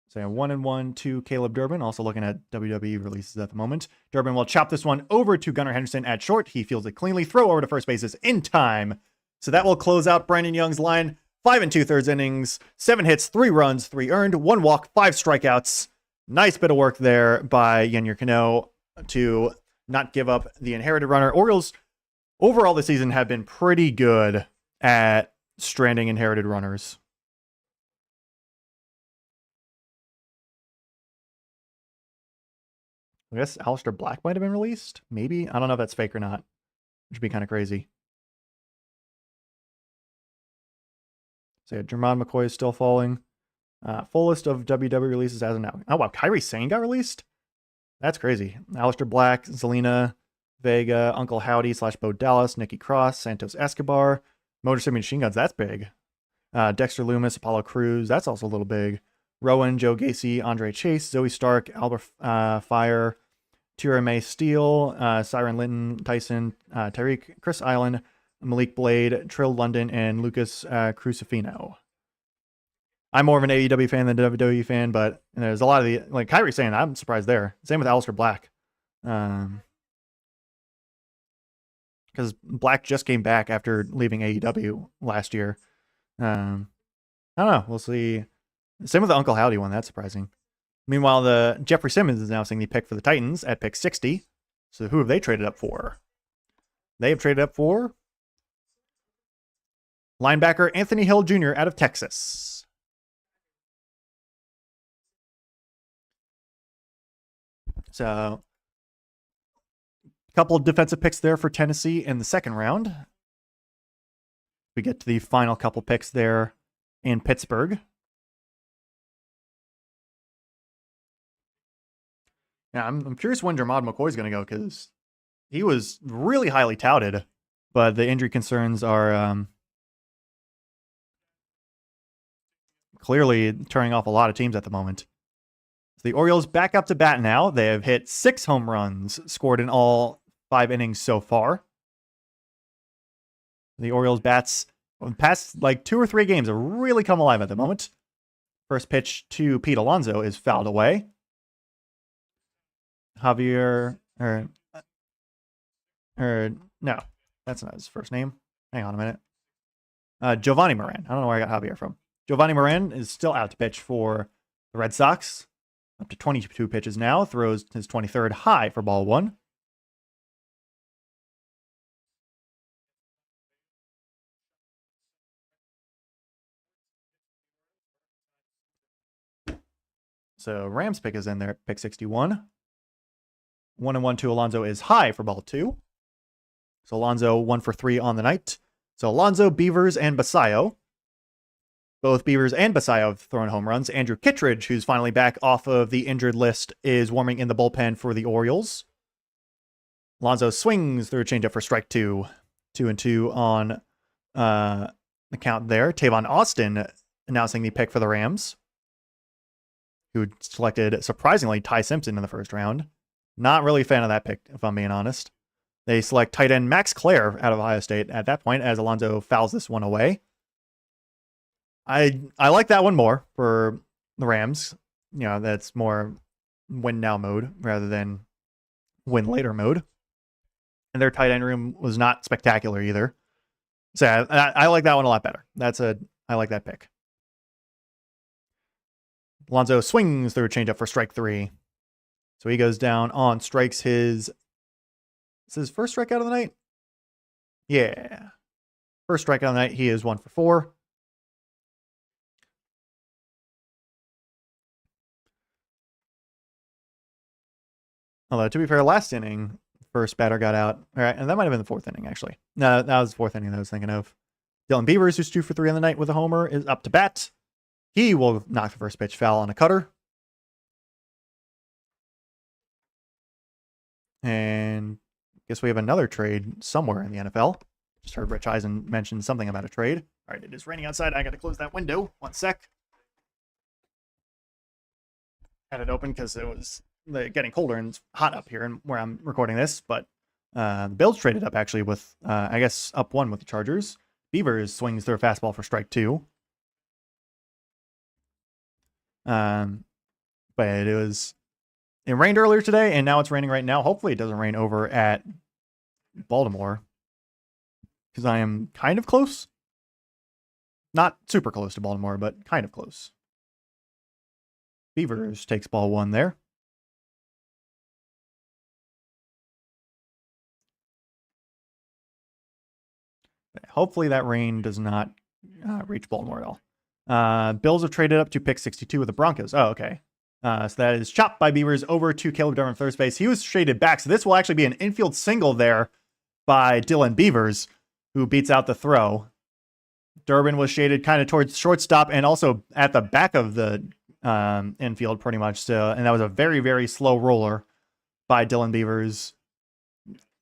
So 1-1 to Caleb Durbin. Also looking at WWE releases at the moment. Durbin will chop this one over to Gunnar Henderson at short. He fields it cleanly. Throw over to first bases in time. So that will close out Brandon Young's line. 5 2/3 innings, 7 hits, 3 runs, 3 earned, 1 walk, 5 strikeouts. Nice bit of work there by Yennier Cano to not give up the inherited runner. Orioles overall this season have been pretty good at stranding inherited runners. I guess Alistair Black might have been released. Maybe. I don't know if that's fake or not. Which would be kind of crazy. So yeah, Jermon McCoy is still falling. Full list of WW releases as of now. Oh, wow. Kyrie Sane got released? That's crazy. Alistair Black, Zelina Vega, Uncle Howdy / Bo Dallas, Nikki Cross, Santos Escobar, Motor City Machine Guns. That's big. Dexter Loomis, Apollo Cruz. That's also a little big. Rowan, Joe Gacy, Andre Chase, Zoe Stark, Albert Fire, Tira May Steele, Siren Linton, Tyson, Tariq, Chris Island, Malik Blade, Trill London, and Lucas Crucifino. I'm more of an AEW fan than a WWE fan, but there's a lot of the, like Kyrie saying, I'm surprised there. Same with Alistair Black. Because Black just came back after leaving AEW last year. I don't know. We'll see. Same with the Uncle Howdy one. That's surprising. Meanwhile, the Jeffrey Simmons is announcing the pick for the Titans at pick 60. So who have they traded up for? They have traded up for linebacker Anthony Hill Jr. out of Texas. So a couple of defensive picks there for Tennessee in the second round. We get to the final couple picks there in Pittsburgh. Yeah, I'm curious when Jermod McCoy is going to go because he was really highly touted, but the injury concerns are clearly turning off a lot of teams at the moment. So the Orioles back up to bat now. They have hit 6 home runs, scored in all 5 innings so far. The Orioles bats in the past like 2 or 3 games have really come alive at the moment. First pitch to Pete Alonso is fouled away. Javier, or no, that's not his first name. Hang on a minute. Giovanni Moran. I don't know where I got Javier from. Giovanni Moran is still out to pitch for the Red Sox. Up to 22 pitches now. Throws his 23rd high for ball 1. So Rams pick is in there at pick 61. 1-1 to Alonso is high for ball 2. So Alonso 1 for 3 on the night. So Alonso, Beavers, and Basayo. Both Beavers and Basayo have thrown home runs. Andrew Kittredge, who's finally back off of the injured list, is warming in the bullpen for the Orioles. Alonso swings through a changeup for strike 2. 2-2 on the count there. Tavon Austin announcing the pick for the Rams, who selected, surprisingly, Ty Simpson in the first round. Not really a fan of that pick, if I'm being honest. They select tight end Max Clare out of Ohio State at that point as Alonso fouls this one away. I like that one more for the Rams. You know, that's more win now mode rather than win later mode. And their tight end room was not spectacular either. So I like that one a lot better. That's a I like that pick. Alonso swings through a changeup for strike 3. So he goes down on strikes his... Is his first strikeout of the night? Yeah. First strikeout of the night. He is 1 for 4. Although, to be fair, last inning, first batter got out. All right, and that might have been the 4th inning, actually. No, that was the 4th inning that I was thinking of. Dylan Beavers, who's 2 for 3 on the night with a homer, is up to bat. He will knock the first pitch foul on a cutter. And I guess we have another trade somewhere in the NFL. Just heard Rich Eisen mention something about a trade. All right, it is raining outside. I got to close that window. 1 sec. Had it open because it was getting colder and hot up here and where I'm recording this. But the Bills traded up actually with, I guess, up 1 with the Chargers. Beavers swings through a fastball for strike 2. But it rained earlier today, and now it's raining right now. Hopefully it doesn't rain over at Baltimore, because I am kind of close. Not super close to Baltimore, but kind of close. Beavers takes ball 1 there. Hopefully that rain does not reach Baltimore at all. Bills have traded up to pick 62 with the Broncos. Oh, okay. So that is chopped by Beavers over to Caleb Durbin first base. He was shaded back, so this will actually be an infield single there by Dylan Beavers, who beats out the throw. Durbin was shaded kind of towards shortstop and also at the back of the infield pretty much. So, and that was a very, very slow roller by Dylan Beavers.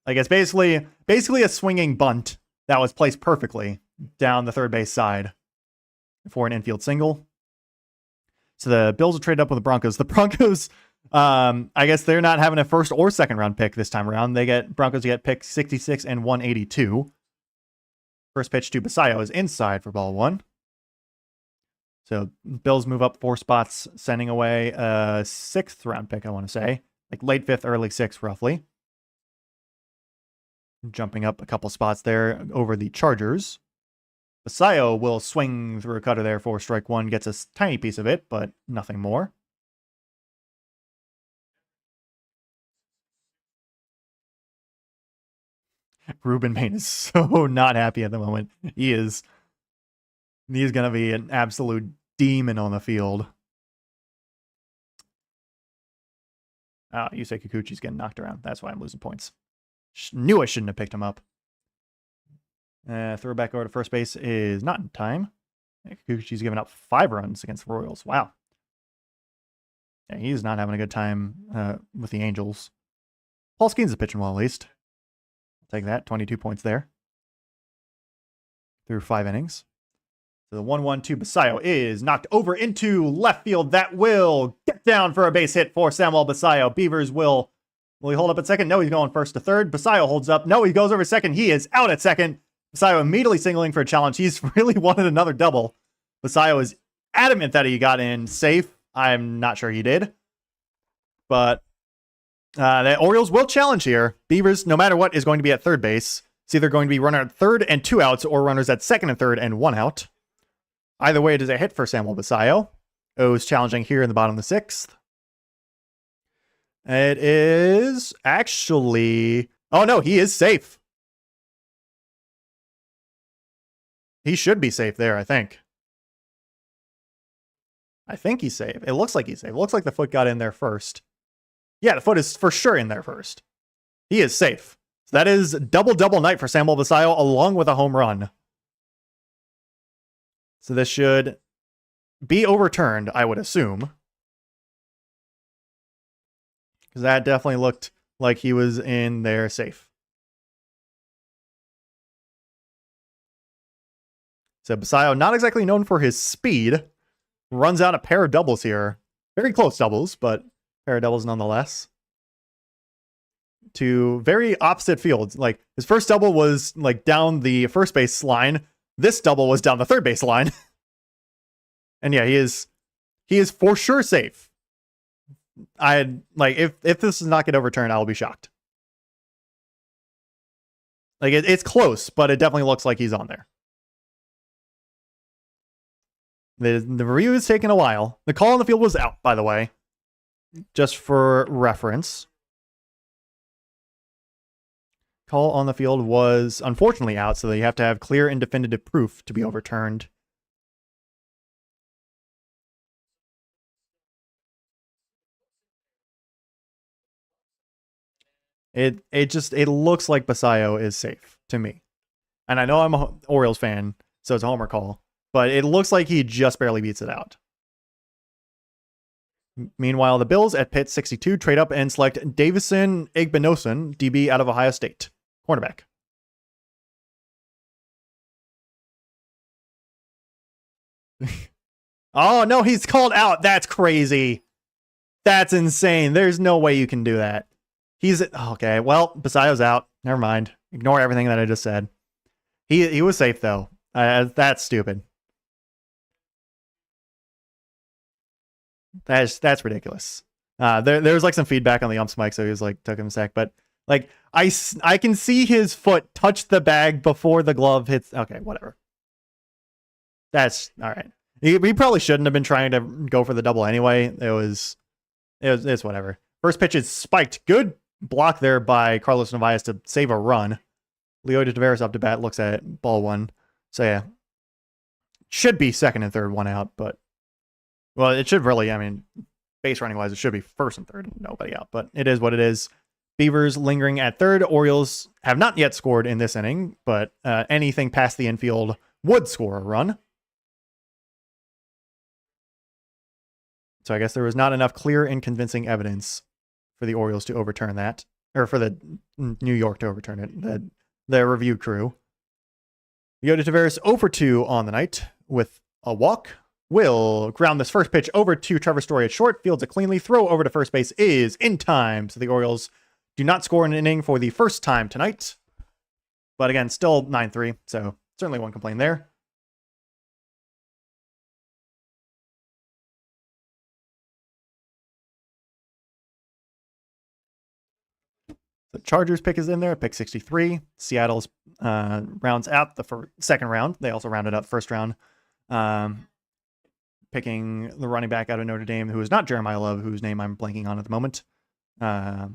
I guess basically a swinging bunt that was placed perfectly down the third base side for an infield single. So the Bills will trade up with the Broncos. The Broncos, I guess they're not having a first or second round pick this time around. Broncos get pick 66 and 182. First pitch to Basayo is inside for ball 1. So Bills move up 4 spots, sending away a 6th round pick, I want to say. Like late 5th, early 6th, roughly. Jumping up a couple spots there over the Chargers. Basayo will swing through a cutter there for strike 1. Gets a tiny piece of it, but nothing more. Ruben Maine is so not happy at the moment. He's going to be an absolute demon on the field. Yusei Kikuchi's getting knocked around. That's why I'm losing points. Knew I shouldn't have picked him up. Throw back over to first base is not in time. Kikuchi's given up 5 runs against the Royals. Wow. Yeah, he's not having a good time with the Angels. Paul Skeens is pitching well, at least. I'll take that. 22 points there. Through 5 innings. So the 1-1 to Basayo is knocked over into left field. That will get down for a base hit for Samuel Basayo. Beavers will he hold up at second? No, he's going first to third. Basayo holds up. No, he goes over second. He is out at second. Basayo immediately signaling for a challenge. He's really wanted another double. Basayo is adamant that he got in safe. I'm not sure he did. But the Orioles will challenge here. Beavers, no matter what, is going to be at third base. It's either going to be runner at third and 2 outs, or runners at second and third and 1 out. Either way, it is a hit for Samuel Basayo. O's challenging here in the bottom of the 6th. It is actually... Oh, no, he is safe. He should be safe there, I think. I think he's safe. It looks like he's safe. It looks like the foot got in there first. Yeah, the foot is for sure in there first. He is safe. So that is double night for Samuel Basayo along with a home run. So this should be overturned, I would assume. Because that definitely looked like he was in there safe. So Basayo, not exactly known for his speed, runs out a pair of doubles here. Very close doubles, but a pair of doubles nonetheless. To very opposite fields. Like, his first double was like down the first base line. This double was down the third base line. And yeah, he is for sure safe. If this does not get overturned, I will be shocked. Like, it's close, but it definitely looks like he's on there. The review is taking a while. The call on the field was out, by the way, just for reference. Call on the field was unfortunately out, so you have to have clear and definitive proof to be overturned. It looks like Basayo is safe to me. And I know I'm an Orioles fan, so it's a homer call, but it looks like he just barely beats it out. Meanwhile, the Bills at Pitt 62 trade up and select Davison Igbinosun, DB out of Ohio State, cornerback. Oh, no, he's called out. That's crazy. That's insane. There's no way you can do that. He's okay. Well, Basayo's out. Never mind. Ignore everything that I just said. He was safe though. That's stupid. That's ridiculous. There was like some feedback on the ump's mic, so he was like took him a sec, but like I can see his foot touch the bag before the glove hits. Okay, whatever. That's all right. He probably shouldn't have been trying to go for the double anyway. It's whatever. First pitch is spiked. Good block there by Carlos Narvaez to save a run. Leody Taveras up to bat, looks at it, ball one. So yeah, should be second and third, one out, but well, it should really, I mean, base running wise, it should be first and third, nobody out, but it is what it is. Beavers lingering at third. Orioles have not yet scored in this inning, but anything past the infield would score a run. So I guess there was not enough clear and convincing evidence for the Orioles to overturn that, or for the New York to overturn it, the review crew. Leody Taveras 0 for 2 on the night with a walk. Will ground this first pitch over to Trevor Story at short, fields it cleanly. Throw over to first base is in time. So the Orioles do not score an inning for the first time tonight. But again, still 9-3, so certainly won't complain there. The Chargers pick is in there, pick 63. Seattle's rounds out the second round. They also rounded up first round. Picking the running back out of Notre Dame, who is not Jeremiah Love, whose name I'm blanking on at the moment. But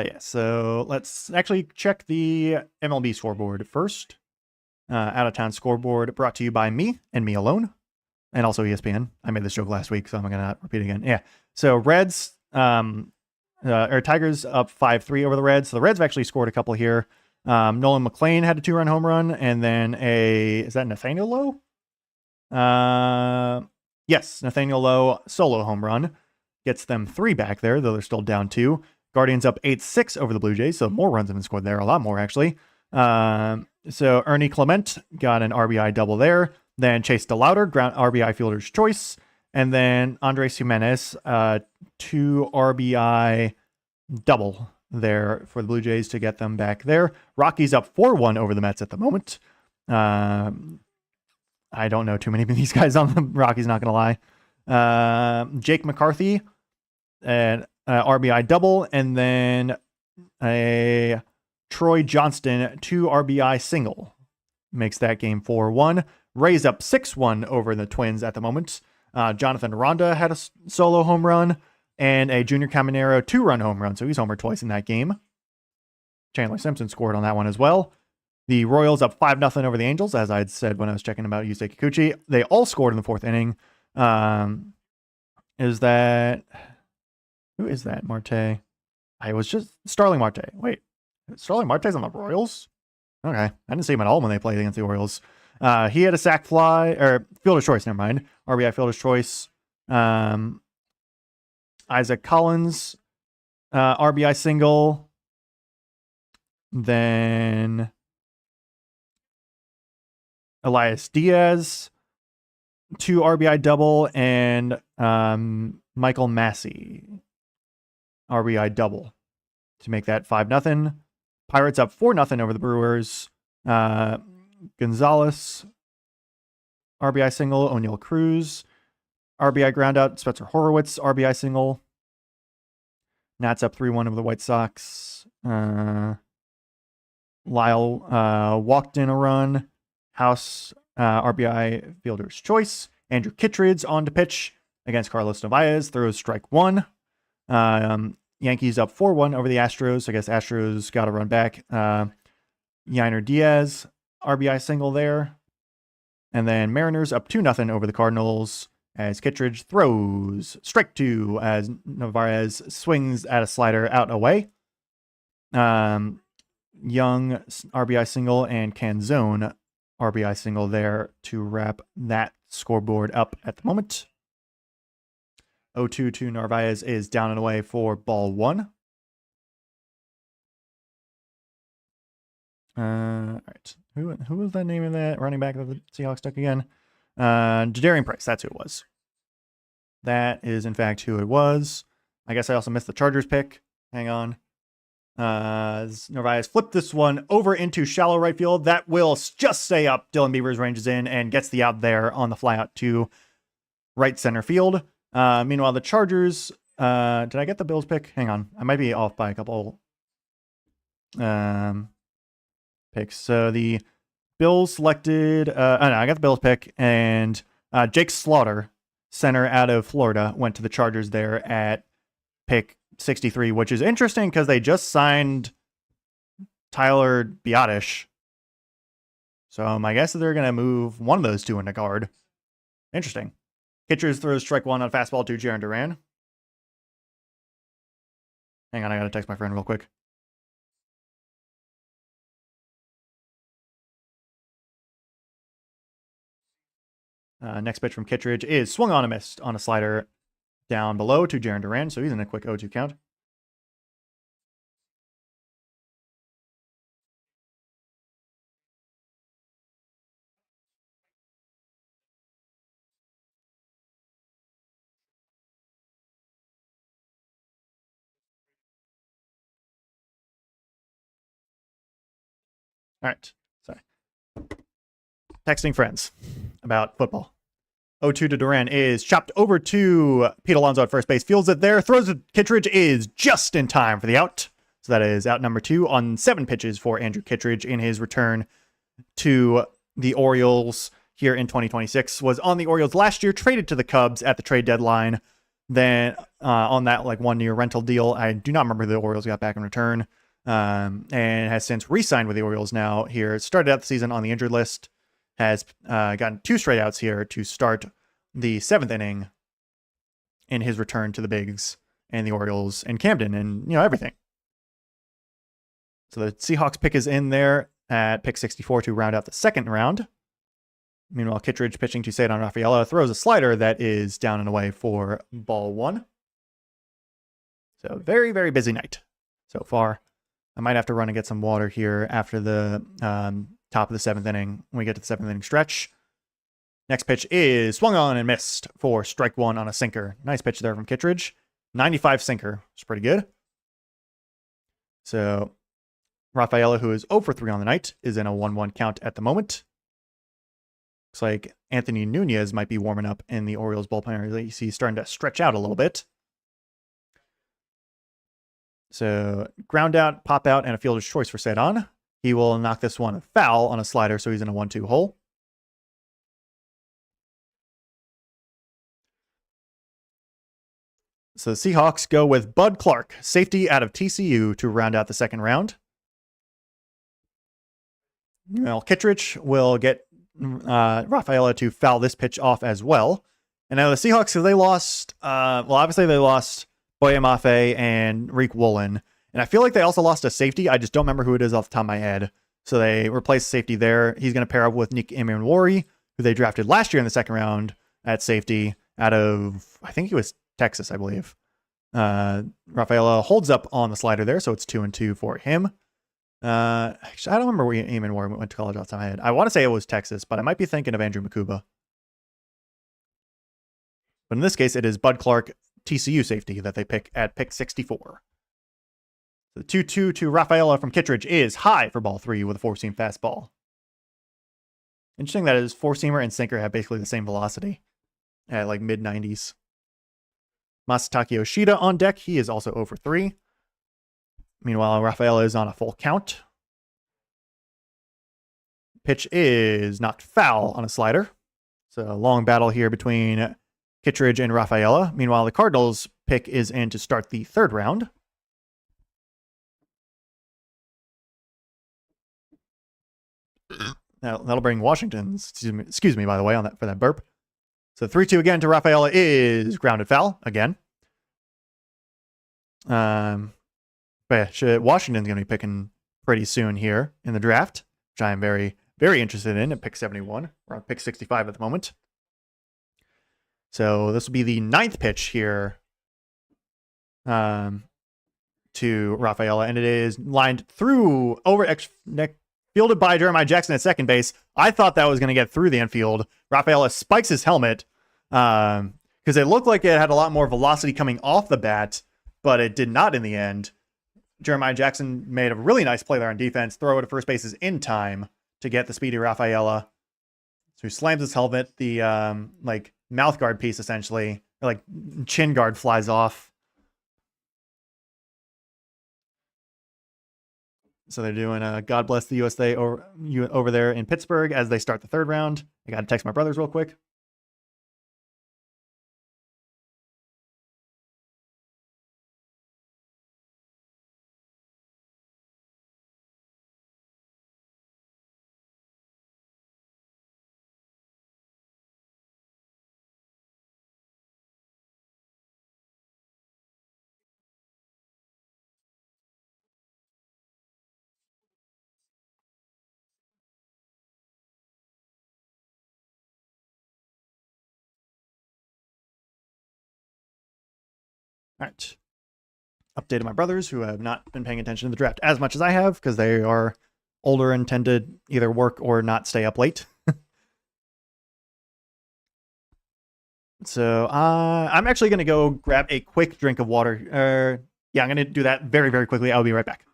yeah, so let's actually check the MLB scoreboard first. Out of town scoreboard brought to you by me and me alone, and also ESPN. I made this joke last week, so I'm going to not repeat it again. Yeah. So Reds, or Tigers up 5-3 over the Reds. So the Reds have actually scored a couple here. Nolan McLean had a 2-run home run, and then is that Nathaniel Lowe? Yes, Nathaniel Lowe solo home run gets them 3 back there, though they're still down 2. Guardians up 8-6 over the Blue Jays, so more runs have been scored there, a lot more actually. So Ernie Clement got an RBI double there. Then Chase DeLauder, ground RBI fielder's choice, and then Andres Jimenez, 2 RBI double there for the Blue Jays to get them back there. Rockies up 4-1 over the Mets at the moment. I don't know too many of these guys on the Rockies, not going to lie. Jake McCarthy, an RBI double, and then a Troy Johnston 2 RBI single. Makes that game 4-1. Rays up 6-1 over the Twins at the moment. Jonathan Ronda had a solo home run, and a Junior Caminero 2-run home run, so he's homered twice in that game. Chandler Simpson scored on that one as well. The Royals up 5-0 over the Angels, as I had said when I was checking about Yusei Kikuchi. They all scored in the 4th inning. Who is that, Marte? I was just Starling Marte. Wait, Starling Marte's on the Royals? Okay, I didn't see him at all when they played against the Orioles. He had a sac fly, or fielder's choice, never mind. RBI fielder's choice. Isaac Collins, RBI single. Then Elias Diaz, 2 RBI double, and Michael Massey, RBI double to make that 5-0. Pirates up 4-0 over the Brewers. Gonzalez, RBI single. O'Neal Cruz, RBI groundout. Spencer Horowitz, RBI single. Nats up 3-1 over the White Sox. Lyle walked in a run. House RBI fielder's choice. Andrew Kittredge on to pitch against Carlos Narvaez. Throws strike one. Yankees up 4-1 over the Astros. I guess Astros got to run back. Yainer Diaz, RBI single there. And then Mariners up 2-0 over the Cardinals as Kittredge throws strike two as Narvaez swings at a slider out and away. Young RBI single and Canzone RBI single there to wrap that scoreboard up at the moment. 0-2 to Narvaez is down and away for ball one. All right. Who was the name of that running back that the Seahawks took again? Jadarian Price. That's who it was. That is, in fact, who it was. I guess I also missed the Chargers pick. Hang on. Narvaez flipped this one over into shallow right field. That will just stay up. Dylan Beavers ranges in and gets the out there on the fly out to right center field. Meanwhile, the Chargers, did I get the Bills pick? Hang on. I might be off by a couple picks. So the Bills selected, I got the Bills pick, and Jake Slaughter, center out of Florida, went to the Chargers there at pick 63, which is interesting because they just signed Tyler Biadasz. So my guess is they're going to move one of those two into guard. Interesting. Kittredge throws strike one on fastball to Jarren Duran. Hang on, I got to text my friend real quick. Next pitch from Kittredge is swung on a missed on a slider down below to Jarren Duran, so he's in a quick 0-2 count. All right, sorry. Texting friends about football. 0-2 to Duran is chopped over to Pete Alonso at first base. Fields it there. Throws it. Kittredge is just in time for the out. So that is out number 2 on 7 pitches for Andrew Kittredge in his return to the Orioles here in 2026. Was on the Orioles last year, traded to the Cubs at the trade deadline. Then on that 1-year rental deal, I do not remember who the Orioles got back in return. And has since re-signed with the Orioles now here. Started out the season on the injured list. Has gotten 2 straight outs here to start the 7th inning in his return to the Bigs and the Orioles and Camden and, everything. So the Seahawks pick is in there at pick 64 to round out the second round. Meanwhile, Kittredge pitching to Cedar Rafaela throws a slider that is down and away for ball one. So very, very busy night so far. I might have to run and get some water here after the top of the 7th inning when we get to the 7th inning stretch. Next pitch is swung on and missed for strike one on a sinker. Nice pitch there from Kittredge. 95 sinker. It's pretty good. So Rafaela, who is 0 for 3 on the night, is in a 1-1 count at the moment. Looks like Anthony Nunez might be warming up in the Orioles bullpen. He's starting to stretch out a little bit. So ground out, pop out, and a fielder's choice for Cedon. He will knock this one foul on a slider, so he's in a 1-2 hole. So the Seahawks go with Bud Clark, safety out of TCU, to round out the second round. Well, Kittredge will get Rafaela to foul this pitch off as well. And now the Seahawks, they lost, obviously they lost Boye Mafe and Reek Woolen. And I feel like they also lost a safety. I just don't remember who it is off the top of my head. So they replaced safety there. He's going to pair up with Nick Emanwari, who they drafted last year in the second round at safety out of, I think he was Texas, I believe. Rafaela holds up on the slider there, so it's 2-2 for him. Actually, I don't remember where Emanwari went to college off the top of my head. I want to say it was Texas, but I might be thinking of Andrew Makuba. But in this case, it is Bud Clark, TCU safety, that they pick at pick 64. The 2-2 to Rafaela from Kittredge is high for ball 3 with a 4-seam fastball. Interesting that his 4-seamer and sinker have basically the same velocity at mid-90s. Masataka Yoshida on deck. He is also 0 for 3. Meanwhile, Rafaela is on a full count. pitch is knocked foul on a slider. So a long battle here between Kittredge and Rafaela. Meanwhile, the Cardinals pick is in to start the third round. Now, that'll bring Washington's, excuse me, by the way, on that for that burp. So 3-2 again to Rafaela is grounded foul again. But yeah, Washington's going to be picking pretty soon here in the draft, which I am very, very interested in at pick 71. We're on pick 65 at the moment. So this will be the 9th pitch here to Rafaela, and it is lined through fielded by Jeremiah Jackson at second base. I thought that was going to get through the infield. Rafaela spikes his helmet because it looked like it had a lot more velocity coming off the bat, but it did not in the end. Jeremiah Jackson made a really nice play there on defense. Throw to first base is in time to get the speedy Rafaela. So he slams his helmet. The like mouth guard piece essentially, or like chin guard, flies off. So they're doing God Bless the USA over there in Pittsburgh as they start the third round. I got to text my brothers real quick. All right. Updated my brothers who have not been paying attention to the draft as much as I have because they are older and tend to either work or not stay up late. So I'm actually going to go grab a quick drink of water. Yeah, I'm going to do that very, very quickly. I'll be right back.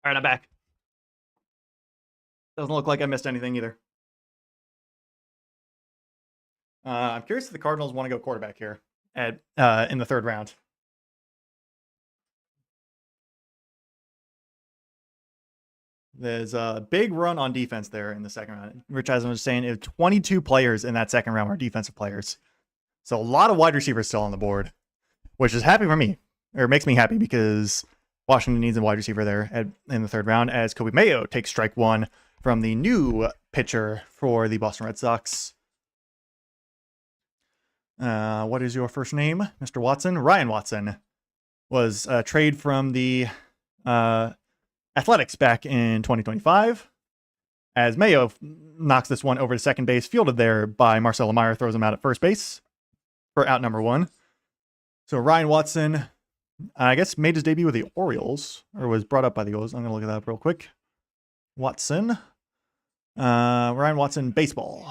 All right, I'm back. Doesn't look like I missed anything either. I'm curious if the Cardinals want to go quarterback here in the third round. There's a big run on defense there in the second round. Rich Eisen was saying 22 players in that second round were defensive players. So a lot of wide receivers still on the board, which is happy for me, or makes me happy because Washington needs a wide receiver there in the third round as Kobe Mayo takes strike one from the new pitcher for the Boston Red Sox. What is your first name, Mr. Watson? Ryan Watson was a trade from the Athletics back in 2025. As Mayo knocks this one over to second base, fielded there by Marcelo Meyer, throws him out at first base for out number one. So Ryan Watson, I guess, made his debut with the Orioles, or was brought up by the Orioles. I'm going to look at that up real quick. Watson. Ryan Watson, baseball.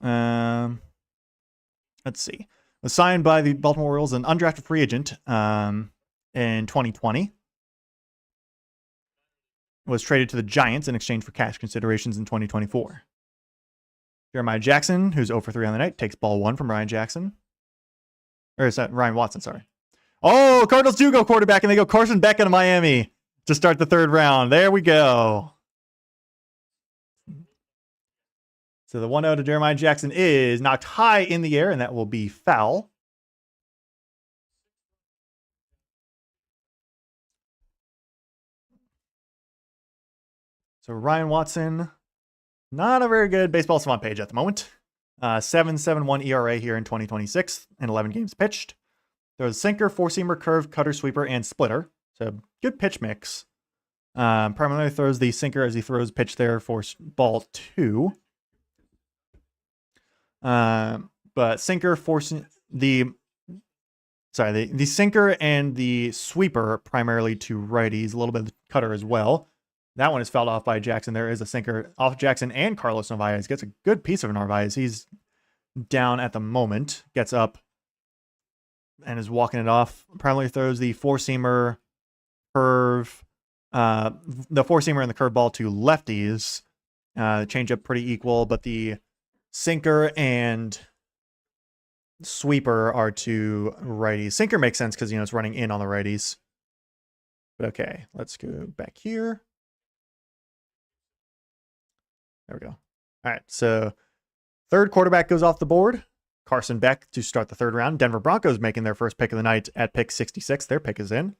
Let's see. Was signed by the Baltimore Orioles, an undrafted free agent in 2020. Was traded to the Giants in exchange for cash considerations in 2024. Jeremiah Jackson, who's 0 for 3 on the night, takes ball one from Ryan Jackson. Or is that Ryan Watson, sorry. Oh, Cardinals do go quarterback, and they go Carson Beck out of Miami to start the third round. There we go. So the 1-0 to Jeremiah Jackson is knocked high in the air, and that will be foul. So Ryan Watson, not a very good baseball savant page at the moment. 7.71 ERA here in 2026 and 11 games pitched. There's sinker, four-seamer, curve, cutter, sweeper, and splitter. So good pitch mix. Primarily throws the sinker as he throws pitch there for ball 2. But sinker forcing the sinker and the sweeper primarily to righties, a little bit of the cutter as well. That one is fouled off by Jackson. There is a sinker off Jackson and Carlos Narvaez. Gets a good piece of Narvaez. He's down at the moment. Gets up and is walking it off. Primarily throws the four-seamer curve. The four-seamer and the curveball to lefties. Change up pretty equal, but the sinker and sweeper are to righties. Sinker makes sense because, it's running in on the righties. But okay, let's go back here. There we go. All right, so third quarterback goes off the board. Carson Beck to start the third round. Denver Broncos making their first pick of the night at pick 66. Their pick is in.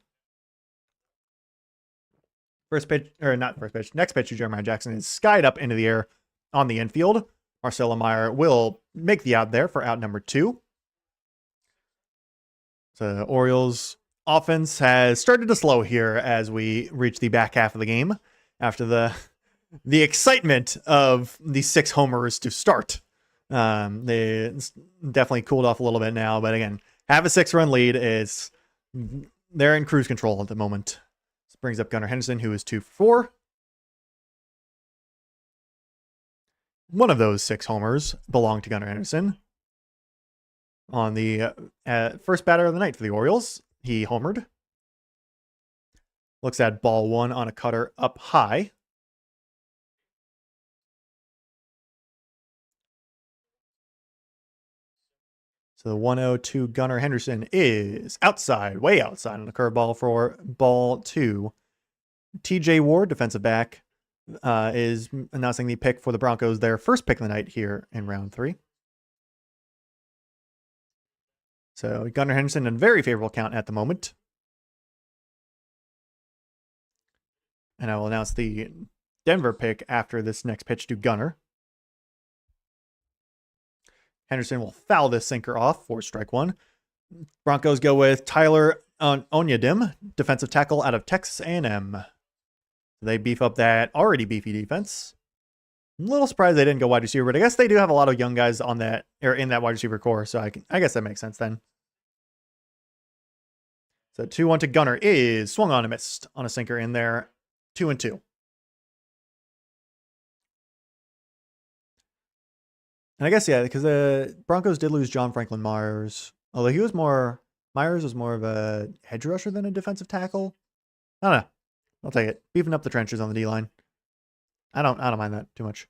Next pitch to Jeremiah Jackson is skied up into the air on the infield. Marcelo Meyer will make the out there for out number 2. So the Orioles offense has started to slow here as we reach the back half of the game after the excitement of the 6 homers to start. They definitely cooled off a little bit now, but again, have a 6-run lead. They're in cruise control at the moment. This brings up Gunnar Henderson, who is 2 for 4. One of those 6 homers belonged to Gunnar Henderson. On the first batter of the night for the Orioles, he homered. Looks at ball 1 on a cutter up high. So the 1-0 Gunnar Henderson is outside, way outside on the curveball for ball 2. TJ Ward, defensive back, is announcing the pick for the Broncos, their first pick of the night here in round 3. So Gunnar Henderson in a very favorable count at the moment. And I will announce the Denver pick after this next pitch to Gunnar. Henderson will foul this sinker off for strike 1. Broncos go with Tyler Onyedim, defensive tackle out of Texas A&M. They beef up that already beefy defense. I'm a little surprised they didn't go wide receiver, but I guess they do have a lot of young guys on that or in that wide receiver core, so I guess that makes sense then. So 2-1 to Gunnar is swung on and missed on a sinker in there. 2-2. And I guess, yeah, because the Broncos did lose John Franklin Myers. Although Myers was more of a hedge rusher than a defensive tackle. I don't know. I'll take it. Beefing up the trenches on the D-line. I don't mind that too much.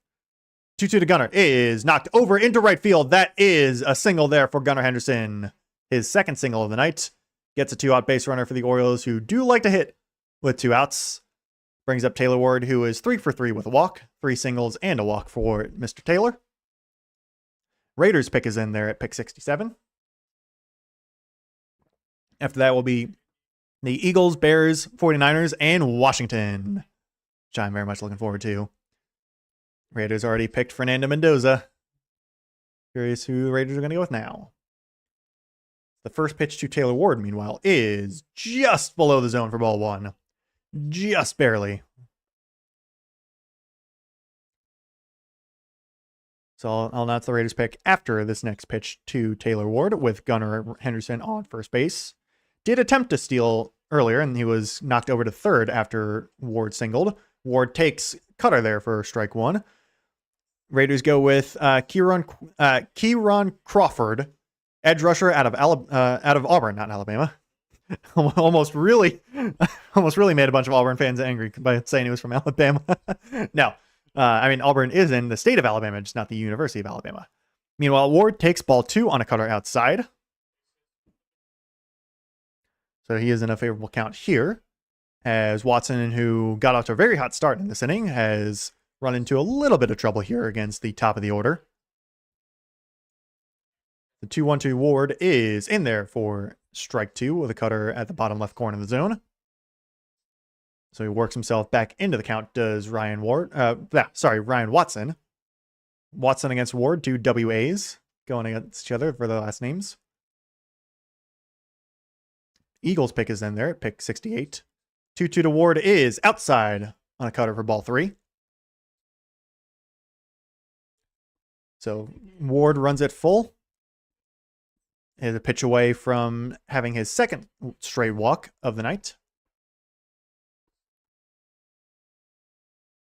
2-2 to Gunnar is knocked over into right field. That is a single there for Gunnar Henderson. His second single of the night. Gets a 2-out base runner for the Orioles, who do like to hit with 2 outs. Brings up Taylor Ward, who is 3 for 3 with a walk. 3 singles and a walk for Mr. Taylor. Raiders pick is in there at pick 67. After that will be the Eagles, Bears, 49ers, and Washington, which I'm very much looking forward to. Raiders already picked Fernando Mendoza. Curious who the Raiders are going to go with now. The first pitch to Taylor Ward, meanwhile, is just below the zone for ball 1. Just barely. So I'll announce the Raiders pick after this next pitch to Taylor Ward with Gunnar Henderson on first base. Did attempt to steal earlier, and he was knocked over to third after Ward singled. Ward takes cutter there for strike 1. Raiders go with Kieran Crawford, edge rusher out of Auburn, not Alabama. almost really made a bunch of Auburn fans angry by saying he was from Alabama. No. Auburn is in the state of Alabama, just not the University of Alabama. Meanwhile, Ward takes ball 2 on a cutter outside. So he is in a favorable count here, as Watson, who got off to a very hot start in this inning, has run into a little bit of trouble here against the top of the order. The 2-1-2 Ward is in there for strike 2 with a cutter at the bottom left corner of the zone. So he works himself back into the count, does Ryan Watson. Watson against Ward, 2 WAs going against each other for the last names. Eagles pick is in there at pick 68. 2-2 to Ward is outside on a cutter for ball 3. So Ward runs it full. Is a pitch away from having his second straight walk of the night.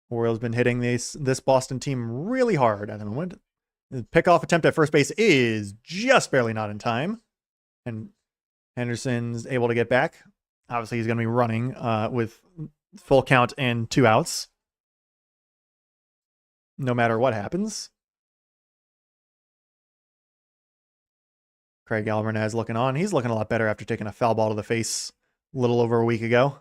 Orioles been hitting this Boston team really hard at the moment. The pickoff attempt at first base is just barely not in time. And Henderson's able to get back. Obviously, he's going to be running with full count and 2 outs. No matter what happens. Craig Alvarez looking on. He's looking a lot better after taking a foul ball to the face a little over a week ago.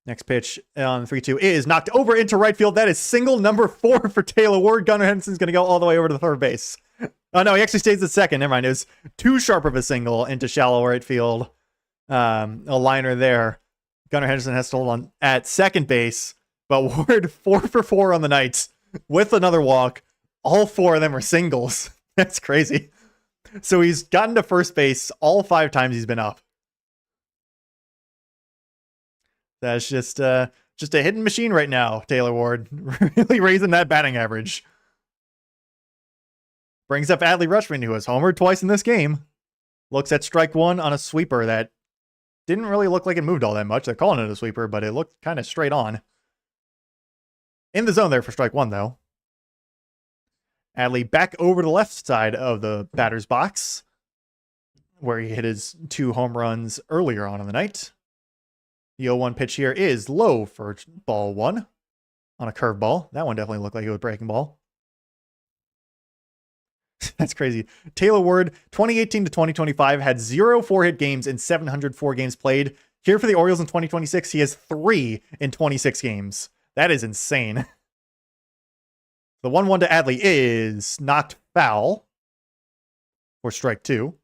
Next pitch on 3-2 is knocked over into right field. That is single number 4 for Taylor Ward. Gunnar Henderson's going to go all the way over to the third base. Oh, no, he actually stays at second. Never mind. It was too sharp of a single into shallow right field. A liner there. Gunnar Henderson has to hold on at second base, but Ward 4 for 4 on the night with another walk. All 4 of them are singles. That's crazy. So he's gotten to first base all 5 times he's been up. That's just a hidden machine right now, Taylor Ward. Really raising that batting average. Brings up Adley Rutschman, who has homered twice in this game. Looks at strike 1 on a sweeper that didn't really look like it moved all that much. They're calling it a sweeper, but it looked kind of straight on. In the zone there for strike 1, though. Adley back over to the left side of the batter's box, where he hit his 2 home runs earlier on in the night. The 0-1 pitch here is low for ball 1 on a curveball. That one definitely looked like it was breaking ball. That's crazy. Taylor Ward, 2018 to 2025, had 0 4-hit games in 704 games played. Here for the Orioles in 2026, he has 3 in 26 games. That is insane. The 1-1 to Adley is knocked foul for strike 2.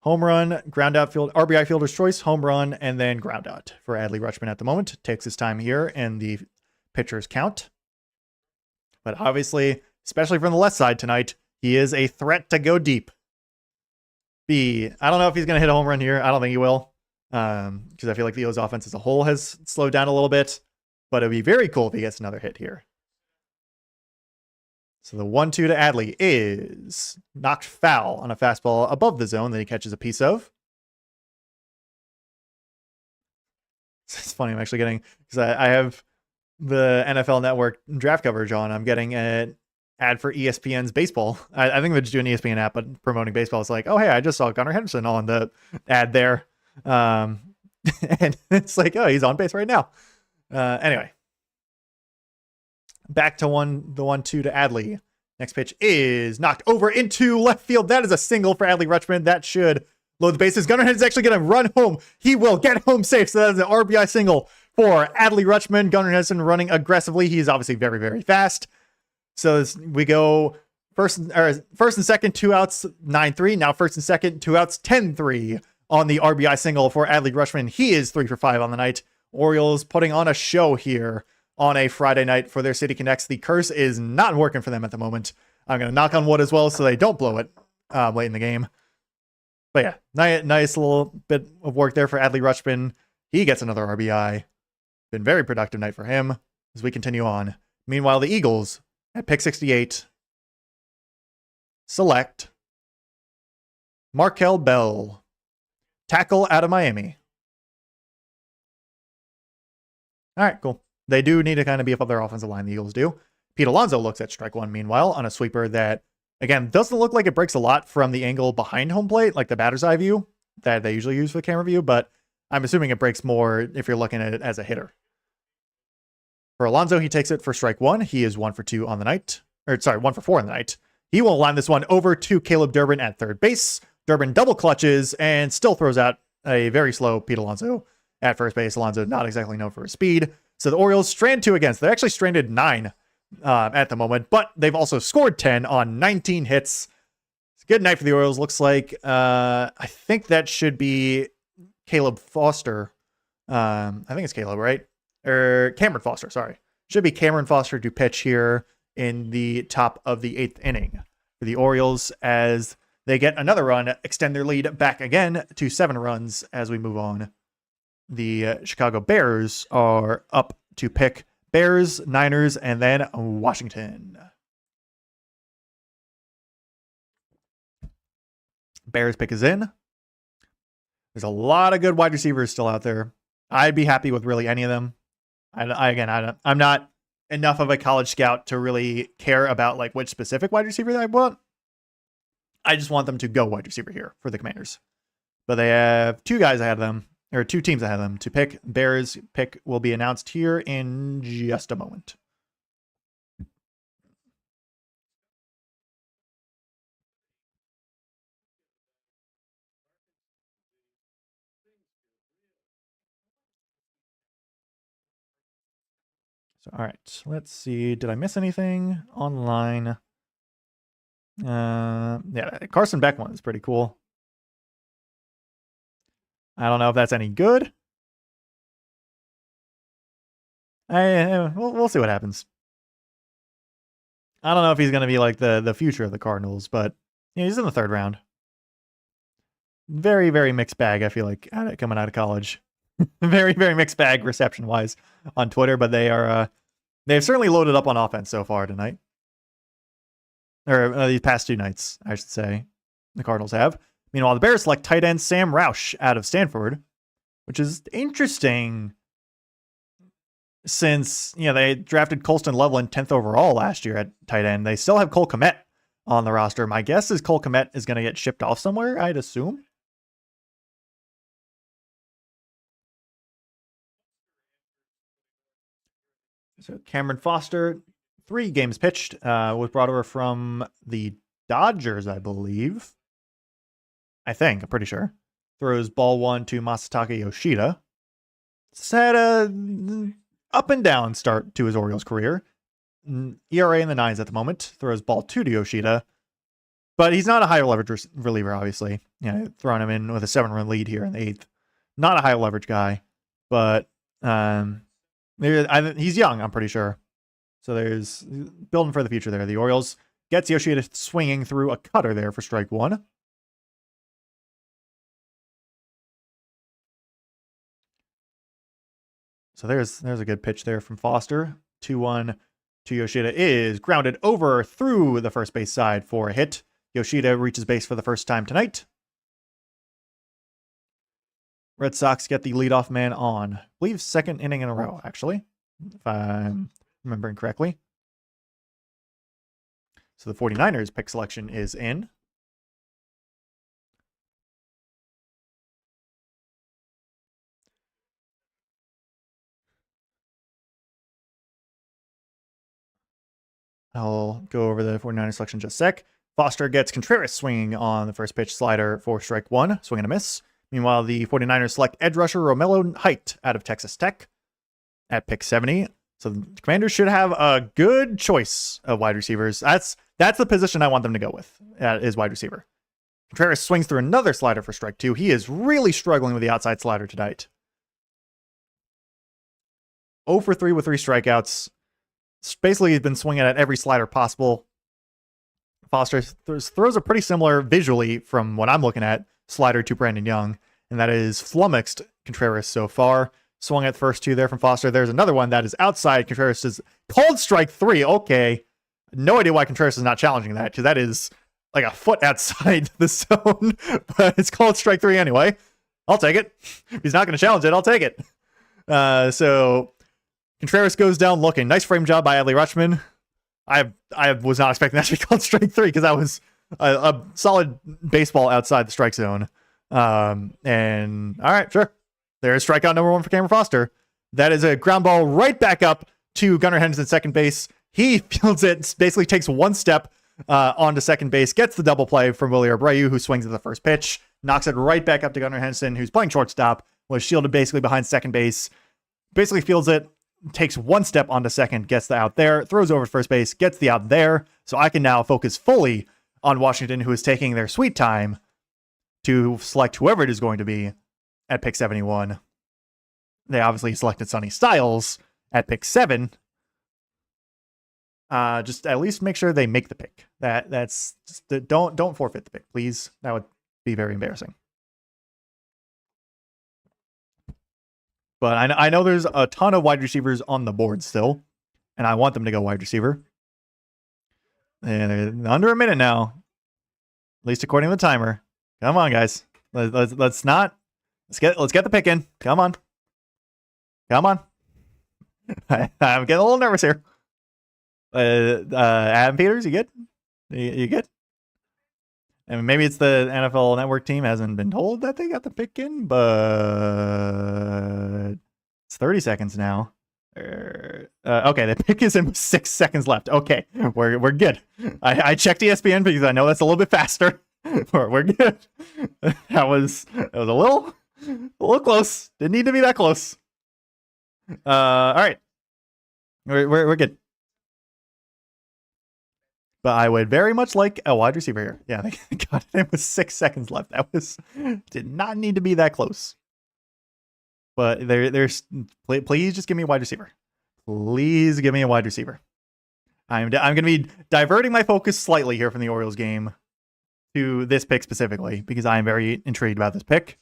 Home run, ground out field, RBI fielder's choice, home run, and then ground out for Adley Rutschman at the moment. Takes his time here in the pitcher's count. But obviously, especially from the left side tonight, he is a threat to go deep. I don't know if he's going to hit a home run here. I don't think he will. Because I feel like the O's offense as a whole has slowed down a little bit. But it'd be very cool if he gets another hit here. So the 1-2 to Adley is knocked foul on a fastball above the zone that he catches a piece of. It's funny, I'm actually getting, because I have the NFL Network draft coverage on. I'm getting an ad for ESPN's baseball. I think they're just doing an ESPN app, but promoting baseball. It's like, oh, hey, I just saw Gunnar Henderson on the ad there. And it's like, oh, he's on base right now. Anyway. Back to the 1-2 to Adley. Next pitch is knocked over into left field. That is a single for Adley Rutschman. That should load the bases. Gunnar Henderson's actually going to run home. He will get home safe. So that is an RBI single for Adley Rutschman. Gunnar Henderson running aggressively. He's obviously very, very fast. So we go first and second, 2 outs, 9-3. Now first and second, 2 outs, 10-3 on the RBI single for Adley Rutschman. He is 3 for 5 on the night. Orioles putting on a show here on a Friday night for their City Connects. The curse is not working for them at the moment. I'm going to knock on wood as well so they don't blow it late in the game. But yeah, nice little bit of work there for Adley Rutschman. He gets another RBI. Been very productive night for him as we continue on. Meanwhile, the Eagles at pick 68 select Markel Bell, tackle out of Miami. All right, cool. They do need to kind of beef up their offensive line, the Eagles do. Pete Alonso looks at strike 1, meanwhile, on a sweeper that, again, doesn't look like it breaks a lot from the angle behind home plate, like the batter's eye view that they usually use for the camera view, but I'm assuming it breaks more if you're looking at it as a hitter. For Alonso, he takes it for strike 1. He is 1 for 2 on the night. 1 for 4 on the night. He will line this one over to Caleb Durbin at third base. Durbin double clutches and still throws out a very slow Pete Alonso at first base. Alonso not exactly known for his speed. So the Orioles strand 2 against. They're actually stranded 9 at the moment, but they've also scored 10 on 19 hits. It's a good night for the Orioles. Looks like I think that should be Caleb Foster. I think it's Caleb, right? Or Cameron Foster, sorry. Should be Cameron Foster to pitch here in the top of the 8th inning for the Orioles as They get another run, extend their lead back again to 7 runs as we move on. The Chicago Bears are up to pick Bears, Niners, and then Washington. Bears pick is in. There's a lot of good wide receivers still out there. I'd be happy with really any of them. I'm not enough of a college scout to really care about like which specific wide receiver I want. I just want them to go wide receiver here for the Commanders. But they have 2 guys ahead of them, or 2 teams ahead of them to pick. Bears pick will be announced here in just a moment. So, all right, let's see. Did I miss anything online? Yeah, Carson Beck one is pretty cool. I don't know if that's any good. We'll see what happens. I don't know if he's going to be like the future of the Cardinals, but yeah, he's in the 3rd round. Very, very mixed bag, I feel like, coming out of college. Very, very mixed bag reception-wise on Twitter, but they've certainly loaded up on offense so far tonight. Or these past 2 nights, I should say, the Cardinals have. Meanwhile, the Bears select tight end Sam Roush out of Stanford, which is interesting since, they drafted Colston Loveland 10th overall last year at tight end. They still have Cole Kmet on the roster. My guess is Cole Kmet is going to get shipped off somewhere, I'd assume. So Cameron Foster, 3 games pitched, was brought over from the Dodgers, I believe. I'm pretty sure. Throws ball 1 to Masataka Yoshida. It's had a up and down start to his Orioles career. ERA in the 9s at the moment. Throws ball 2 to Yoshida. But he's not a high leverage reliever, obviously. Throwing him in with a 7-run lead here in the 8th. Not a high leverage guy. But he's young, I'm pretty sure. So there's building for the future there. The Orioles gets Yoshida swinging through a cutter there for strike 1. So there's a good pitch there from Foster. 2-1 to Yoshida is grounded over through the first base side for a hit. Yoshida reaches base for the first time tonight. Red Sox get the leadoff man on, I believe, 2nd inning in a row, actually, if I'm remembering correctly. So the 49ers pick selection is in. I'll go over the 49ers selection in just a sec. Foster gets Contreras swinging on the first pitch slider for strike 1, swing and a miss. Meanwhile, the 49ers select edge rusher Romello Height out of Texas Tech at pick 70. So the Commanders should have a good choice of wide receivers. That's the position I want them to go with, is wide receiver. Contreras swings through another slider for strike 2. He is really struggling with the outside slider tonight. 0 for 3 with 3 strikeouts. Basically, he's been swinging at every slider possible. Foster throws a pretty similar visually from what I'm looking at slider to Brandon Young, and that is flummoxed Contreras so far. Swung at the first 2 there from Foster. There's another one that is outside Contreras' is called strike 3. Okay. No idea why Contreras is not challenging that, because that is like a foot outside the zone, but it's called strike 3 anyway. I'll take it. If he's not going to challenge it, I'll take it. So Contreras goes down looking. Nice frame job by Adley Rutschman. I was not expecting that to be called strike 3, because that was a solid baseball outside the strike zone. And all right, sure. There's strikeout number 1 for Cameron Foster. That is a ground ball right back up to Gunnar Henderson, second base. He fields it, basically takes 1 step onto second base, gets the double play from Willie Abreu, who swings at the first pitch, knocks it right back up to Gunnar Henderson, who's playing shortstop, was shielded basically behind second base, basically fields it, takes 1 step onto second, gets the out there, throws over first base, gets the out there. So I can now focus fully on Washington, who is taking their sweet time to select whoever it is going to be at pick 71. They obviously selected Sonny Styles at pick 7. just at least make sure they make the pick. That's just, don't forfeit the pick, please. That would be very embarrassing. But I know there's a ton of wide receivers on the board still, and I want them to go wide receiver. And under a minute now, at least according to the timer. Come on, guys. Let's get the pick in. Come on. I'm getting a little nervous here. Adam Peters, you good? You good? And maybe it's the NFL Network team hasn't been told that they got the pick in, but it's 30 seconds now. Okay, the pick is in with 6 seconds left. Okay, we're good. I checked ESPN because I know that's a little bit faster. We're good. That was a little close. Didn't need to be that close. All right, we're good. But I would very much like a wide receiver here. Yeah, they got it with 6 seconds left. That did not need to be that close. But please just give me a wide receiver. Please give me a wide receiver. I'm going to be diverting my focus slightly here from the Orioles game to this pick specifically because I am very intrigued about this pick.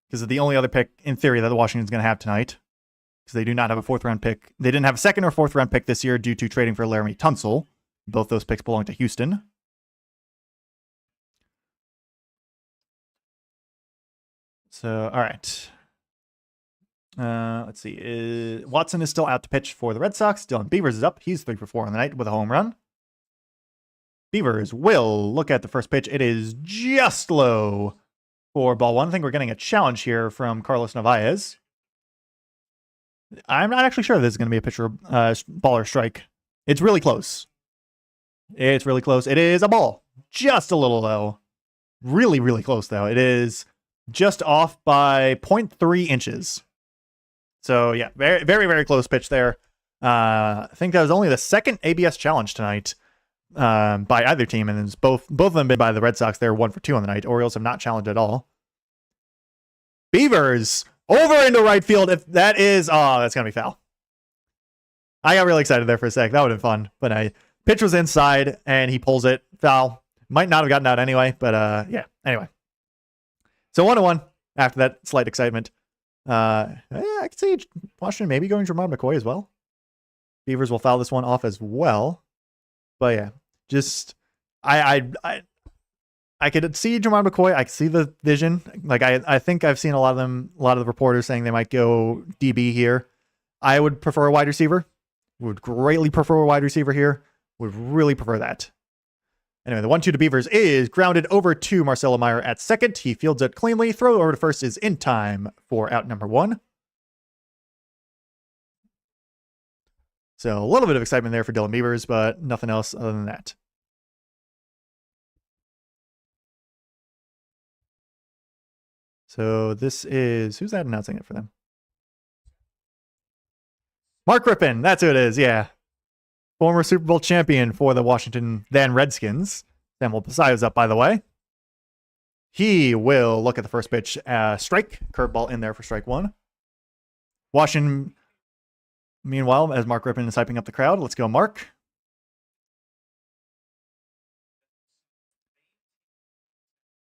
Because it's the only other pick in theory that the Washington's going to have tonight. Because they do not have a 4th round pick. They didn't have a 2nd or 4th round pick this year due to trading for Laramie Tunsil. Both those picks belong to Houston. So, all right. Let's see. Watson is still out to pitch for the Red Sox. Dylan Beavers is up. He's 3 for 4 on the night with a home run. Beavers will look at the first pitch. It is just low for ball 1. I think we're getting a challenge here from Carlos Narvaez. I'm not actually sure this is going to be a pitcher, ball or strike. It's really close. It's really close. It is a ball. Just a little low. Really, really close, though. It is just off by 0.3 inches. So, yeah, very, very, very close pitch there. I think that was only the 2nd ABS challenge tonight by either team, and it's both of them been by the Red Sox. They're 1 for 2 on the night. Orioles have not challenged at all. Beavers over into right field. If that is, that's going to be foul. I got really excited there for a sec. That would have been fun. But pitch was inside, and he pulls it. Foul. Might not have gotten out anyway, but yeah. Anyway. So 1-1 after that slight excitement. I could see Washington maybe going Jermod McCoy as well. Beavers will foul this one off as well. But yeah, just I could see Jermod McCoy. I could see the vision. Like I think I've seen a lot of the reporters saying they might go DB here. I would prefer a wide receiver. Would greatly prefer a wide receiver here. Would really prefer that. Anyway, the 1-2 to Beavers is grounded over to Marcelo Meyer at second. He fields it cleanly. Throw over to first is in time for out number 1. So a little bit of excitement there for Dylan Beavers, but nothing else other than that. So this is, who's that announcing it for them? Mark Rypien, that's who it is, yeah. Former Super Bowl champion for the Washington then Redskins. Samuel Pasayo's up, by the way. He will look at the first pitch. Strike. Curveball in there for strike 1. Washington, meanwhile, as Mark Rypien is hyping up the crowd. Let's go, Mark.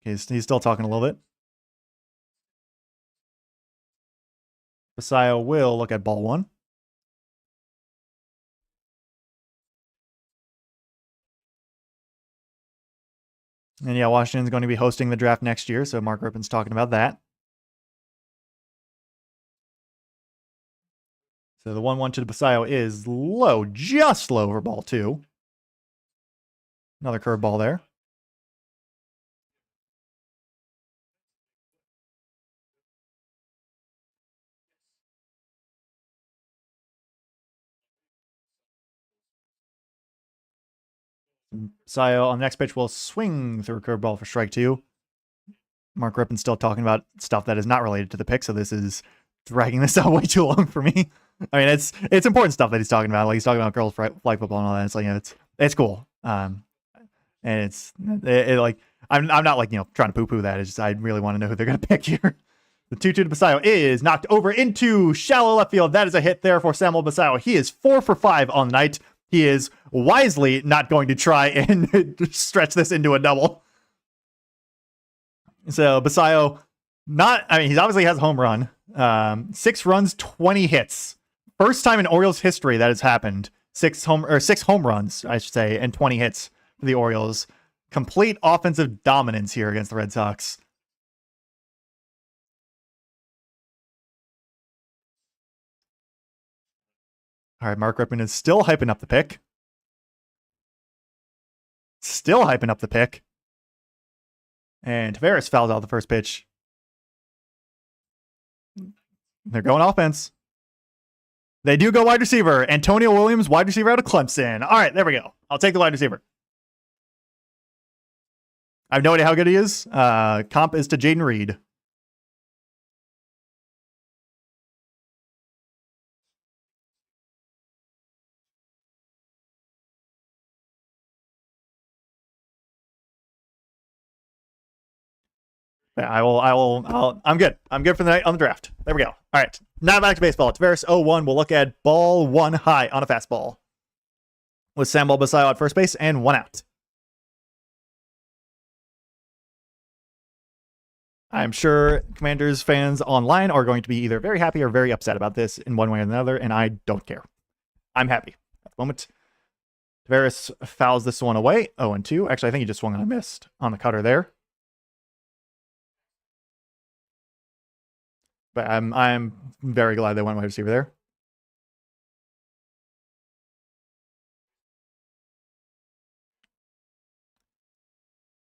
He's still talking a little bit. Pasayo will look at ball 1. And yeah, Washington's going to be hosting the draft next year, so Mark Rypien's talking about that. So the 1-1 to Pasayo is low, just low for ball 2. Another curveball there. Pasayo on the next pitch will swing through a curveball for strike 2. Mark Rypien's still talking about stuff that is not related to the pick, so this is dragging this out way too long for me. I mean, it's important stuff that he's talking about. Like he's talking about girls flag football and all that. It's like, it's cool. And it's like I'm not like trying to poo poo that. It's just I really want to know who they're gonna pick here. The 2-2 to Basayo is knocked over into shallow left field. That is a hit there for Samuel Basayo. He is 4 for 5 on the night. He is wisely not going to try and stretch this into a double. So Basayo, he obviously has a home run. 6 runs, 20 hits. First time in Orioles history that has happened. 6 home runs, I should say, and 20 hits for the Orioles. Complete offensive dominance here against the Red Sox. All right, Mark Rippon is still hyping up the pick. And Tavares fouls out the first pitch. They're going offense. They do go wide receiver. Antonio Williams, wide receiver out of Clemson. All right, there we go. I'll take the wide receiver. I have no idea how good he is. Comp is to Jaden Reed. Yeah, I'm good. I'm good for the night on the draft. There we go. All right. Now back to baseball. Tavares 0-1. We'll look at ball 1 high on a fastball. With Samuel Basayo at first base and 1 out. I'm sure Commanders fans online are going to be either very happy or very upset about this in one way or another, and I don't care. I'm happy at the moment. Tavares fouls this one away. 0-2. Actually, I think he just swung and I missed on the cutter there. But I'm very glad they went wide receiver there.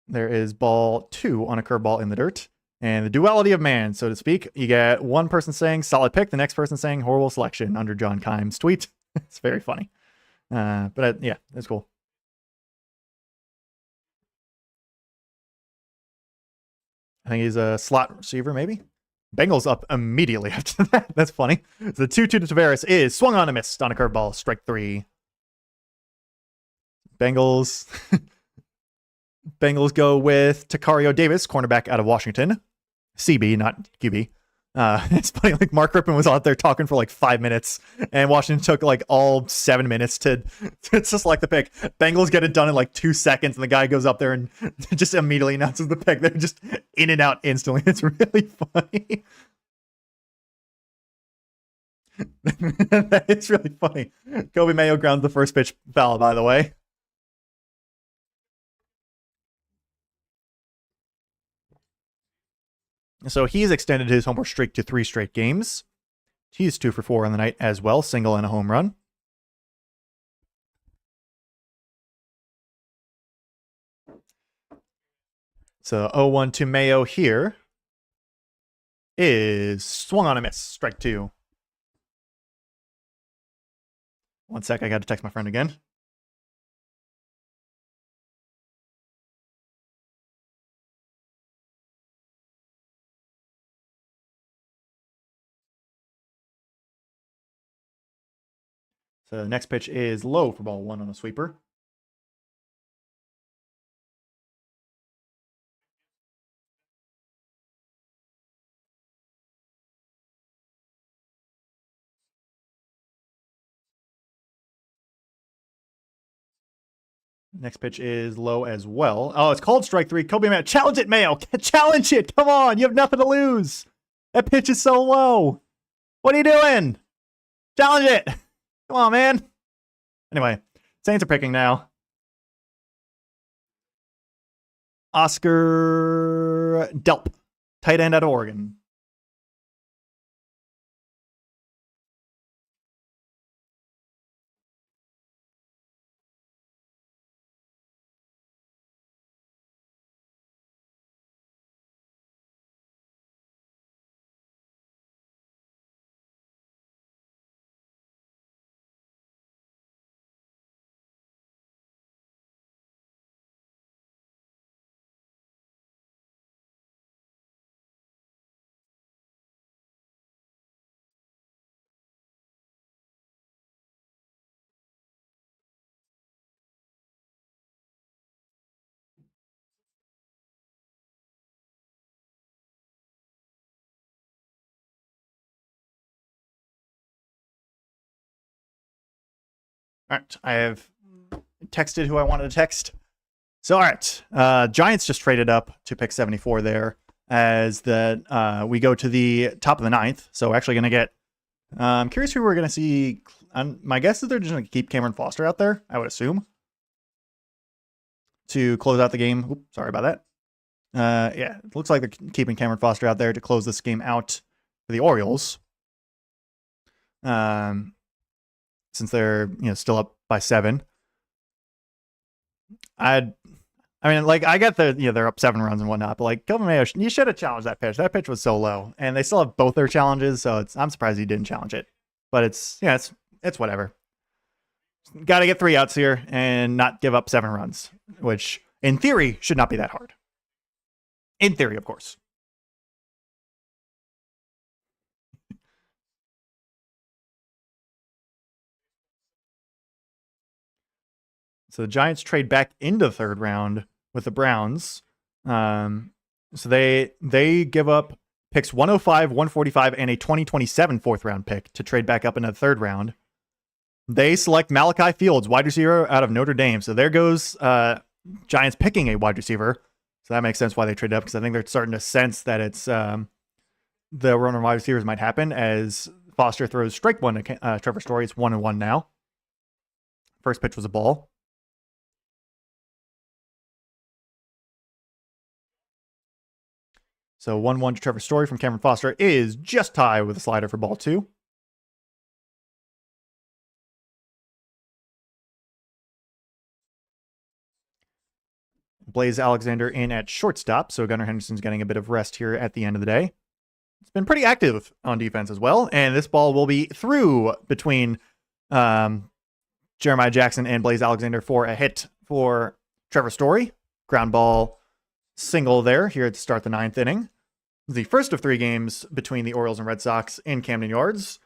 There is ball 2 on a curveball in the dirt. And the duality of man, so to speak. You get one person saying solid pick, the next person saying horrible selection under John Keim's tweet. It's very funny. Yeah, it's cool. I think he's a slot receiver, maybe. Bengals up immediately after that. That's funny. The 2-2 to Tavares is swung on and missed on a curveball. Strike 3. Bengals go with Takario Davis, cornerback out of Washington. CB, not QB. It's funny, like Mark Rippon was out there talking for like 5 minutes, and Washington took like all 7 minutes to select the pick. Bengals get it done in like 2 seconds, and the guy goes up there and just immediately announces the pick. They're just in and out instantly. It's really funny. It's really funny. Kobe Mayo grounds the first pitch foul, by the way. So he's extended his homer streak to 3 straight games. He's 2 for 4 on the night as well, single and a home run. So 0-1 to Mayo here is swung on a miss, strike 2. 1 sec, I got to text my friend again. So the next pitch is low for ball 1 on a sweeper. Next pitch is low as well. Oh, it's called strike 3. Kobe Mayo. Challenge it, Mayo. Challenge it. Come on. You have nothing to lose. That pitch is so low. What are you doing? Challenge it. Come on, man. Anyway, Saints are picking now. Oscar Delp, tight end out of Oregon. All right, I have texted who I wanted to text. So, all right, Giants just traded up to pick 74 there as that we go to the top of the ninth. So we're actually going to get, I'm curious who we're going to see. My guess is they're just going to keep Cameron Foster out there, I would assume, to close out the game. Oops, sorry about that. Yeah, it looks like they're keeping Cameron Foster out there to close this game out for the Orioles. Since they're still up by 7. I mean, like, I get the they're up 7 runs and whatnot, but like Kelvin Mayo, you should have challenged that pitch. That pitch was so low, and they still have both their challenges, so I'm surprised he didn't challenge it. But it's whatever. Got to get 3 outs here and not give up 7 runs, which in theory should not be that hard. In theory, of course. So the Giants trade back into the 3rd round with the Browns. So they give up picks 105, 145, and a 2027 4th round pick to trade back up into the 3rd round. They select Malachi Fields, wide receiver out of Notre Dame. So there goes Giants picking a wide receiver. So that makes sense why they traded up, because I think they're starting to sense that it's the run on wide receivers might happen as Foster throws strike 1 to Trevor Story. It's 1-1 now. First pitch was a ball. So 1-1 to Trevor Story from Cameron Foster is just tied with a slider for ball 2. Blaze Alexander in at shortstop, so Gunnar Henderson's getting a bit of rest here at the end of the day. It's been pretty active on defense as well, and this ball will be through between Jeremiah Jackson and Blaze Alexander for a hit for Trevor Story. Ground ball single there here to start the 9th inning. The first of 3 games between the Orioles and Red Sox in Camden Yards.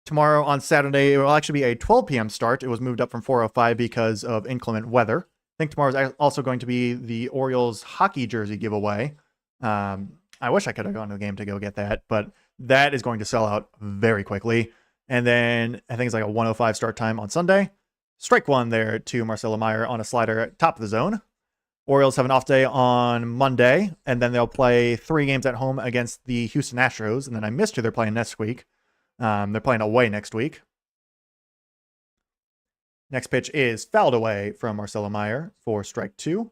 Tomorrow on Saturday, it will actually be a 12 p.m. start. It was moved up from 4:05 because of inclement weather. I think tomorrow is also going to be the Orioles hockey jersey giveaway. I wish I could have gone to the game to go get that, but that is going to sell out very quickly. And then I think it's like a 1:05 start time on Sunday. Strike 1 there to Marcelo Meyer on a slider at top of the zone. Orioles have an off day on Monday, and then they'll play 3 games at home against the Houston Astros. And then I missed who they're playing next week. They're playing away next week. Next pitch is fouled away from Marcelo Meyer for strike 2.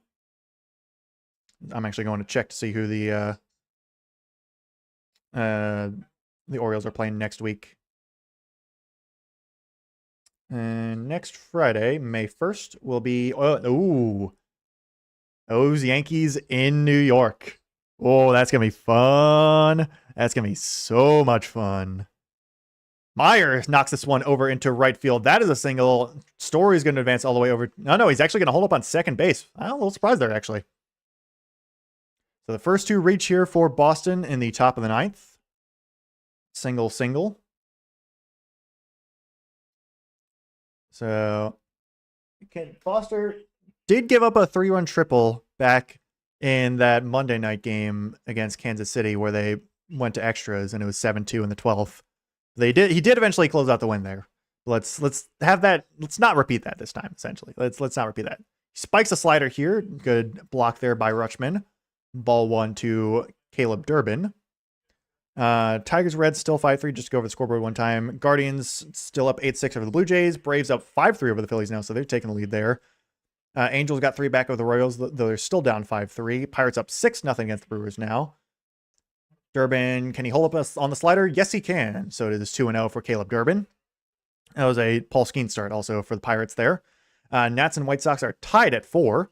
I'm actually going to check to see who the Orioles are playing next week. And next Friday, May 1st, will be those Yankees in New York. Oh, that's going to be fun. That's going to be so much fun. Meyer knocks this one over into right field. That is a single. Story's going to advance all the way over. No, he's actually going to hold up on second base. I'm a little surprised there, actually. So the first 2 reach here for Boston in the top of the 9th. Single. So Foster did give up a 3-run triple back in that Monday night game against Kansas City where they went to extras and it was 7-2 in the 12th. He did eventually close out the win there. Let's have that. Let's not repeat that this time, essentially. Let's not repeat that. He spikes a slider here. Good block there by Rutschman. Ball 1 to Caleb Durbin. Tigers Reds still 5-3, just to go over the scoreboard one time. Guardians still up 8-6 over the Blue Jays. Braves up 5-3 over the Phillies now, so they're taking the lead there. Angels got 3 back over the Royals, though they're still down 5-3. Pirates up 6-0 against the Brewers now. Durbin, can he hold up us on the slider? Yes, he can. So it is 2-0 for Caleb Durbin. That was a Paul Skeens start also for the Pirates there. Nats and White Sox are tied at 4.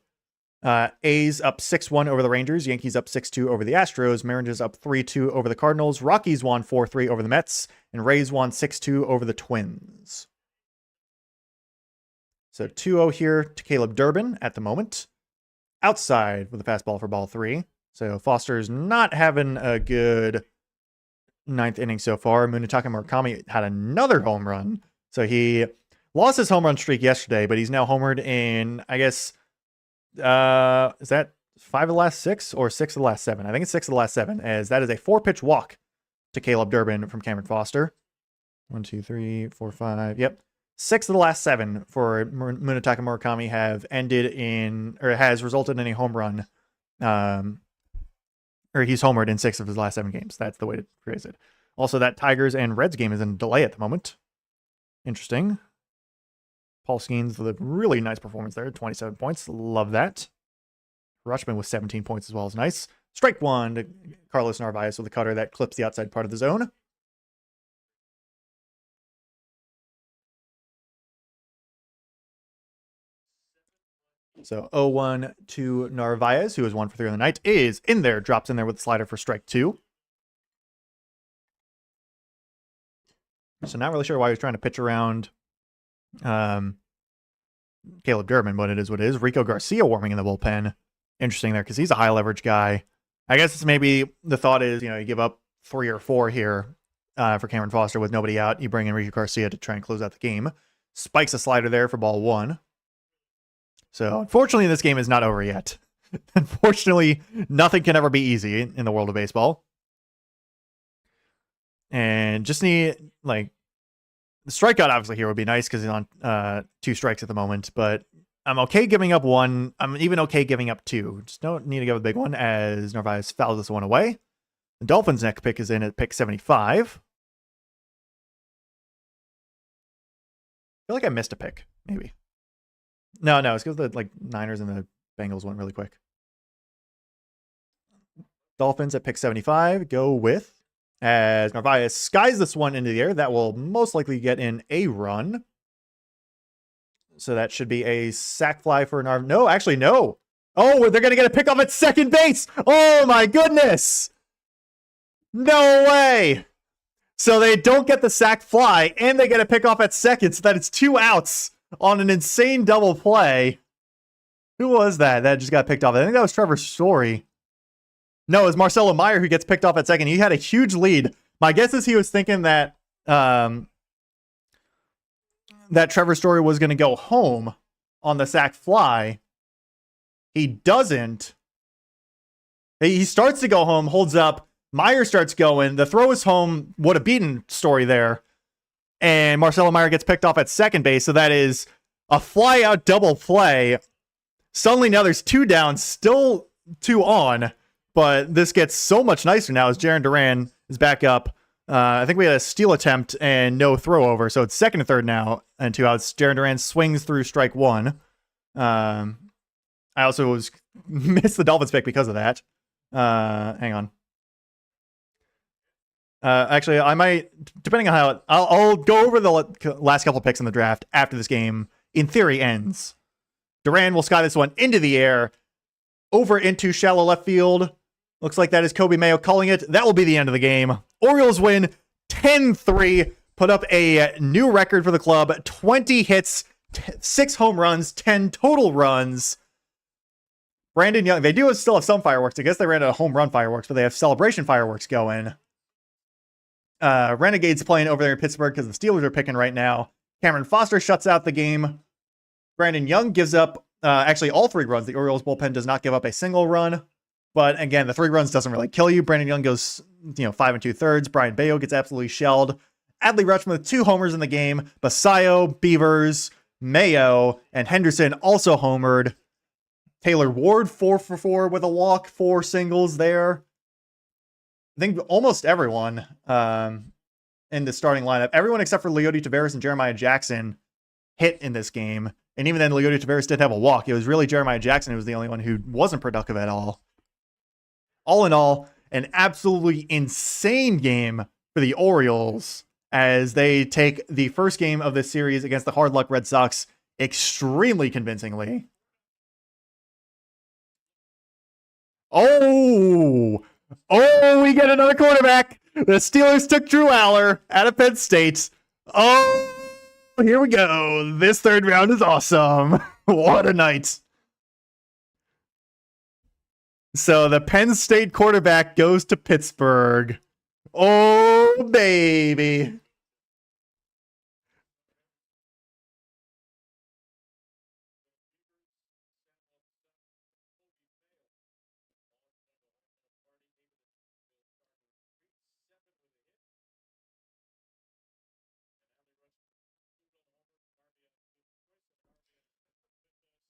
A's up 6-1 over the Rangers. Yankees up 6-2 over the Astros. Mariners up 3-2 over the Cardinals. Rockies won 4-3 over the Mets. And Rays won 6-2 over the Twins. So 2-0 here to Caleb Durbin at the moment. Outside with a fastball for ball 3. So Foster's not having a good 9th inning so far. Munetaka Murakami had another home run. So he lost his home run streak yesterday, but he's now homered in, I guess, is that 5 of the last 6 or 6 of the last 7? I think it's 6 of the last 7, as that is a 4-pitch walk to Caleb Durbin from Cameron Foster. 1, 2, 3, 4, 5. Yep. 6 of the last 7 for Munetaka Murakami have ended in, or has resulted in a home run. Or he's homered in 6 of his last 7 games. That's the way to phrase it. Also, that Tigers and Reds game is in delay at the moment. Interesting. Paul Skeens with a really nice performance there. 27 points. Love that. Rutschman with 17 points as well is nice. Strike 1 to Carlos Narvaez with a cutter that clips the outside part of the zone. So 0-1 to Narvaez, who is 1 for 3 on the night, is in there, drops in there with the slider for strike 2. So not really sure why he was trying to pitch around Caleb Durbin, but it is what it is. Rico Garcia warming in the bullpen. Interesting there because he's a high leverage guy. I guess it's maybe the thought is, you give up 3 or 4 here for Cameron Foster with nobody out. You bring in Rico Garcia to try and close out the game. Spikes a slider there for ball 1. So unfortunately, this game is not over yet. Unfortunately, nothing can ever be easy in the world of baseball. And just need, the strikeout obviously here would be nice because he's on 2 strikes at the moment, but I'm okay giving up 1. I'm even okay giving up 2. Just don't need to give a big one as Narvaez fouls this one away. The Dolphins' next pick is in at pick 75. I feel like I missed a pick, maybe. No, it's because the Niners and the Bengals went really quick. Dolphins at pick 75 go with, as Narvaez skies this one into the air. That will most likely get in a run. So that should be a sac fly for Narv. No, actually, no. Oh, they're going to get a pickoff at second base. Oh, my goodness. No way. So they don't get the sac fly, and they get a pickoff at second, so that it's 2 outs on an insane double play. Who was that just got picked off? I think that was Trevor Story. No, it was Marcelo Meyer who gets picked off at second. He had a huge lead. My guess is he was thinking that that Trevor Story was going to go home on the sac fly. He doesn't. He starts to go home, holds up. Meyer starts going. The throw is home. Would have beaten Story there. And Marcelo Meyer gets picked off at second base. So that is a fly out double play. Suddenly now there's 2 down, still 2 on. But this gets so much nicer now as Jarren Duran is back up. I think we had a steal attempt and no throw over. So it's second and third now and 2 outs. Jarren Duran swings through strike 1. I also missed the Dolphins pick because of that. Hang on. Actually, I might, depending on how, I'll go over the last couple picks in the draft after this game, in theory, ends. Duran will sky this one into the air, over into shallow left field. Looks like that is Kobe Mayo calling it. That will be the end of the game. Orioles win 10-3, put up a new record for the club. 20 hits, 6 home runs, 10 total runs. Brandon Young, they do still have some fireworks. I guess they ran out of home run fireworks, but they have celebration fireworks going. Renegades playing over there in Pittsburgh because the Steelers are picking right now. Cameron Foster shuts out the game. Brandon Young gives up actually all 3 runs. The Orioles bullpen does not give up a single run. But again, the 3 runs doesn't really kill you. Brandon Young goes 5 2/3. Brian Bayo gets absolutely shelled. Adley Rutschman with 2 homers in the game. Basayo, Beavers, Mayo, and Henderson also homered. Taylor Ward 4 for 4 with a walk, 4 singles there. I think almost everyone in the starting lineup, everyone except for Leody Taveras and Jeremiah Jackson hit in this game. And even then, Leody Taveras did have a walk. It was really Jeremiah Jackson who was the only one who wasn't productive at all. All in all, an absolutely insane game for the Orioles as they take the first game of this series against the hard luck Red Sox extremely convincingly. Oh, we get another quarterback. The Steelers took Drew Aller out of Penn State. Oh, here we go. This third round is awesome. What a night. So the Penn State quarterback goes to Pittsburgh. Oh, baby.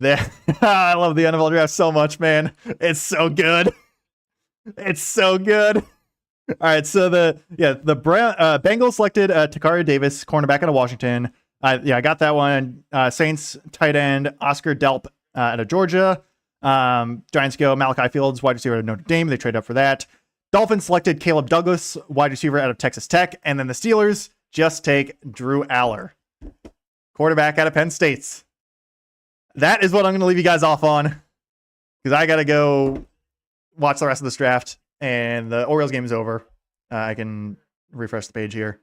There, I love the NFL draft so much, man. It's so good. It's so good. All right, so the Bengals selected Takaria Davis, cornerback out of Washington. I got that one. Saints tight end Oscar Delp out of Georgia. Giants go Malachi Fields, wide receiver out of Notre Dame. They trade up for that. Dolphins selected Caleb Douglas, wide receiver out of Texas Tech. And then the Steelers just take Drew Aller, quarterback out of Penn State. That is what I'm going to leave you guys off on, because I got to go watch the rest of this draft, and the Orioles game is over. I can refresh the page here.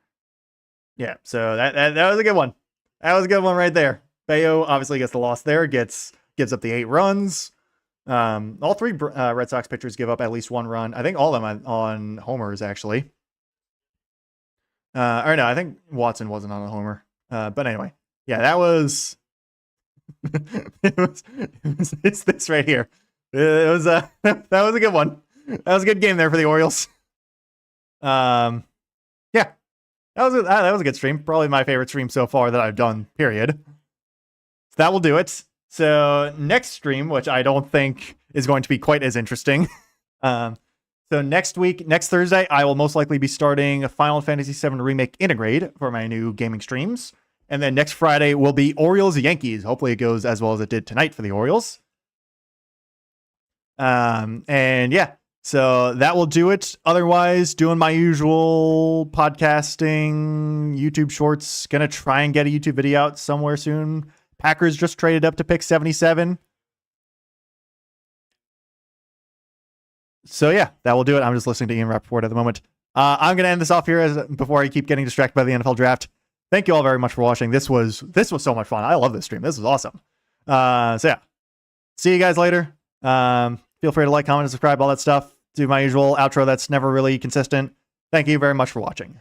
Yeah, so that was a good one. That was a good one right there. Bayo obviously gets the loss there, gives up the 8 runs. All 3 Red Sox pitchers give up at least 1 run. I think all of them on homers, actually. Or no, I think Watson wasn't on a homer. But anyway, yeah, that was... it's this right here. It was that was a good one. That was a good game there for the Orioles. Yeah, that was a good stream. Probably my favorite stream so far that I've done, period. So that will do it. So next stream, which I don't think is going to be quite as interesting. So next Thursday, I will most likely be starting Final Fantasy VII Remake Integrate for my new gaming streams. And then next Friday will be Orioles Yankees. Hopefully it goes as well as it did tonight for the Orioles. And yeah, so that will do it. Otherwise, doing my usual podcasting, YouTube shorts. Gonna try and get a YouTube video out somewhere soon. Packers just traded up to pick 77. So yeah, that will do it. I'm just listening to Ian Rappaport at the moment. I'm gonna end this off here before I keep getting distracted by the NFL draft. Thank you all very much for watching. This was so much fun. I love this stream. This was awesome. So yeah, see you guys later. Feel free to like, comment, and subscribe, all that stuff. Do my usual outro that's never really consistent. Thank you very much for watching.